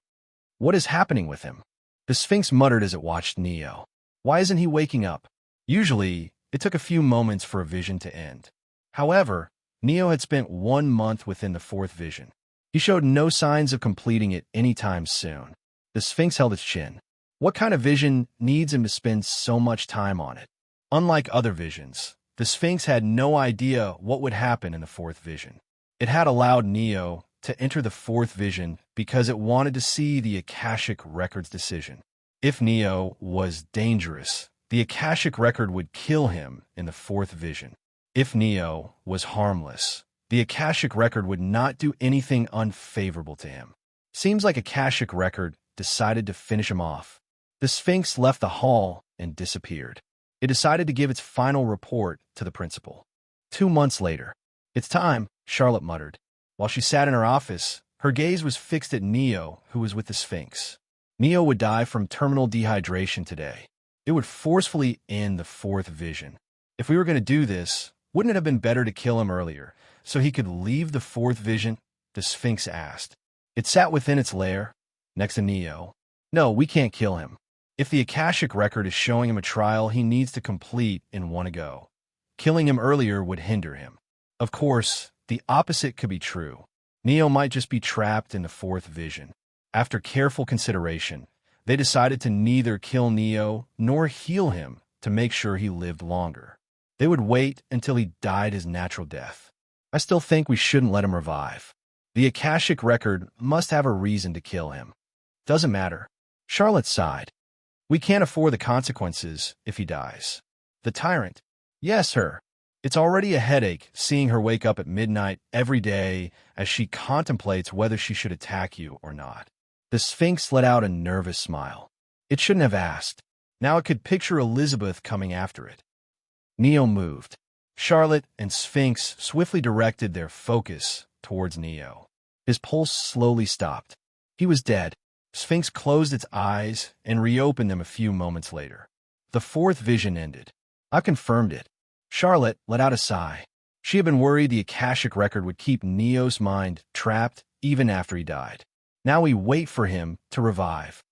B: What is happening with him? The Sphinx muttered as it watched Neo. Why isn't he waking up? Usually, it took a few moments for a vision to end. However, Neo had spent 1 month within the fourth vision. He showed no signs of completing it anytime soon. The Sphinx held its chin. What kind of vision needs him to spend so much time on it? Unlike other visions, the Sphinx had no idea what would happen in the fourth vision. It had allowed Neo to enter the fourth vision because it wanted to see the Akashic Record's decision. If Neo was dangerous, the Akashic Record would kill him in the fourth vision. If Neo was harmless, the Akashic Record would not do anything unfavorable to him. Seems like Akashic Record decided to finish him off. The Sphinx left the hall and disappeared. It decided to give its final report to the principal. 2 months later. It's time, Charlotte muttered. While she sat in her office, her gaze was fixed at Neo, who was with the Sphinx. Neo would die from terminal dehydration today. It would forcefully end the fourth vision. If we were going to do this, wouldn't it have been better to kill him earlier, so he could leave the fourth vision? The Sphinx asked. It sat within its lair, next to Neo. No, we can't kill him. If the Akashic Record is showing him a trial he needs to complete in one go, killing him earlier would hinder him. Of course, the opposite could be true. Neo might just be trapped in the fourth vision. After careful consideration, they decided to neither kill Neo nor heal him to make sure he lived longer. They would wait until he died his natural death. I still think we shouldn't let him revive. The Akashic Record must have a reason to kill him. Doesn't matter. Charlotte sighed. We can't afford the consequences if he dies. The tyrant. Yes, her. It's already a headache seeing her wake up at midnight every day as she contemplates whether she should attack you or not. The Sphinx let out a nervous smile. It shouldn't have asked. Now it could picture Elizabeth coming after it. Neo moved. Charlotte and Sphinx swiftly directed their focus towards Neo. His pulse slowly stopped. He was dead. Sphinx closed its eyes and reopened them a few moments later. The fourth vision ended. I confirmed it. Charlotte let out a sigh. She had been worried the Akashic Record would keep Neo's mind trapped even after he died. Now we wait for him to revive.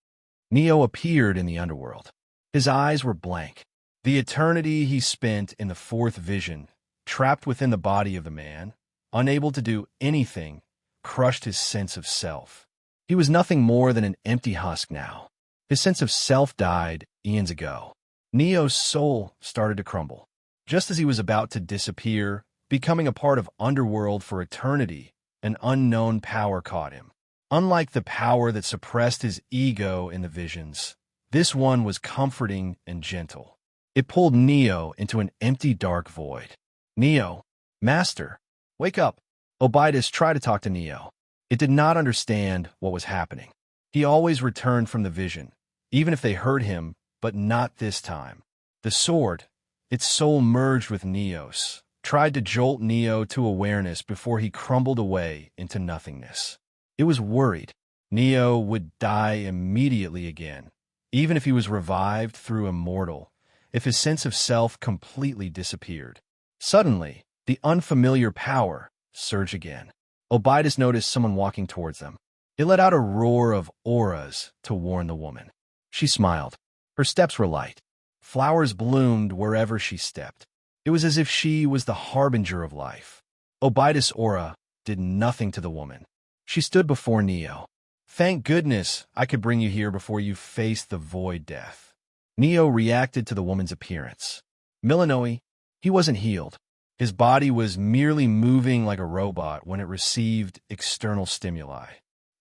B: Neo appeared in the underworld. His eyes were blank. The eternity he spent in the fourth vision, trapped within the body of the man, unable to do anything, crushed his sense of self. He was nothing more than an empty husk now. His sense of self died eons ago. Neo's soul started to crumble. Just as he was about to disappear, becoming a part of Underworld for eternity, an unknown power caught him. Unlike the power that suppressed his ego in the visions, this one was comforting and gentle. It pulled Neo into an empty, dark void. Neo, Master, wake up. Obidus tried to talk to Neo. It did not understand what was happening. He always returned from the vision, even if they heard him, but not this time. The sword, its soul merged with Neo's, tried to jolt Neo to awareness before he crumbled away into nothingness. It was worried Neo would die immediately again, even if he was revived through immortal, if his sense of self completely disappeared. Suddenly, the unfamiliar power surged again. Obidus noticed someone walking towards them. It let out a roar of auras to warn the woman. She smiled. Her steps were light. Flowers bloomed wherever she stepped. It was as if she was the harbinger of life. Obidus' aura did nothing to the woman. She stood before Neo. Thank goodness I could bring you here before you faced the void death. Neo reacted to the woman's appearance. Milanoe, he wasn't healed. His body was merely moving like a robot when it received external stimuli.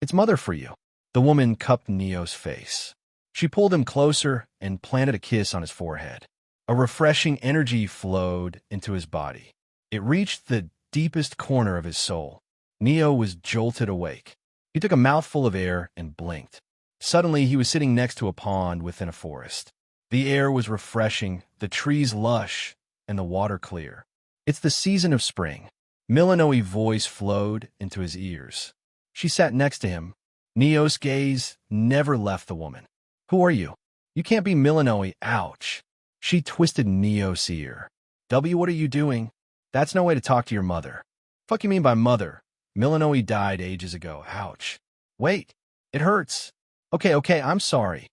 B: It's mother for you. The woman cupped Neo's face. She pulled him closer and planted a kiss on his forehead. A refreshing energy flowed into his body. It reached the deepest corner of his soul. Neo was jolted awake. He took a mouthful of air and blinked. Suddenly, he was sitting next to a pond within a forest. The air was refreshing, the trees lush, and the water clear. It's the season of spring. Milanoe's voice flowed into his ears. She sat next to him. Neo's gaze never left the woman. Who are you? You can't be Milanoe, ouch. She twisted Neo's ear. What are you doing? That's no way to talk to your mother. Fuck you mean by mother? Milanoe died ages ago, ouch. Wait, it hurts. Okay, I'm sorry.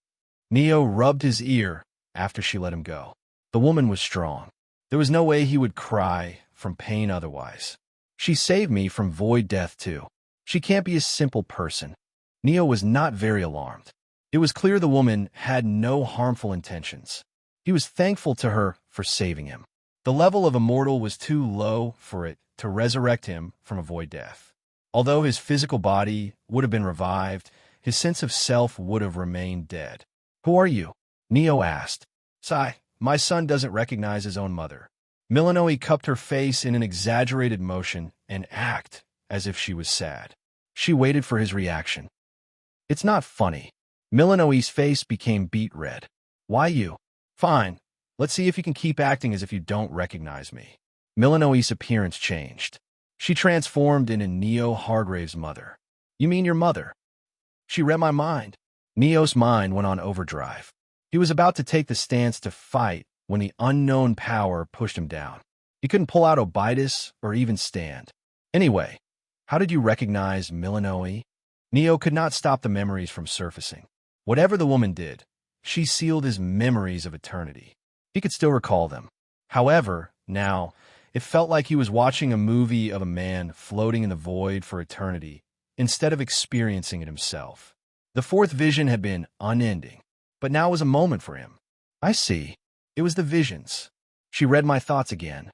B: Neo rubbed his ear after she let him go. The woman was strong. There was no way he would cry from pain otherwise. She saved me from void death too. She can't be a simple person. Neo was not very alarmed. It was clear the woman had no harmful intentions. He was thankful to her for saving him. The level of immortal was too low for it to resurrect him from a void death. Although his physical body would have been revived, his sense of self would have remained dead. Who are you? Neo asked. Sigh, my son doesn't recognize his own mother. Milanoe cupped her face in an exaggerated motion and acted as if she was sad. She waited for his reaction. It's not funny. Milanoe's face became beet red. Why you? Fine. Let's see if you can keep acting as if you don't recognize me. Milanoe's appearance changed. She transformed into Neo Hargrave's mother. You mean your mother? She read my mind. Neo's mind went on overdrive. He was about to take the stance to fight when the unknown power pushed him down. He couldn't pull out Obidus or even stand. Anyway, how did you recognize Milanoe? Neo could not stop the memories from surfacing. Whatever the woman did, she sealed his memories of eternity. He could still recall them. However, now, it felt like he was watching a movie of a man floating in the void for eternity instead of experiencing it himself. The fourth vision had been unending, but now was a moment for him. I see. It was the visions. She read my thoughts again.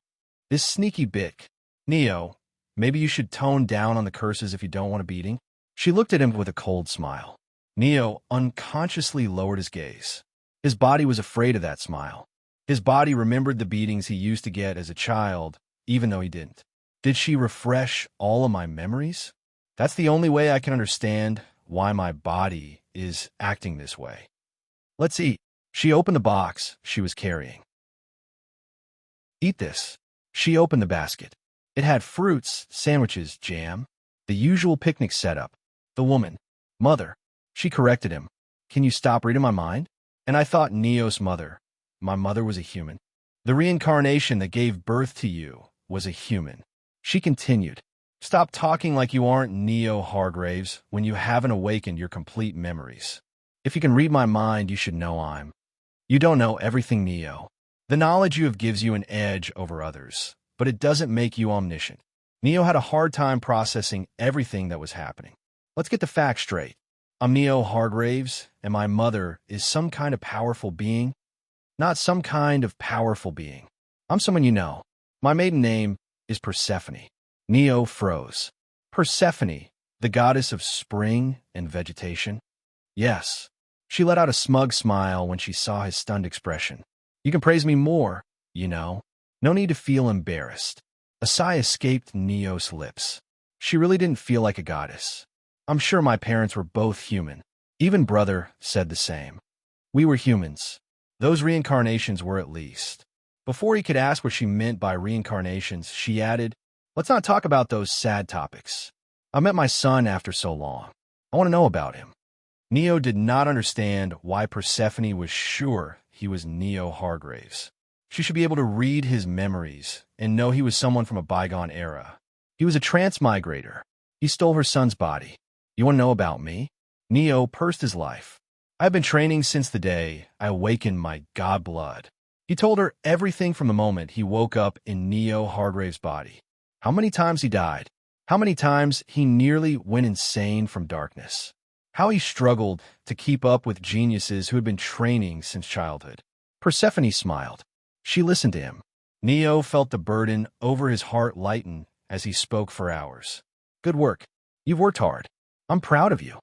B: This sneaky bitch. Neo, maybe you should tone down on the curses if you don't want a beating. She looked at him with a cold smile. Neo unconsciously lowered his gaze. His body was afraid of that smile. His body remembered the beatings he used to get as a child, even though he didn't. Did she refresh all of my memories? That's the only way I can understand why my body is acting this way. Let's eat. She opened the box she was carrying. Eat this. She opened the basket. It had fruits, sandwiches, jam, the usual picnic setup. The woman. Mother. She corrected him. Can you stop reading my mind? And I thought Neo's mother. My mother was a human. The reincarnation that gave birth to you was a human. She continued. Stop talking like you aren't Neo Hargraves when you haven't awakened your complete memories. If you can read my mind, you should know I'm. You don't know everything, Neo. The knowledge you have gives you an edge over others, but it doesn't make you omniscient. Neo had a hard time processing everything that was happening. Let's get the facts straight. I'm Neo Hargraves, and my mother is some kind of powerful being. Not some kind of powerful being. I'm someone you know. My maiden name is Persephone. Neo froze. Persephone, the goddess of spring and vegetation? Yes. She let out a smug smile when she saw his stunned expression. You can praise me more, you know. No need to feel embarrassed. A sigh escaped Neo's lips. She really didn't feel like a goddess. I'm sure my parents were both human. Even brother said the same. We were humans. Those reincarnations were at least. Before he could ask what she meant by reincarnations, she added, let's not talk about those sad topics. I met my son after so long. I want to know about him. Neo did not understand why Persephone was sure he was Neo Hargraves. She should be able to read his memories and know he was someone from a bygone era. He was a transmigrator. He stole her son's body. You want to know about me? Neo pursed his life. I've been training since the day I awakened my god blood. He told her everything from the moment he woke up in Neo Hargrave's body. How many times he died. How many times he nearly went insane from darkness. How he struggled to keep up with geniuses who had been training since childhood. Persephone smiled. She listened to him. Neo felt the burden over his heart lighten as he spoke for hours. Good work. You've worked hard. I'm proud of you.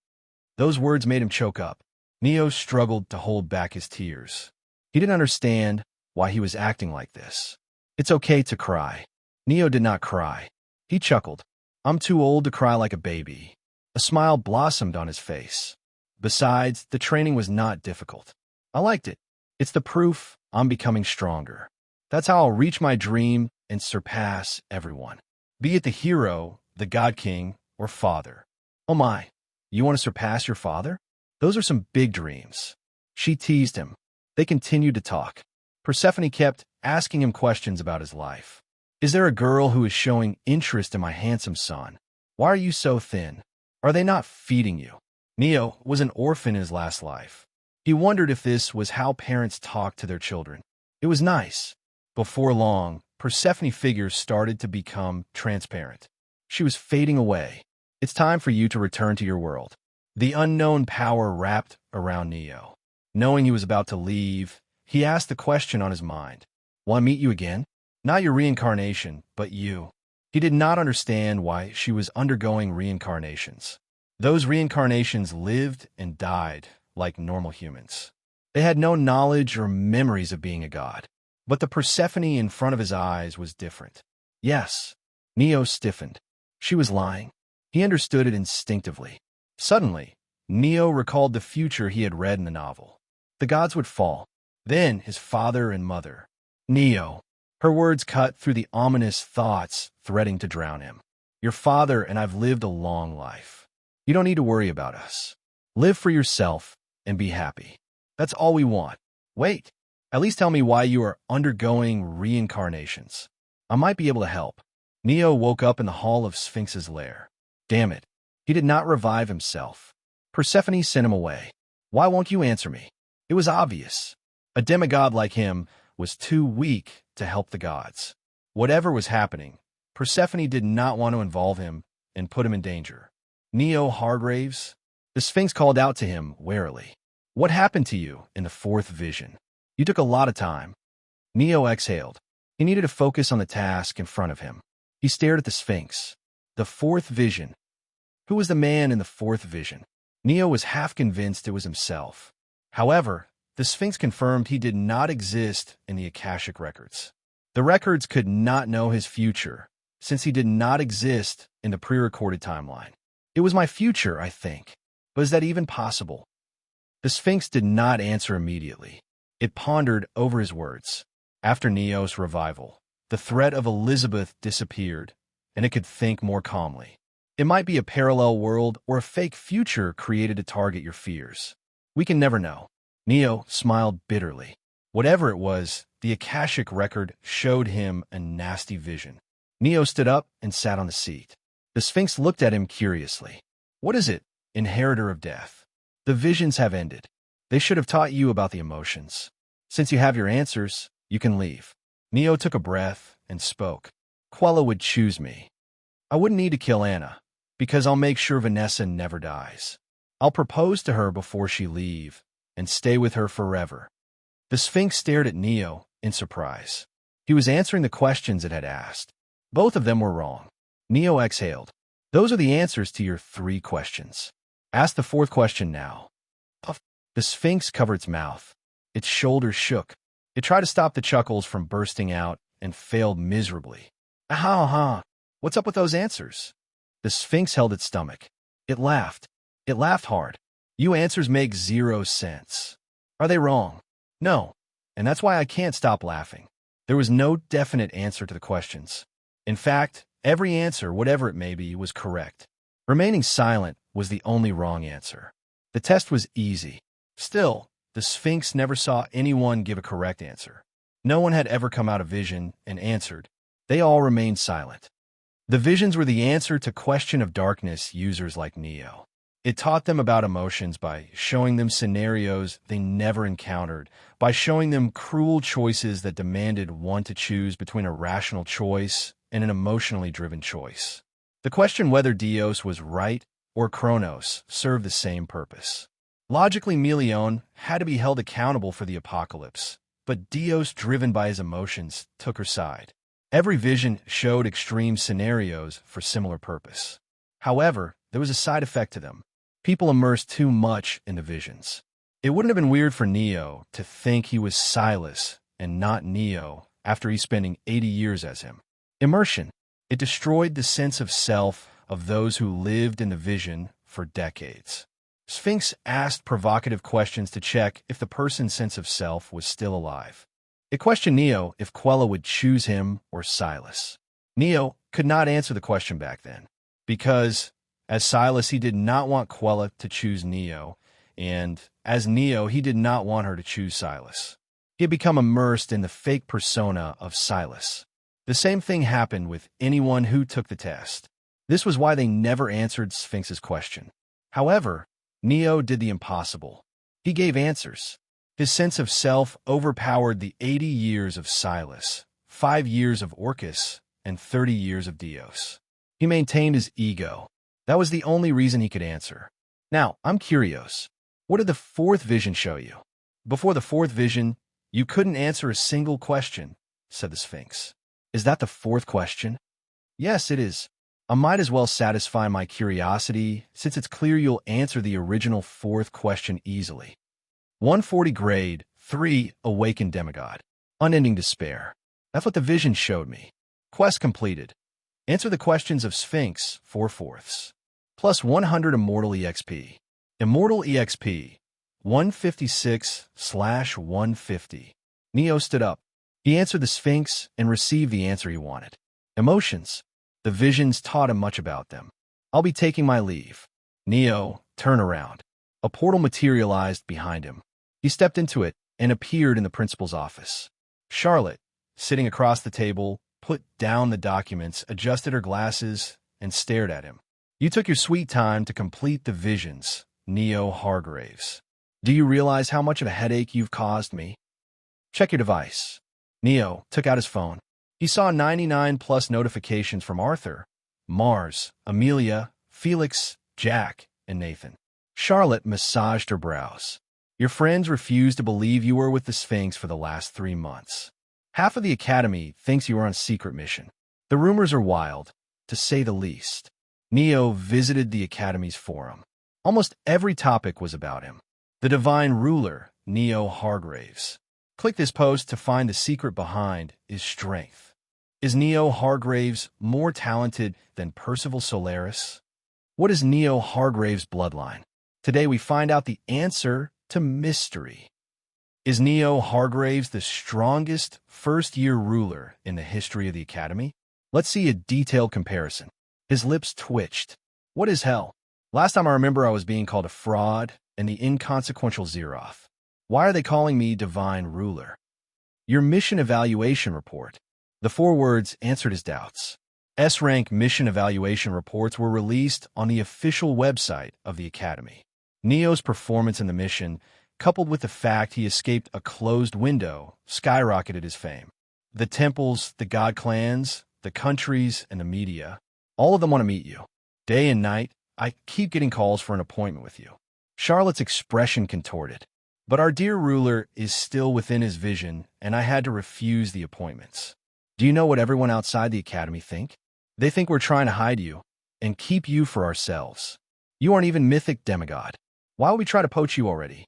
B: Those words made him choke up. Neo struggled to hold back his tears. He didn't understand why he was acting like this. It's okay to cry. Neo did not cry. He chuckled. I'm too old to cry like a baby. A smile blossomed on his face. Besides, the training was not difficult. I liked it. It's the proof I'm becoming stronger. That's how I'll reach my dream and surpass everyone. Be it the hero, the God King, or father. Oh my, you want to surpass your father? Those are some big dreams. She teased him. They continued to talk. Persephone kept asking him questions about his life. Is there a girl who is showing interest in my handsome son? Why are you so thin? Are they not feeding you? Neo was an orphan in his last life. He wondered if this was how parents talk to their children. It was nice. Before long, Persephone's figure started to become transparent. She was fading away. It's time for you to return to your world. The unknown power wrapped around Neo. Knowing he was about to leave, he asked the question on his mind. Want to meet you again? Not your reincarnation, but you. He did not understand why she was undergoing reincarnations. Those reincarnations lived and died like normal humans. They had no knowledge or memories of being a god. But the Persephone in front of his eyes was different. Yes, Neo stiffened. She was lying. He understood it instinctively. Suddenly, Neo recalled the future he had read in the novel. The gods would fall. Then his father and mother. Neo. Her words cut through the ominous thoughts threatening to drown him. Your father and I've lived a long life. You don't need to worry about us. Live for yourself and be happy. That's all we want. Wait. At least tell me why you are undergoing reincarnations. I might be able to help. Neo woke up in the hall of Sphinx's lair. Damn it. He did not revive himself. Persephone sent him away. Why won't you answer me? It was obvious. A demigod like him was too weak to help the gods. Whatever was happening, Persephone did not want to involve him and put him in danger. Neo Hargraves? The Sphinx called out to him warily. What happened to you in the fourth vision? You took a lot of time. Neo exhaled. He needed to focus on the task in front of him. He stared at the Sphinx. The fourth vision. Who was the man in the fourth vision? Neo was half convinced it was himself. However, the Sphinx confirmed he did not exist in the Akashic records. The records could not know his future, since he did not exist in the pre-recorded timeline. It was my future, I think. But is that even possible? The Sphinx did not answer immediately. It pondered over his words. After Neo's revival, the threat of Elizabeth disappeared, and it could think more calmly. It might be a parallel world or a fake future created to target your fears. We can never know. Neo smiled bitterly. Whatever it was, the Akashic record showed him a nasty vision. Neo stood up and sat on the seat. The Sphinx looked at him curiously. What is it, inheritor of death? The visions have ended. They should have taught you about the emotions. Since you have your answers, you can leave. Neo took a breath and spoke. Quella would choose me. I wouldn't need to kill Anna, because I'll make sure Vanessa never dies. I'll propose to her before she leave and stay with her forever. The Sphinx stared at Neo in surprise. He was answering the questions it had asked. Both of them were wrong. Neo exhaled. Those are the answers to your 3 questions. Ask the 4th question now. Puff. The Sphinx covered its mouth. Its shoulders shook. It tried to stop the chuckles from bursting out and failed miserably. Aha! What's up with those answers? The Sphinx held its stomach. It laughed. It laughed hard. You answers make 0 sense. Are they wrong? No. And that's why I can't stop laughing. There was no definite answer to the questions. In fact, every answer, whatever it may be, was correct. Remaining silent was the only wrong answer. The test was easy. Still, the Sphinx never saw anyone give a correct answer. No one had ever come out of vision and answered. They all remained silent. The visions were the answer to question of darkness users like Neo. It taught them about emotions by showing them scenarios they never encountered, by showing them cruel choices that demanded one to choose between a rational choice and an emotionally driven choice. The question whether Dios was right or Kronos served the same purpose. Logically, Melion had to be held accountable for the apocalypse, but Dios, driven by his emotions, took her side. Every vision showed extreme scenarios for similar purpose. However, there was a side effect to them. People immersed too much in the visions. It wouldn't have been weird for Neo to think he was Silas and not Neo after he's spending 80 years as him. Immersion. It destroyed the sense of self of those who lived in the vision for decades. Sphinx asked provocative questions to check if the person's sense of self was still alive. It questioned Neo if Quella would choose him or Silas. Neo could not answer the question back then, because as Silas, he did not want Quella to choose Neo, and as Neo, he did not want her to choose Silas. He had become immersed in the fake persona of Silas. The same thing happened with anyone who took the test. This was why they never answered Sphinx's question. However, Neo did the impossible. He gave answers. His sense of self overpowered the 80 years of Silas, 5 years of Orcus, and 30 years of Dios. He maintained his ego. That was the only reason he could answer. Now, I'm curious. What did the 4th vision show you? Before the 4th vision, you couldn't answer a single question, said the Sphinx. Is that the 4th question? Yes, it is. I might as well satisfy my curiosity, since it's clear you'll answer the original 4th question easily. 140 grade, 3, awakened demigod. Unending despair. That's what the vision showed me. Quest completed. Answer the questions of Sphinx, 4/4. Plus 100 Immortal EXP. Immortal EXP, 156/150. Neo stood up. He answered the Sphinx and received the answer he wanted. Emotions. The visions taught him much about them. I'll be taking my leave. Neo, turn around. A portal materialized behind him. He stepped into it and appeared in the principal's office. Charlotte, sitting across the table, put down the documents, adjusted her glasses, and stared at him. You took your sweet time to complete the visions, Neo Hargraves. Do you realize how much of a headache you've caused me? Check your device. Neo took out his phone. He saw 99+ notifications from Arthur, Mars, Amelia, Felix, Jack, and Nathan. Charlotte massaged her brows. Your friends refuse to believe you were with the Sphinx for the last 3 months. Half of the Academy thinks you are on a secret mission. The rumors are wild, to say the least. Neo visited the Academy's forum. Almost every topic was about him. The divine ruler, Neo Hargraves. Click this post to find the secret behind his strength. Is Neo Hargraves more talented than Percival Solaris? What is Neo Hargraves' bloodline? Today we find out the answer to mystery. Is Neo Hargraves the strongest first-year ruler in the history of the Academy? Let's see a detailed comparison. His lips twitched. What is hell? Last time I remember I was being called a fraud and the inconsequential Zeroth. Why are they calling me divine ruler? Your mission evaluation report. The 4 words answered his doubts. S-rank mission evaluation reports were released on the official website of the Academy. Neo's performance in the mission, coupled with the fact he escaped a closed window, skyrocketed his fame. The temples, the god clans, the countries, and the media, all of them want to meet you. Day and night, I keep getting calls for an appointment with you. Charlotte's expression contorted. But our dear ruler is still within his vision, and I had to refuse the appointments. Do you know what everyone outside the academy think? They think we're trying to hide you and keep you for ourselves. You aren't even mythic demigod. Why would we try to poach you already?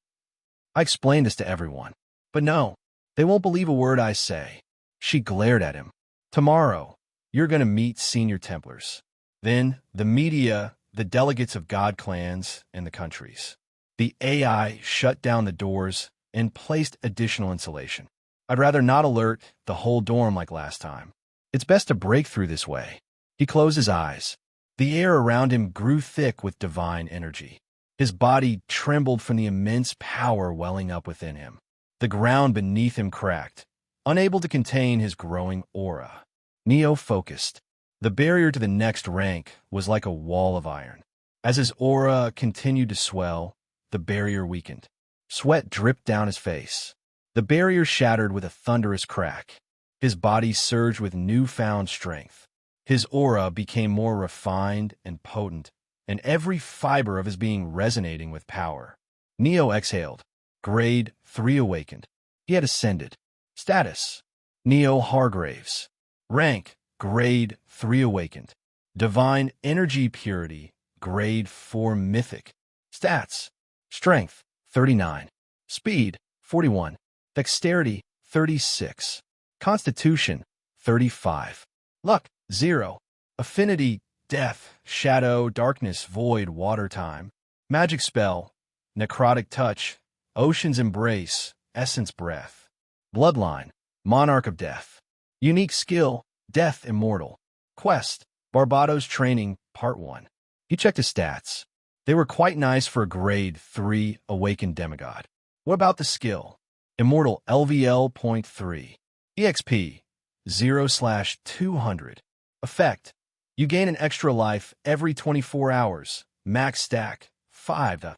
B: I explained this to everyone. But no, they won't believe a word I say. She glared at him. Tomorrow, you're going to meet senior Templars. Then, the media, the delegates of God clans, and the countries. The AI shut down the doors and placed additional insulation. I'd rather not alert the whole dorm like last time. It's best to break through this way. He closed his eyes. The air around him grew thick with divine energy. His body trembled from the immense power welling up within him. The ground beneath him cracked, unable to contain his growing aura. Neo focused. The barrier to the next rank was like a wall of iron. As his aura continued to swell, the barrier weakened. Sweat dripped down his face. The barrier shattered with a thunderous crack. His body surged with newfound strength. His aura became more refined and potent, and every fiber of his being resonating with power. Neo exhaled. Grade 3 awakened. He had ascended. Status: Neo Hargraves. Rank: Grade 3 awakened. Divine Energy Purity, Grade 4 Mythic. Stats: Strength, 39. Speed, 41. Dexterity, 36. Constitution, 35. Luck, 0. Affinity: Death, Shadow, Darkness, Void, Water Time. Magic Spell: Necrotic Touch, Ocean's Embrace, Essence Breath. Bloodline: Monarch of Death. Unique Skill: Death Immortal. Quest: Barbados Training, Part 1. He checked his stats. They were quite nice for a Grade 3 Awakened Demigod. What about the skill? Immortal LVL.3. EXP: 0/200. Effect: You gain an extra life every 24 hours. Max stack: 5.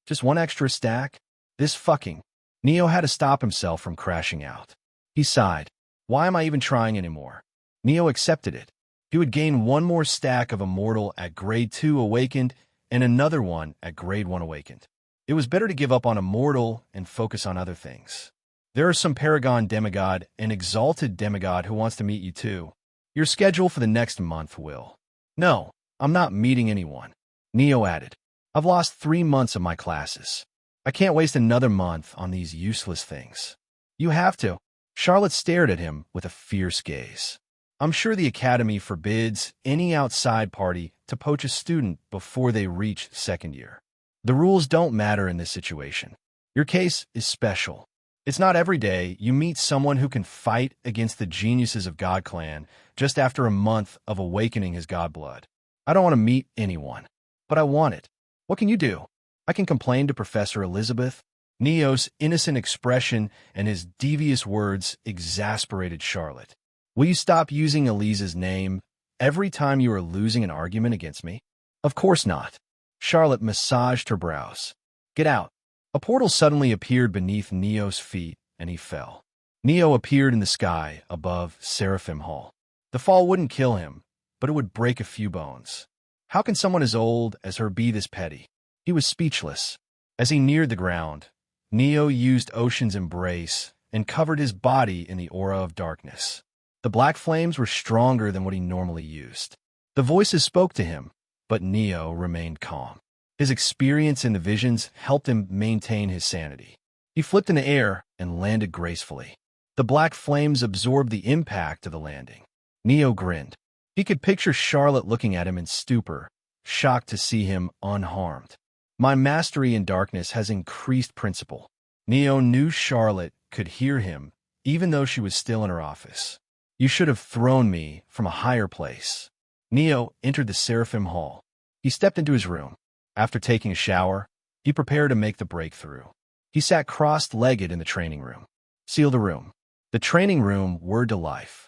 B: Just one extra stack? This fucking... Neo had to stop himself from crashing out. He sighed. Why am I even trying anymore? Neo accepted it. He would gain one more stack of Immortal at Grade 2 Awakened and another one at Grade 1 Awakened. It was better to give up on Immortal and focus on other things. There are some Paragon Demigod and Exalted Demigod who wants to meet you too. Your schedule for the next month will. No, I'm not meeting anyone. Neo added. I've lost 3 months of my classes. I can't waste another month on these useless things. You have to. Charlotte stared at him with a fierce gaze. I'm sure the Academy forbids any outside party to poach a student before they reach second year. The rules don't matter in this situation. Your case is special. It's not every day you meet someone who can fight against the geniuses of God Clan just after a month of awakening his God blood. I don't want to meet anyone, but I want it. What can you do? I can complain to Professor Elizabeth. Neo's innocent expression and his devious words exasperated Charlotte. Will you stop using Elise's name every time you are losing an argument against me? Of course not. Charlotte massaged her brows. Get out. A portal suddenly appeared beneath Neo's feet, and he fell. Neo appeared in the sky above Seraphim Hall. The fall wouldn't kill him, but it would break a few bones. How can someone as old as her be this petty? He was speechless. As he neared the ground, Neo used Ocean's Embrace and covered his body in the aura of darkness. The black flames were stronger than what he normally used. The voices spoke to him, but Neo remained calm. His experience in the visions helped him maintain his sanity. He flipped in the air and landed gracefully. The black flames absorbed the impact of the landing. Neo grinned. He could picture Charlotte looking at him in stupor, shocked to see him unharmed. My mastery in darkness has increased principle. Neo knew Charlotte could hear him, even though she was still in her office. You should have thrown me from a higher place. Neo entered the Seraphim Hall. He stepped into his room. After taking a shower, he prepared to make the breakthrough. He sat cross-legged in the training room. Seal the room. The training room word to life.